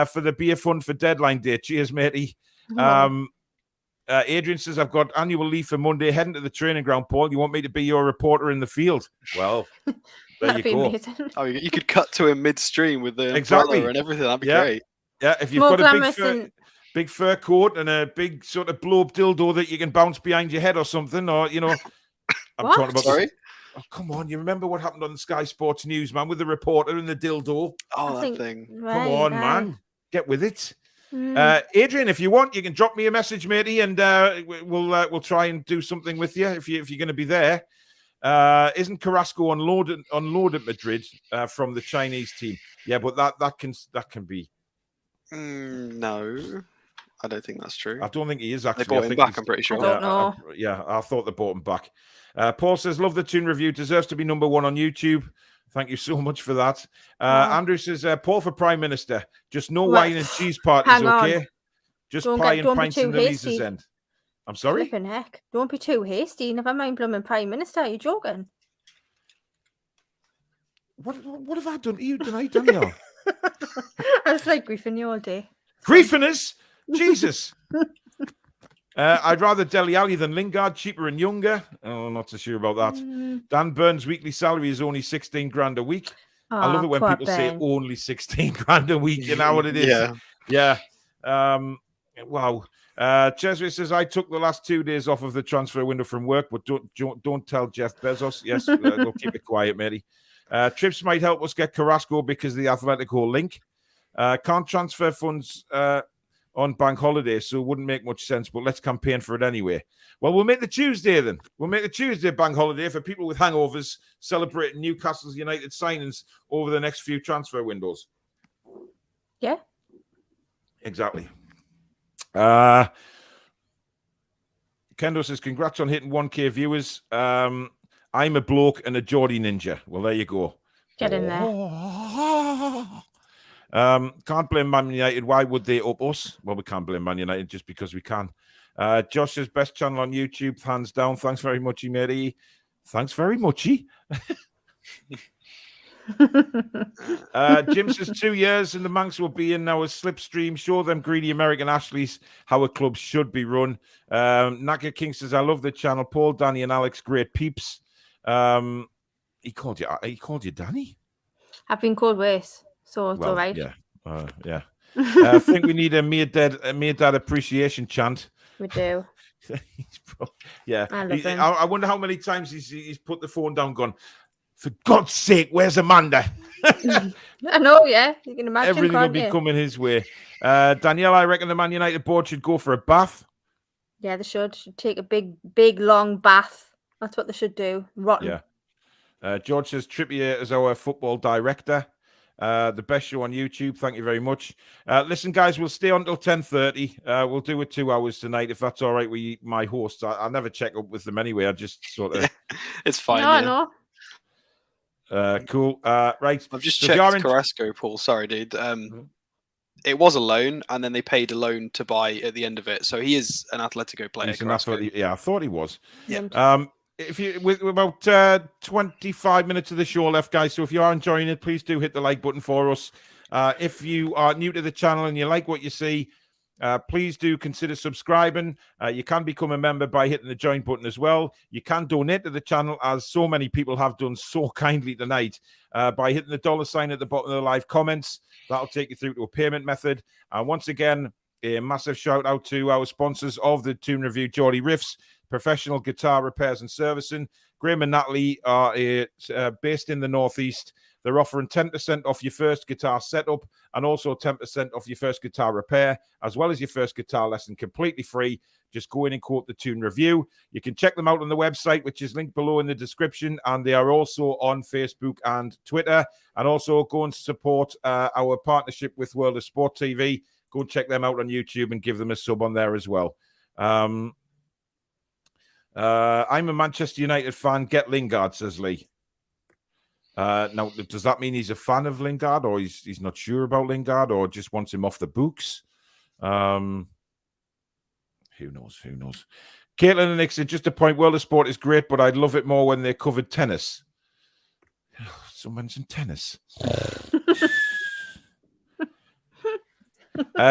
[SPEAKER 2] for the beer fund for deadline day. Cheers, matey. Adrian says, I've got annual leave for Monday, heading to the training ground, Paul. You want me to be your reporter in the field? Well, there you go.
[SPEAKER 3] Amazing.
[SPEAKER 4] Oh, you could cut to him midstream with the
[SPEAKER 2] Exactly.
[SPEAKER 4] umbrella and everything. That'd be great.
[SPEAKER 2] Yeah, if you've
[SPEAKER 3] More
[SPEAKER 2] got a
[SPEAKER 3] glamorous
[SPEAKER 2] big fur coat and a big sort of blow-up dildo that you can bounce behind your head or something, or, I'm talking about...
[SPEAKER 4] Sorry?
[SPEAKER 2] Oh, come on. You remember what happened on the Sky Sports News, man, with the reporter and the dildo?
[SPEAKER 4] Oh, that thing.
[SPEAKER 2] Come on, man. Get with it. Adrian, if you want, you can drop me a message, matey, and we'll try and do something with you if you're going to be there. Isn't Carrasco unloaded Madrid from the Chinese team? Yeah, but that can be.
[SPEAKER 4] No, I don't think that's true.
[SPEAKER 2] I don't think he is actually.
[SPEAKER 4] They bought him back. I'm pretty sure.
[SPEAKER 3] I don't know.
[SPEAKER 2] I thought they bought him back. Paul says, "Love the Toon Review. Deserves to be number 1 on YouTube." Thank you so much for that. Andrew says, Paul for Prime Minister. Just no wine and cheese parties,
[SPEAKER 3] Hang on.
[SPEAKER 2] okay? Just pie and pints in the Lisa's end. I'm sorry?
[SPEAKER 3] Flipping heck. Don't be too hasty. Never mind blooming Prime Minister. Are you joking?
[SPEAKER 2] What have I done to you tonight, Danielle?
[SPEAKER 3] I was like griefing you all day.
[SPEAKER 2] Griefing us? Jesus. I'd rather Dele Alli than Lingard, cheaper and younger. Oh, I'm not so sure about that. Dan Burns' weekly salary is only 16 grand a week. I love it when people say only 16 grand a week. You know what it is? Yeah. Wow. Chesley says, I took the last 2 days off of the transfer window from work, but don't tell Jeff Bezos. Yes, we'll keep it quiet, matey. Trips might help us get Carrasco because of the Atletico link. Can't transfer funds on bank holiday, so it wouldn't make much sense, but let's campaign for it anyway. Well, we'll make the Tuesday then. We'll make the Tuesday bank holiday for people with hangovers celebrating Newcastle United signings over the next few transfer windows.
[SPEAKER 3] Yeah.
[SPEAKER 2] Exactly. Kendo says, congrats on hitting 1K viewers. I'm a bloke and a Geordie ninja. Well, there you go.
[SPEAKER 3] Get in there.
[SPEAKER 2] Can't blame Man United. Why would they up us? Well, we can't blame Man United just because we can. Josh's best channel on YouTube, hands down. Thanks very much, matey. Thanks very much. Jim says 2 years and the Manx will be in our slipstream. Show them greedy American Ashleys how a club should be run. Naka King says, I love the channel. Paul, Danny, and Alex, great peeps. He called you Danny?
[SPEAKER 3] I've been called worse, so it's all right.
[SPEAKER 2] Yeah. Yeah. I think we need a mere dad appreciation chant.
[SPEAKER 3] We do.
[SPEAKER 2] Yeah.
[SPEAKER 3] I love him.
[SPEAKER 2] I wonder how many times he's put the phone down, gone, for God's sake, where's Amanda?
[SPEAKER 3] I know, yeah. You can imagine.
[SPEAKER 2] Everything will be coming his way. Danielle, I reckon the Man United board should go for a bath.
[SPEAKER 3] Yeah, they should. Take a big, long bath. That's what they should do. Rotten.
[SPEAKER 2] Yeah. George says Trippier is our football director. The best show on YouTube. Thank you very much. Listen, guys, we'll stay on until 10:30. We'll do it 2 hours tonight, if that's all right with my hosts. I never check up with them anyway. I just sort of...
[SPEAKER 4] It's fine.
[SPEAKER 3] No.
[SPEAKER 2] Cool. Right.
[SPEAKER 4] I've just checked Carrasco, Paul. Sorry, dude. It was a loan, and then they paid a loan to buy at the end of it. So he is an Atletico player.
[SPEAKER 2] Yeah, I thought he was.
[SPEAKER 4] Yeah.
[SPEAKER 2] If you with about 25 minutes of the show left, guys. So if you are enjoying it, please do hit the like button for us. If you are new to the channel and you like what you see, please do consider subscribing. You can become a member by hitting the join button as well. You can donate to the channel, as so many people have done so kindly tonight, by hitting the $ at the bottom of the live comments. That'll take you through to a payment method. And once again, a massive shout out to our sponsors of the Toon Review, Geordie Riffs, professional guitar repairs and servicing. Graham and Natalie are based in the Northeast. They're offering 10% off your first guitar setup and also 10% off your first guitar repair, as well as your first guitar lesson, completely free. Just go in and quote the Toon Review. You can check them out on the website, which is linked below in the description, and they are also on Facebook and Twitter. And also go and support our partnership with World of Sport TV. Go and check them out on YouTube and give them a sub on there as well. I'm a Manchester United fan. Get Lingard, says Lee. Now, does that mean he's a fan of Lingard, or he's not sure about Lingard, or just wants him off the books? Who knows? Who knows? Caitlin and Nick said, just a point, World of Sport is great, but I'd love it more when they covered tennis. Someone's in tennis.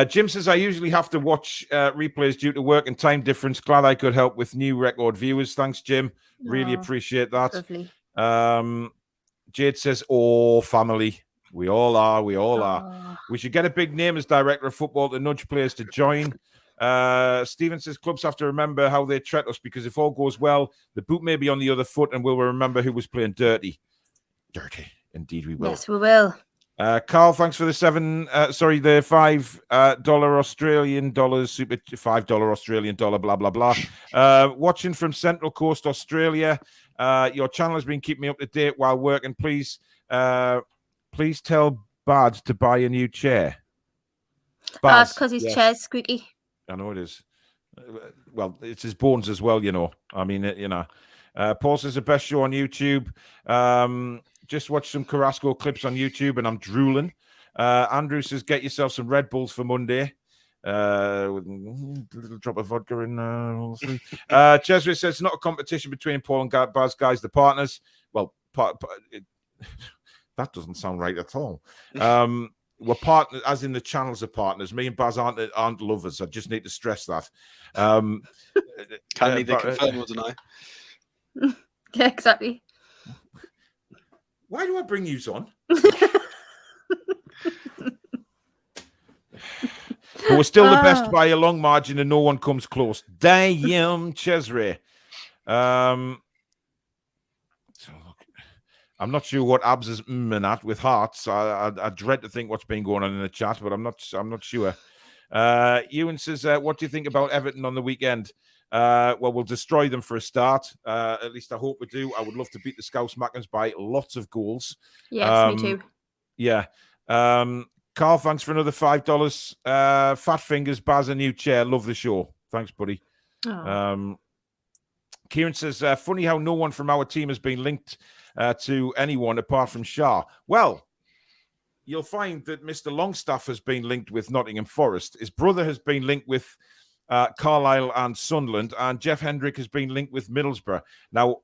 [SPEAKER 2] Jim says, I usually have to watch replays due to work and time difference. Glad I could help with new record viewers. Thanks, Jim. Really appreciate that.
[SPEAKER 3] Lovely.
[SPEAKER 2] Jade says, oh, family. We all are. We all are. We should get a big name as director of football to nudge players to join. Stephen says, clubs have to remember how they treat us, because if all goes well, the boot may be on the other foot and we'll remember who was playing dirty. Dirty. Indeed, we will.
[SPEAKER 3] Yes, we will.
[SPEAKER 2] Carl, thanks for the the $5 Australian dollars, super $5 Australian dollar, blah, blah, blah. Watching from Central Coast, Australia. Your channel has been keeping me up to date while working. Please tell Bad to buy a new chair.
[SPEAKER 3] That's because his chair's squeaky.
[SPEAKER 2] I know it is. Well, it's his bones as well, you know. I mean, Paul says the best show on YouTube. Just watch some Carrasco clips on YouTube and I'm drooling. Andrew says, get yourself some Red Bulls for Monday. With a little drop of vodka in all three. Cheswick says, it's not a competition between Paul and Baz, guys, the partners. Well, that doesn't sound right at all. We're partners, as in the channels are partners. Me and Baz aren't lovers. I just need to stress that.
[SPEAKER 4] Can neither confirm or deny.
[SPEAKER 3] Yeah, exactly.
[SPEAKER 2] Why do I bring you on? But we're still the best by a long margin, and no one comes close. Damn, Cesare. So look, I'm not sure what Abs is at with hearts. I dread to think what's been going on in the chat, but I'm not sure. Ewan says, what do you think about Everton on the weekend? Well, we'll destroy them for a start. At least I hope we do. I would love to beat the Scouse Mackens by lots of goals.
[SPEAKER 3] Yes, me too.
[SPEAKER 2] Yeah. Carl, thanks for another $5. Fat fingers, Baz, a new chair. Love the show. Thanks, buddy. Kieran says, funny how no one from our team has been linked to anyone apart from Shah. Well, you'll find that Mr. Longstaff has been linked with Nottingham Forest. His brother has been linked with Carlisle and Sunderland, and Jeff Hendrick has been linked with Middlesbrough. Now,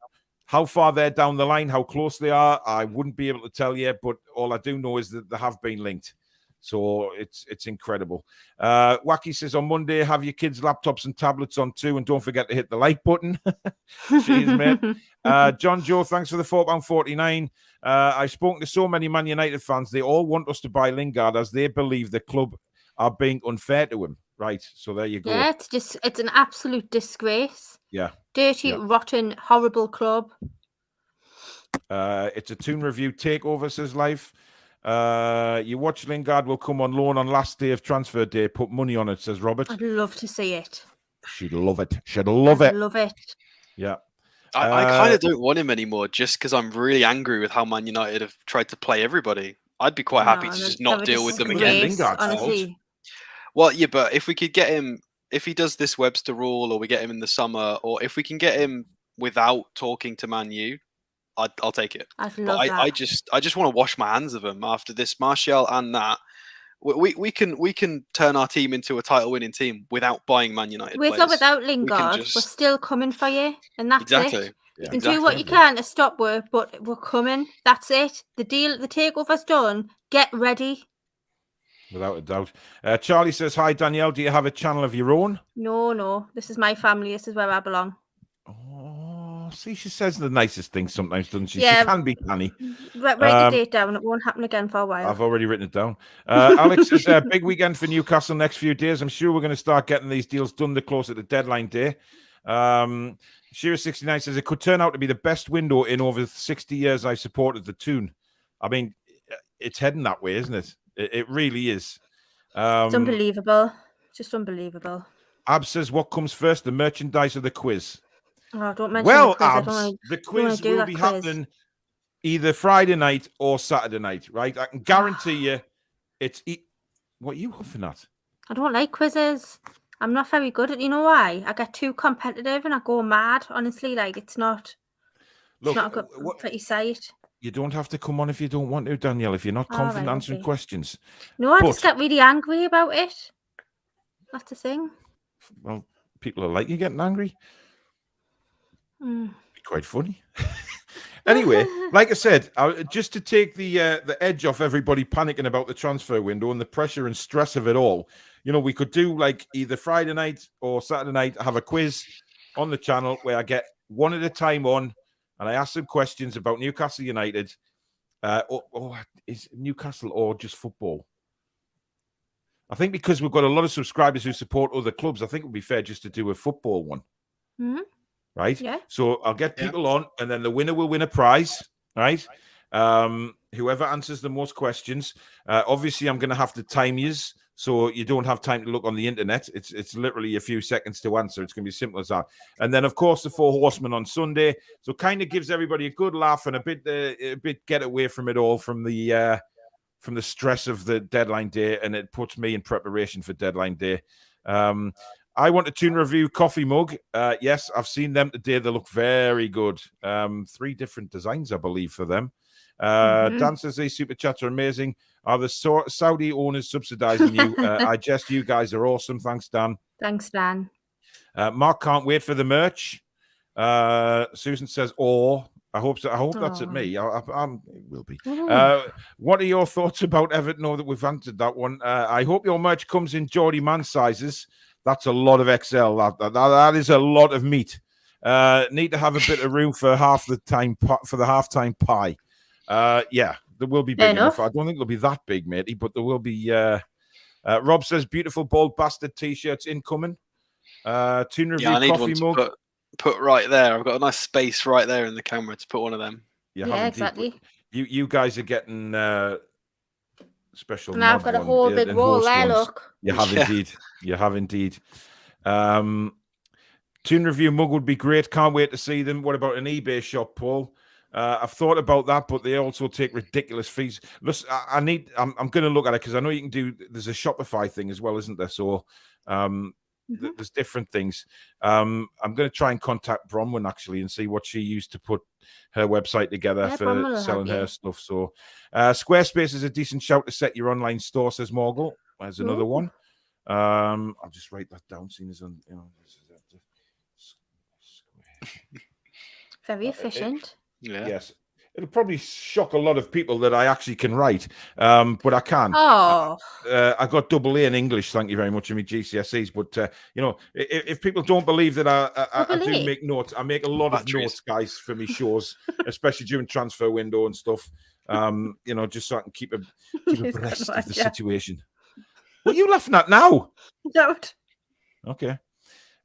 [SPEAKER 2] how far they're down the line, how close they are, I wouldn't be able to tell you, but all I do know is that they have been linked. So it's incredible. Wacky says on Monday, have your kids' laptops and tablets on too, and don't forget to hit the like button. Cheers, mate. John Joe, thanks for the £4.49. I've spoken to so many Man United fans. They all want us to buy Lingard as they believe the club are being unfair to him. Right, so there you go.
[SPEAKER 3] Yeah, it's an absolute disgrace.
[SPEAKER 2] Yeah.
[SPEAKER 3] Dirty, rotten, horrible club.
[SPEAKER 2] It's a Toon review takeover, says Life. You watch Lingard will come on loan on last day of transfer day. Put money on it, says Robert.
[SPEAKER 3] I'd love to see it.
[SPEAKER 2] She'd love it. She'd love it.
[SPEAKER 3] Love it.
[SPEAKER 2] Yeah.
[SPEAKER 4] I kind of don't want him anymore just because I'm really angry with how Man United have tried to play everybody. I'd be quite happy to just not deal with them again.
[SPEAKER 3] Honestly.
[SPEAKER 4] Well, yeah, but if we could get him, if he does this Webster rule, or we get him in the summer, or if we can get him without talking to Man U, I'll take it.
[SPEAKER 3] I'd love that.
[SPEAKER 4] I just want to wash my hands of him after this Martial and that. We can turn our team into a title winning team without buying Man United.
[SPEAKER 3] With or without Lingard, we're still coming for you, and that's
[SPEAKER 4] exactly.
[SPEAKER 3] it. You can do what you can to stop work, but we're coming. That's it. The takeover's done. Get ready.
[SPEAKER 2] Without a doubt. Charlie says, hi, Danielle. Do you have a channel of your own?
[SPEAKER 3] No. This is my family. This is where I belong.
[SPEAKER 2] Oh, see, she says the nicest things sometimes, doesn't she?
[SPEAKER 3] Yeah.
[SPEAKER 2] She can be canny.
[SPEAKER 3] Write the date down. It won't happen again for a while.
[SPEAKER 2] I've already written it down. Alex says, big weekend for Newcastle next few days. I'm sure we're going to start getting these deals done the closer to deadline day. Shearer69 says, it could turn out to be the best window in over 60 years I supported the Toon. I mean, it's heading that way, isn't it? It really is.
[SPEAKER 3] It's unbelievable. Just unbelievable.
[SPEAKER 2] Ab says, what comes first, the merchandise or the quiz?
[SPEAKER 3] Oh, don't mention
[SPEAKER 2] well,
[SPEAKER 3] the quiz.
[SPEAKER 2] Abs, the quiz will be happening either Friday night or Saturday night, right? I can guarantee you it's... What are you huffing at?
[SPEAKER 3] I don't like quizzes. I'm not very good at... You know why? I get too competitive and I go mad. Honestly, like, it's not a good, pretty sight.
[SPEAKER 2] You don't have to come on if you don't want to, Danielle, if you're not confident answering questions.
[SPEAKER 3] No, I just get really angry about it. That's the thing.
[SPEAKER 2] Well, people are like you getting angry. Quite funny. Anyway, like I said, just to take the edge off everybody panicking about the transfer window and the pressure and stress of it all, we could do like either Friday night or Saturday night, have a quiz on the channel where I get one at a time on, and I ask them questions about Newcastle United, or is Newcastle or just football? I think because we've got a lot of subscribers who support other clubs, I think it would be fair just to do a football one.
[SPEAKER 3] Mm-hmm.
[SPEAKER 2] Right?
[SPEAKER 3] Yeah.
[SPEAKER 2] So I'll get people on, and then the winner will win a prize, right? Whoever answers the most questions. Obviously, I'm going to have to time yous, so you don't have time to look on the internet. It's literally a few seconds to answer. It's going to be simple as that. And then, of course, the Four Horsemen on Sunday. So kind of gives everybody a good laugh and a bit get away from it all, from the stress of the deadline day, and it puts me in preparation for deadline day. I want a Toon review coffee mug. Yes, I've seen them today. They look very good. 3 different designs, I believe, for them. Dan says these super chats are amazing. Are the Saudi owners subsidizing you? I guess you guys are awesome. Thanks, Dan.
[SPEAKER 3] Thanks, Dan.
[SPEAKER 2] Mark can't wait for the merch. Susan says, I hope so. I hope that's at me. It will be. What are your thoughts about Everton? Know that we've answered that one. I hope your merch comes in Geordie man sizes. That's a lot of XL. That is a lot of meat. Need to have a bit of room for the halftime pie. Yeah, there will be big enough. I don't think it'll be that big, matey, but there will be. Rob says beautiful bald bastard t-shirts incoming. Toon review
[SPEAKER 4] I need
[SPEAKER 2] coffee
[SPEAKER 4] one to put right there. I've got a nice space right there in the camera to put one of them.
[SPEAKER 3] Yeah, exactly.
[SPEAKER 2] You guys are getting special.
[SPEAKER 3] Now I've got a whole big roll there. Look.
[SPEAKER 2] You have indeed. You have indeed. Toon review mug would be great. Can't wait to see them. What about an eBay shop, Paul? I've thought about that, but they also take ridiculous fees. Listen, I'm going to look at it because I know you can do. There's a Shopify thing as well, isn't there? So there's different things. I'm going to try and contact Bronwyn actually and see what she used to put her website together
[SPEAKER 3] Yeah,
[SPEAKER 2] for
[SPEAKER 3] Bronwyn will
[SPEAKER 2] selling
[SPEAKER 3] help
[SPEAKER 2] her
[SPEAKER 3] you.
[SPEAKER 2] stuff. So Squarespace is a decent shout to set your online store, says Morgul. There's another
[SPEAKER 3] Ooh.
[SPEAKER 2] one. I'll just write that down. Seeing as
[SPEAKER 3] Very efficient.
[SPEAKER 4] Yeah.
[SPEAKER 2] yes, it'll probably shock a lot of people that I actually can write, but I can.
[SPEAKER 3] Oh,
[SPEAKER 2] I got double A in English, thank you very much, in my GCSEs. But if people don't believe that I
[SPEAKER 3] Double
[SPEAKER 2] do
[SPEAKER 3] A?
[SPEAKER 2] make notes, I make a lot of
[SPEAKER 4] Batteries.
[SPEAKER 2] notes, guys, for me shows, especially during transfer window and stuff. Just so I can keep
[SPEAKER 3] He's
[SPEAKER 2] abreast
[SPEAKER 3] got
[SPEAKER 2] of the
[SPEAKER 3] one, yeah.
[SPEAKER 2] situation. What are you laughing at now?
[SPEAKER 3] Don't.
[SPEAKER 2] Okay.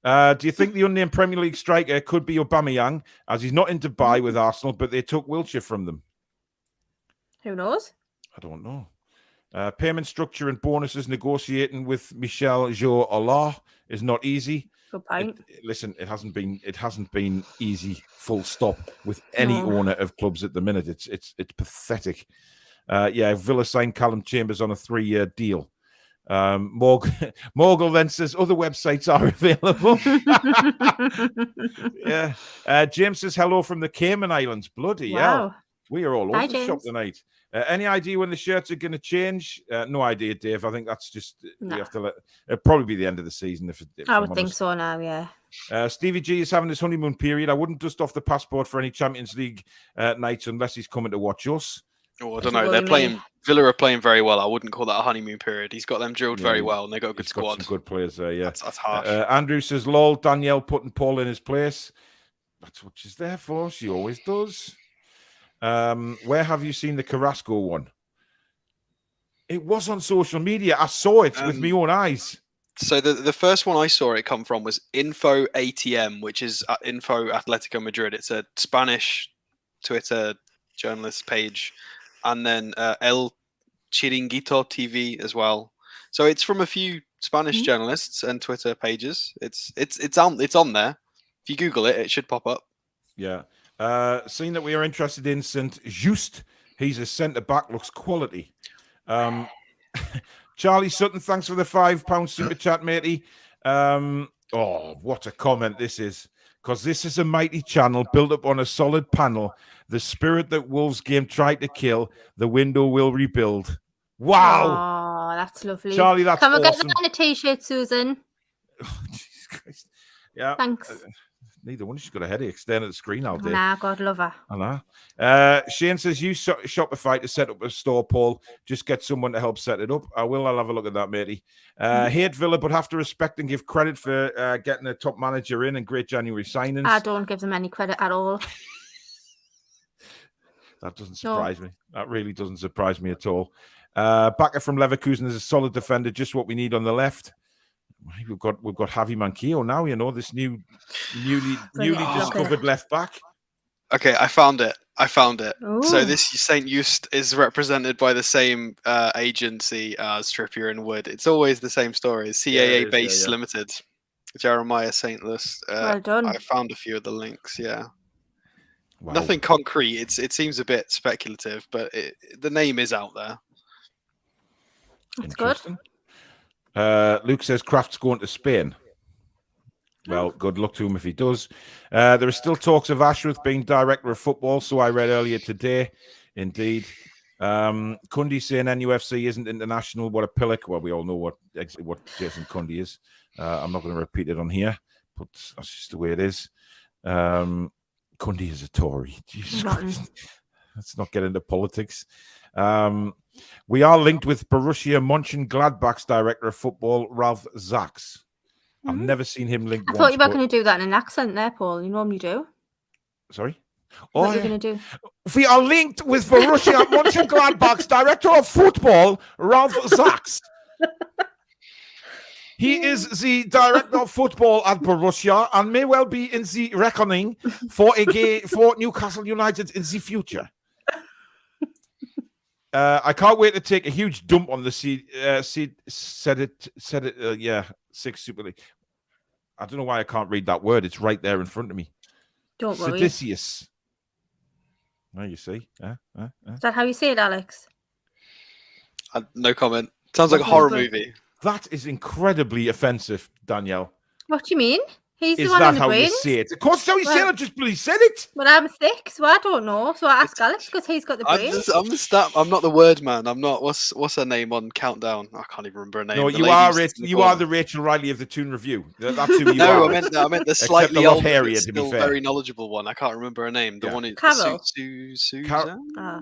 [SPEAKER 2] Do you think the unnamed Premier League striker could be Aubameyang, as he's not in Dubai with Arsenal, but they took Wilshere from them?
[SPEAKER 3] Who knows?
[SPEAKER 2] I don't know. Payment structure and bonuses negotiating with Michel Jo Allah is not easy.
[SPEAKER 3] Good point.
[SPEAKER 2] Listen, it hasn't been easy, full stop, with any
[SPEAKER 3] No.
[SPEAKER 2] owner of clubs at the minute. It's pathetic. Villa signed Callum Chambers on a 3-year deal. Morgul then says other websites are available. Yeah. James says hello from the Cayman Islands. Bloody hell.
[SPEAKER 3] Wow.
[SPEAKER 2] We are all
[SPEAKER 3] Hi,
[SPEAKER 2] over the shop
[SPEAKER 3] James.
[SPEAKER 2] tonight. Any idea when the shirts are going to change? No idea, Dave. I think that's just we
[SPEAKER 3] No.
[SPEAKER 2] have to it'll probably be the end of the season. If
[SPEAKER 3] I
[SPEAKER 2] I'm
[SPEAKER 3] would think
[SPEAKER 2] honest.
[SPEAKER 3] so now, yeah.
[SPEAKER 2] Stevie G is having his honeymoon period. I wouldn't dust off the passport for any Champions League nights unless he's coming to watch us.
[SPEAKER 4] Oh, I
[SPEAKER 3] It's
[SPEAKER 4] don't know. They're
[SPEAKER 3] worrying me.
[SPEAKER 4] playing. Villa are playing very well. I wouldn't call that a honeymoon period. He's got them drilled very well, and they got a good
[SPEAKER 2] He's got
[SPEAKER 4] squad.
[SPEAKER 2] some good players there. Yeah,
[SPEAKER 4] That's harsh.
[SPEAKER 2] Andrew says, "Lol, Danielle putting Paul in his place." That's what she's there for. She always does. Where have you seen the Carrasco one? It was on social media. I saw it with my own eyes.
[SPEAKER 4] So the first one I saw it come from was Info ATM, which is Info Atletico Madrid. It's a Spanish Twitter journalist page, and then El Chiringuito TV as well. So it's from a few Spanish journalists and Twitter pages. It's on there. If you Google it, it should pop up.
[SPEAKER 2] Yeah. Seeing that we are interested in St. Just, he's a centre back, looks quality. Charlie Sutton, thanks for the £5 super chat, matey. What a comment this is. Because this is a mighty channel built up on a solid panel. The spirit that Wolves game tried to kill, the window will rebuild. Wow.
[SPEAKER 3] Oh, that's lovely.
[SPEAKER 2] Charlie, that's
[SPEAKER 3] Can we get
[SPEAKER 2] awesome.
[SPEAKER 3] the a t-shirt, Susan?
[SPEAKER 2] Oh, Jesus Christ. Yeah.
[SPEAKER 3] Thanks.
[SPEAKER 2] Neither one. She's got a headache staring at the screen all day.
[SPEAKER 3] Nah, God love her.
[SPEAKER 2] I know. Shane says, use Shopify to set up a store, Paul. Just get someone to help set it up. I'll have a look at that, matey. Hate Villa, but have to respect and give credit for getting a top manager in and great January signings.
[SPEAKER 3] I don't give them any credit at all.
[SPEAKER 2] That doesn't surprise me. That really doesn't surprise me at all. Backer from Leverkusen is a solid defender, just what we need on the left. We've got Javi Manquillo now, this newly discovered left back.
[SPEAKER 4] Okay, I found it.
[SPEAKER 3] Ooh.
[SPEAKER 4] So this St. Just is represented by the same agency as Trippier and Wood. It's always the same story. CAA Base Limited. Jeremiah St. List.
[SPEAKER 3] Well done.
[SPEAKER 4] I found a few of the links, yeah.
[SPEAKER 2] Wow.
[SPEAKER 4] Nothing concrete. It seems a bit speculative, but the name is out there.
[SPEAKER 3] That's good.
[SPEAKER 2] Luke says Kraft's going to Spain. Well, good luck to him if he does. There are still talks of Ashworth being director of football, so I read earlier today. Indeed. Cundy saying NUFC isn't international. What a pillock. Well, we all know what Jason Cundy is. I'm not going to repeat it on here, but that's just the way it is. Cundy is a Tory. Jesus Christ. Let's not get into politics. We are linked with Borussia Mönchengladbach's director of football, Ralph Zaks. I've never seen him linked.
[SPEAKER 3] I thought you were going to do that in an accent there, Paul. You normally do.
[SPEAKER 2] Sorry?
[SPEAKER 3] What are you going to do?
[SPEAKER 2] We are linked with Borussia Mönchengladbach's director of football, Ralph Zaks. He is the director of football at Borussia and may well be in the reckoning for Newcastle United in the future. I can't wait to take a huge dump on the six Super League. I don't know why I can't read that word. It's right there in front of me.
[SPEAKER 3] Don't worry.
[SPEAKER 2] Seditious. Well, you see.
[SPEAKER 3] Is that how you say it, Alex?
[SPEAKER 4] No comment. Sounds like a horror movie.
[SPEAKER 2] That is incredibly offensive, Danielle.
[SPEAKER 3] What do you mean? He's
[SPEAKER 2] Is
[SPEAKER 3] the one
[SPEAKER 2] that
[SPEAKER 3] in the
[SPEAKER 2] how you
[SPEAKER 3] brains.
[SPEAKER 2] say it? Of course, that's how you say it.
[SPEAKER 3] Well-
[SPEAKER 2] I just bloody said it.
[SPEAKER 3] Well, I'm sick, so I don't know. So I ask Alex because he's got the
[SPEAKER 4] I'm
[SPEAKER 3] brains.
[SPEAKER 4] the stat. I'm not the word man. I'm not. What's her name on Countdown? I can't even remember her name.
[SPEAKER 2] No,
[SPEAKER 4] The
[SPEAKER 2] you
[SPEAKER 4] lady
[SPEAKER 2] are
[SPEAKER 4] who sits in
[SPEAKER 2] you
[SPEAKER 4] corner.
[SPEAKER 2] are the Rachel Riley of the Toon Review. That's who you
[SPEAKER 4] No,
[SPEAKER 2] are.
[SPEAKER 4] I meant the
[SPEAKER 2] Except
[SPEAKER 4] slightly
[SPEAKER 2] a lot
[SPEAKER 4] older,
[SPEAKER 2] hairier,
[SPEAKER 4] but
[SPEAKER 2] to be
[SPEAKER 4] still
[SPEAKER 2] fair.
[SPEAKER 4] very knowledgeable one. I can't remember her name. The
[SPEAKER 2] Yeah.
[SPEAKER 4] one in
[SPEAKER 3] Carol.
[SPEAKER 4] Susan.
[SPEAKER 3] Ah.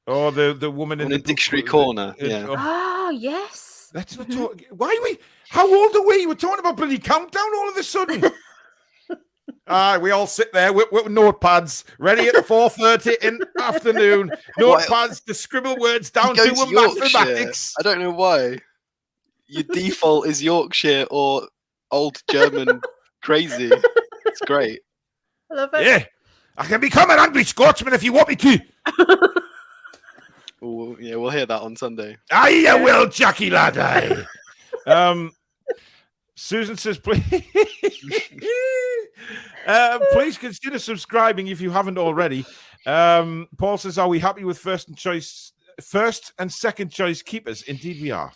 [SPEAKER 2] Oh, the woman in
[SPEAKER 4] One
[SPEAKER 2] the
[SPEAKER 4] in Dictionary
[SPEAKER 2] book,
[SPEAKER 4] Corner. Yeah.
[SPEAKER 2] oh,
[SPEAKER 3] Oh, yes.
[SPEAKER 2] let's not talk. Why are we? How old are we? We're talking about bloody Countdown all of a sudden. We all sit there with notepads ready at 4:30 in the afternoon. Notepads to scribble words down
[SPEAKER 4] You
[SPEAKER 2] to
[SPEAKER 4] go
[SPEAKER 2] a
[SPEAKER 4] to Yorkshire.
[SPEAKER 2] mathematics.
[SPEAKER 4] I don't know why. Your default is Yorkshire or old German crazy. It's great.
[SPEAKER 3] I love it.
[SPEAKER 2] Yeah, I can become an angry Scotsman if you want me to.
[SPEAKER 4] Ooh, yeah, we'll hear that on Sunday.
[SPEAKER 2] Aye, you will, Jackie lad. Aye. Susan says, please, please consider subscribing if you haven't already. Paul says, are we happy with first and second choice keepers? Indeed, we are.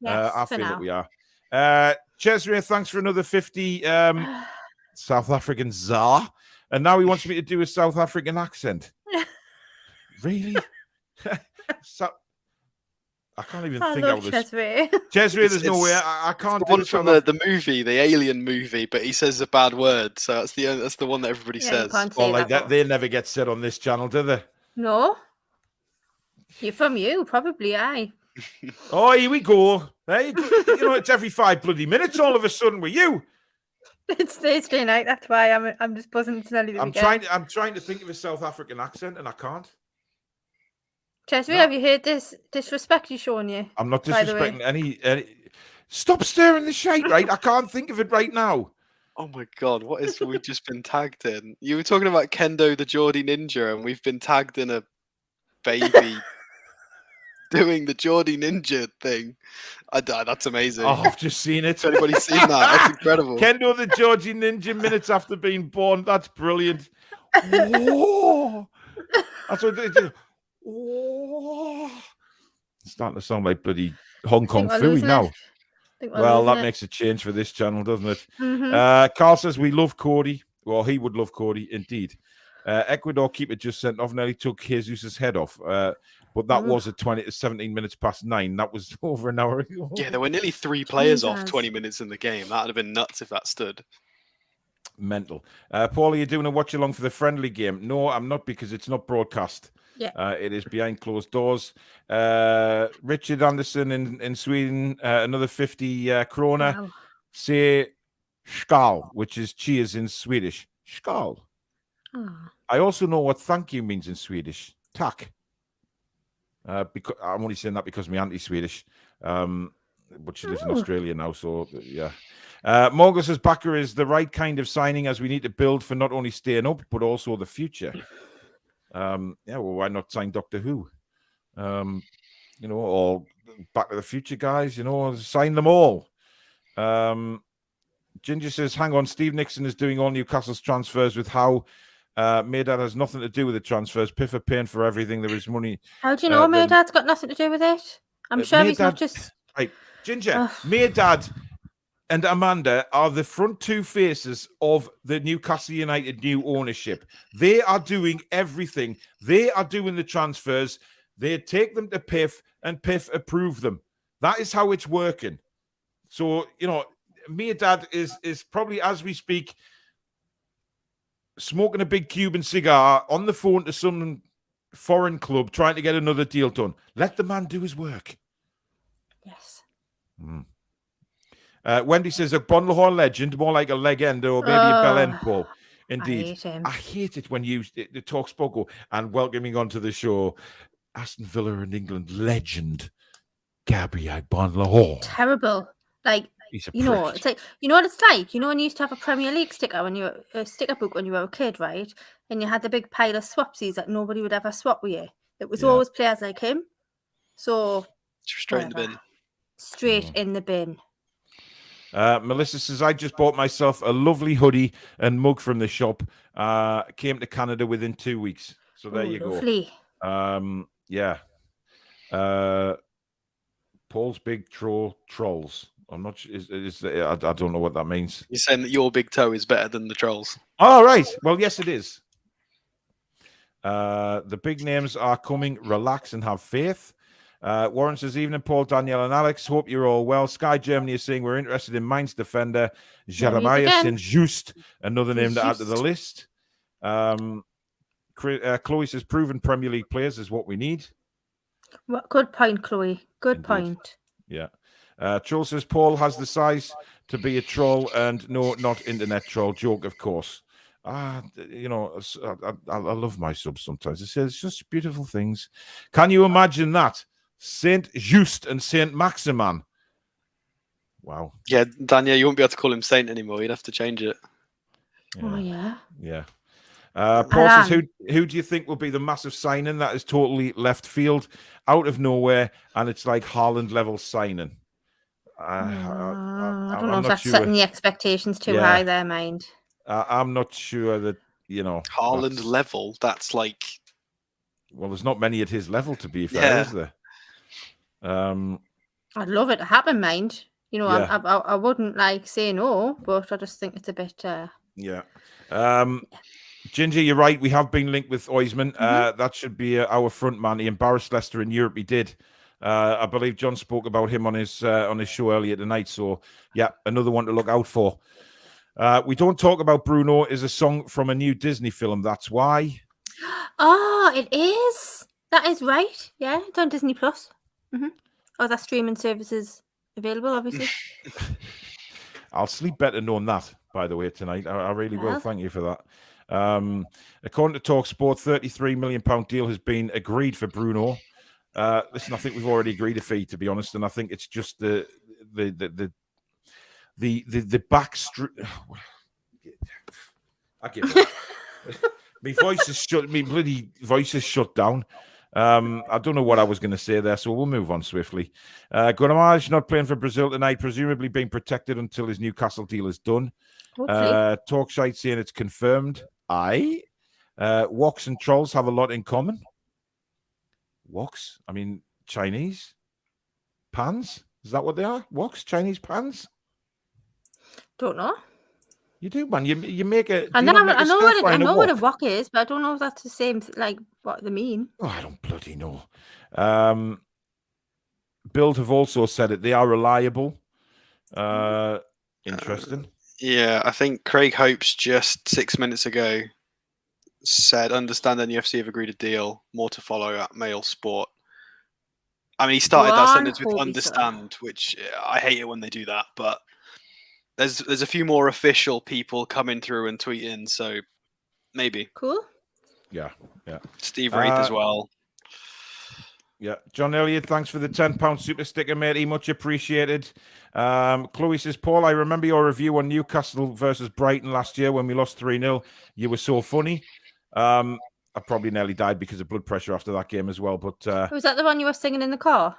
[SPEAKER 3] Yes,
[SPEAKER 2] I
[SPEAKER 3] for
[SPEAKER 2] feel
[SPEAKER 3] now.
[SPEAKER 2] that we are. Cesare, thanks for another 50 South African czar. And now he wants me to do a South African accent. Really? I can't even think how this.
[SPEAKER 3] Cesare.
[SPEAKER 2] Cesare, there's no
[SPEAKER 4] It's-
[SPEAKER 2] way. I can't
[SPEAKER 4] The
[SPEAKER 2] do
[SPEAKER 4] one
[SPEAKER 2] the
[SPEAKER 4] from
[SPEAKER 2] South
[SPEAKER 4] the movie, the Alien movie, but he says a bad word, so that's the one that everybody
[SPEAKER 3] Yeah, you
[SPEAKER 4] says.
[SPEAKER 3] can't
[SPEAKER 2] Well,
[SPEAKER 3] say
[SPEAKER 2] like that,
[SPEAKER 3] one.
[SPEAKER 2] they never get said on this channel, do they?
[SPEAKER 3] No. You're from you, probably, aye.
[SPEAKER 2] Oh, here we go. There you go. You know, it's every 5 bloody minutes all of a sudden with you.
[SPEAKER 3] It's Thursday night, that's why I'm just buzzing to nearly the weekend.
[SPEAKER 2] I'm trying to think of a South African accent and I can't.
[SPEAKER 3] Cesare,
[SPEAKER 2] No.
[SPEAKER 3] have you heard this disrespect he's showing you?
[SPEAKER 2] I'm not
[SPEAKER 3] By the way.
[SPEAKER 2] disrespecting any. Stop stirring the shite, right? I can't think of it right now.
[SPEAKER 4] Oh my god, what is we've just been tagged in? You were talking about Kendo the Geordie Ninja, and we've been tagged in a baby doing the Geordie Ninja thing. That's amazing.
[SPEAKER 2] Oh, I've just seen it.
[SPEAKER 4] Has anybody seen that? That's incredible.
[SPEAKER 2] Kendo the Georgie Ninja minutes after being born. That's brilliant. Whoa. That's what they do. Whoa. It's starting to sound like bloody Hong Kong
[SPEAKER 3] we're
[SPEAKER 2] Phooey
[SPEAKER 3] losing
[SPEAKER 2] now.
[SPEAKER 3] it. Think we're
[SPEAKER 2] Well,
[SPEAKER 3] losing
[SPEAKER 2] that
[SPEAKER 3] it.
[SPEAKER 2] makes a change for this channel, doesn't it?
[SPEAKER 3] Mhm.
[SPEAKER 2] Carl says we love Cody. Well, he would love Cody, indeed. Ecuador keeper just sent off, nearly took Jesus' head off. But that was at 17 minutes past 9. That was over an hour ago.
[SPEAKER 4] Yeah, there were nearly 3 players off
[SPEAKER 3] Jesus.
[SPEAKER 4] 20 minutes in the game. That'd have been nuts if that stood.
[SPEAKER 2] Mental. Paul, are you doing a watch along for the friendly game? No, I'm not, because it's not broadcast.
[SPEAKER 3] Yeah.
[SPEAKER 2] It is behind closed doors. Richard Anderson in Sweden, another 50 krona.
[SPEAKER 3] Wow.
[SPEAKER 2] Say skål, which is cheers in Swedish. Skål.
[SPEAKER 3] Oh.
[SPEAKER 2] I also know what thank you means in Swedish. Tack. Because I'm only saying that because my auntie's Swedish. But she lives in Australia now, so yeah. Morgan says Bakker is the right kind of signing, as we need to build for not only staying up but also the future. Yeah, well, why not sign Doctor Who? You know, or Back to the Future guys, you know, sign them all. Ginger says, hang on, Steve Nixon is doing all Newcastle's transfers with how Maydad has nothing to do with the transfers. Piff are paying for everything. There is money.
[SPEAKER 3] How do you know
[SPEAKER 2] then-
[SPEAKER 3] Maydad's got nothing to do with it? I'm sure he's not
[SPEAKER 2] Maydad-
[SPEAKER 3] just.
[SPEAKER 2] Right, Ginger,
[SPEAKER 3] Ugh.
[SPEAKER 2] Maydad and Amanda are the front two faces of the Newcastle United new ownership. They are doing everything. They are doing the transfers. They take them to Piff, and Piff approve them. That is how it's working. So, you know, Maydad is probably, as we speak, smoking a big Cuban cigar on the phone to some foreign club trying to get another deal done. Let the man do his work.
[SPEAKER 3] Yes.
[SPEAKER 2] Wendy says a Bonlahor legend, more like a legend or maybe a Belen Paul. Indeed.
[SPEAKER 3] I hate him.
[SPEAKER 2] I hate it when you the talk spoke and welcoming onto the show Aston Villa and England legend Gabriel Bonlahor.
[SPEAKER 3] Terrible. Like,
[SPEAKER 2] He's a
[SPEAKER 3] you know,
[SPEAKER 2] prick.
[SPEAKER 3] it's like, you know what it's like? You know, when you used to have a Premier League sticker when you were a sticker book when you were a kid, right? And you had the big pile of swapsies that nobody would ever swap with you. It was
[SPEAKER 2] Yeah.
[SPEAKER 3] always players like him. So
[SPEAKER 4] Straight in the bin.
[SPEAKER 3] whatever. Straight in the bin.
[SPEAKER 2] Melissa says, I just bought myself a lovely hoodie and mug from the shop. Came to Canada within 2 weeks. So there
[SPEAKER 3] Ooh,
[SPEAKER 2] you go.
[SPEAKER 3] lovely.
[SPEAKER 2] Yeah. Paul's big trolls. I'm not sure. I don't know what that means.
[SPEAKER 4] You're saying that your big toe is better than the trolls.
[SPEAKER 2] All right. Well, yes, it is. The big names are coming. Relax and have faith. Warren says, evening, Paul, Danielle, and Alex. Hope you're all well. Sky Germany is saying we're interested in Mainz defender Jeremiah Saint-Just, another name to add to the list. Chloe says, proven Premier League players is what we need.
[SPEAKER 3] Good point, Chloe. Good
[SPEAKER 2] Indeed.
[SPEAKER 3] point.
[SPEAKER 2] Yeah. Troll says, Paul has the size to be a troll, and no, not internet troll. Joke, of course. You know, I love my subs sometimes. It says just beautiful things. Can you imagine that? Saint Just and Saint Maximan. Wow.
[SPEAKER 4] Yeah, Daniel, you won't be able to call him Saint anymore. You'd have to change it.
[SPEAKER 2] Yeah.
[SPEAKER 3] Oh, yeah.
[SPEAKER 2] Yeah. Paul says, who do you think will be the massive signing that is totally left field, out of nowhere, and it's like Haaland level signing?
[SPEAKER 3] I don't know if that's setting the expectations too high there, mind.
[SPEAKER 2] I'm not sure that, you know.
[SPEAKER 4] Haaland level, that's like...
[SPEAKER 2] Well, there's not many at his level, to be fair, is there?
[SPEAKER 3] I'd love it to happen, mind. You know, I wouldn't like say no, but I just think it's a bit...
[SPEAKER 2] Ginger, you're right. We have been linked with Oisman. That should be our front man. He embarrassed Leicester in Europe. He did. I believe John spoke about him on his show earlier tonight. So, yeah, another one to look out for. We don't talk about Bruno is a song from a new Disney film. That's why.
[SPEAKER 3] Oh, it is. That is right. Yeah, it's on Disney Plus. Oh, that streaming services available, obviously.
[SPEAKER 2] I'll sleep better knowing that, by the way, tonight. I really will. Thank you for that. According to TalkSport, £33 million deal has been agreed for Bruno. Listen, I think we've already agreed a fee, to be honest, and I think it's just the back street. I give it. My voice is shut. My bloody voice is shut down. I don't know what I was going to say there, so we'll move on swiftly. Guimarães not playing for Brazil tonight, presumably being protected until his Newcastle deal is done. Talkshite saying it's confirmed. Woks and trolls have a lot in common. Woks? I mean, Chinese pans? Is that what they are? Woks? Chinese pans?
[SPEAKER 3] Don't know.
[SPEAKER 2] You do, man. You make a.
[SPEAKER 3] I know what a wok is, but I don't know if that's the same, like what they mean.
[SPEAKER 2] Oh, I don't bloody know. Build have also said it. They are reliable. Interesting.
[SPEAKER 4] Yeah, I think Craig Hopes just 6 minutes ago said, understand and UFC have agreed a deal. More to follow at Mail Sport. I mean, he started that sentence with understand, which I hate it when they do that, but there's a few more official people coming through and tweeting, so maybe.
[SPEAKER 3] Cool.
[SPEAKER 2] Yeah.
[SPEAKER 4] Steve Reith as well.
[SPEAKER 2] Yeah, John Elliott, thanks for the £10 super sticker, matey. Much appreciated. Chloe says, Paul, I remember your review on Newcastle versus Brighton last year when we lost 3-0. You were so funny. I probably nearly died because of blood pressure after that game as well. But
[SPEAKER 3] was that the one you were singing in the car?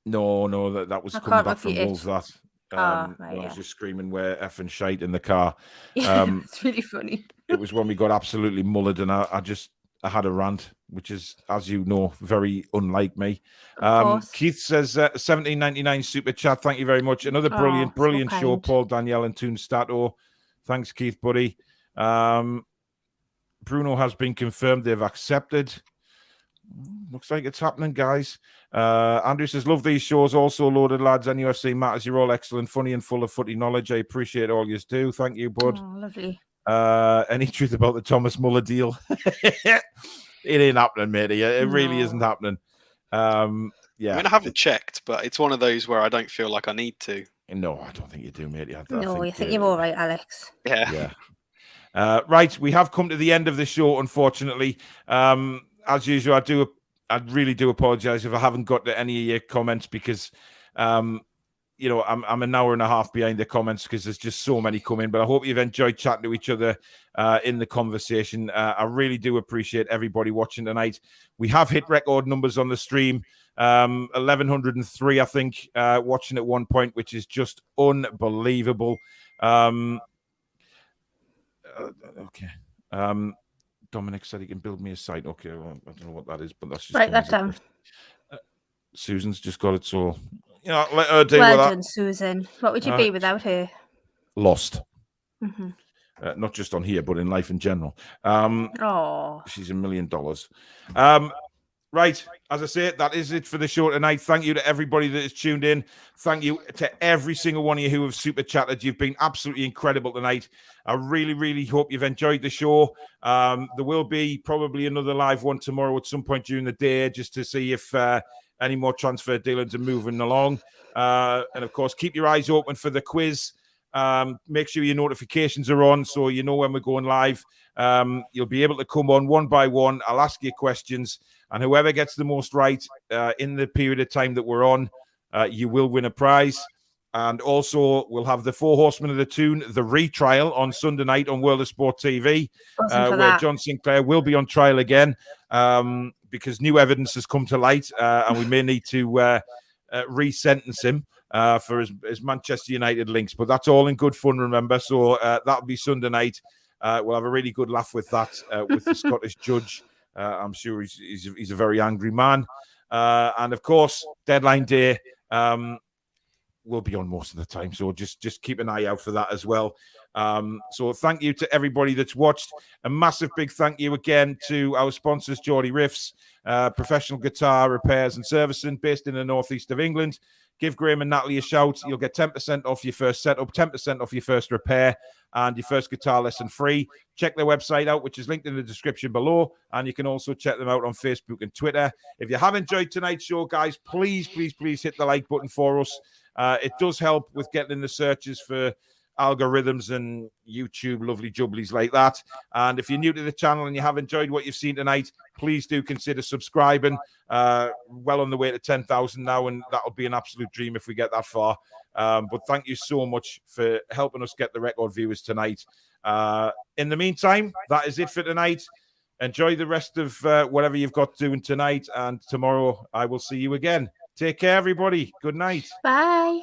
[SPEAKER 2] No, that was coming back from Wolves. That
[SPEAKER 3] right,
[SPEAKER 2] I was just screaming, "We're effing shite" in the car.
[SPEAKER 3] It's really funny.
[SPEAKER 2] It was when we got absolutely mullered, and I had a rant, which is, as you know, very unlike me. Keith says, 17.99 super chat. Thank you very much. Another brilliant show, Paul, Danielle, and Toon Stato. Thanks, Keith, buddy. Bruno has been confirmed. They've accepted. Looks like it's happening, guys. Andrew says, love these shows. Also loaded, lads. And UFC matters. You're all excellent, funny, and full of footy knowledge. I appreciate all you do. Thank you, bud.
[SPEAKER 3] Oh, lovely.
[SPEAKER 2] Any truth about the Thomas Muller deal? It ain't happening, matey. It really isn't happening. Yeah.
[SPEAKER 4] I mean, I haven't checked, but it's one of those where I don't feel like I need to.
[SPEAKER 2] No, I don't think you do, matey. I
[SPEAKER 3] think you're all right, Alex.
[SPEAKER 4] Yeah.
[SPEAKER 2] Right, we have come to the end of the show, unfortunately. As usual, I really do apologize if I haven't got to any of your comments because, I'm an hour and a half behind the comments because there's just so many coming. But I hope you've enjoyed chatting to each other in the conversation. I really do appreciate everybody watching tonight. We have hit record numbers on the stream. 1,103, I think, watching at one point, which is just unbelievable. Okay. Dominic said he can build me a site. Okay, well, I don't know what that is, but that's just
[SPEAKER 3] write that down.
[SPEAKER 2] Susan's just got it, so let her deal
[SPEAKER 3] Well
[SPEAKER 2] with that.
[SPEAKER 3] done, Susan. What would you be without her?
[SPEAKER 2] Lost.
[SPEAKER 3] Mm-hmm.
[SPEAKER 2] Not just on here, but in life in general.
[SPEAKER 3] Oh,
[SPEAKER 2] She's $1 million. Right, as I say, that is it for the show tonight. Thank you to everybody that has tuned in. Thank you to every single one of you who have super chatted. You've been absolutely incredible tonight. I really, really hope you've enjoyed the show. There will be probably another live one tomorrow at some point during the day, just to see if any more transfer dealings are moving along. And of course, keep your eyes open for the quiz. Make sure your notifications are on so you know when we're going live. You'll be able to come on one by one. I'll ask you questions, and whoever gets the most right in the period of time that we're on, you will win a prize. And also, we'll have the 4 Horsemen of the Toon, the retrial on Sunday night on World of Sport TV, where John Sinclair will be on trial again because new evidence has come to light, and we may need to re-sentence him for his Manchester United links. But that's all in good fun, remember. So that'll be Sunday night. We'll have a really good laugh with that, with the Scottish judge. I'm sure he's a very angry man. And of course, deadline day will be on most of the time. So just keep an eye out for that as well. So thank you to everybody that's watched. A massive big thank you again to our sponsors, Geordie Riffs, professional guitar repairs and servicing based in the northeast of England. Give Graham and Natalie a shout. You'll get 10% off your first setup, 10% off your first repair, and your first guitar lesson free. Check their website out, which is linked in the description below, and you can also check them out on Facebook and Twitter. If you have enjoyed tonight's show, guys, please hit the like button for us. It does help with getting in the searches for algorithms and YouTube lovely jubblies like that. And if you're new to the channel and you have enjoyed what you've seen tonight, please do consider subscribing. Well on the way to 10,000 now, and that'll be an absolute dream if we get that far. But thank you so much for helping us get the record viewers tonight. In the meantime, that is it for tonight. Enjoy the rest of whatever you've got doing tonight, and tomorrow I will see you again. Take care, everybody. Good night.
[SPEAKER 3] bye.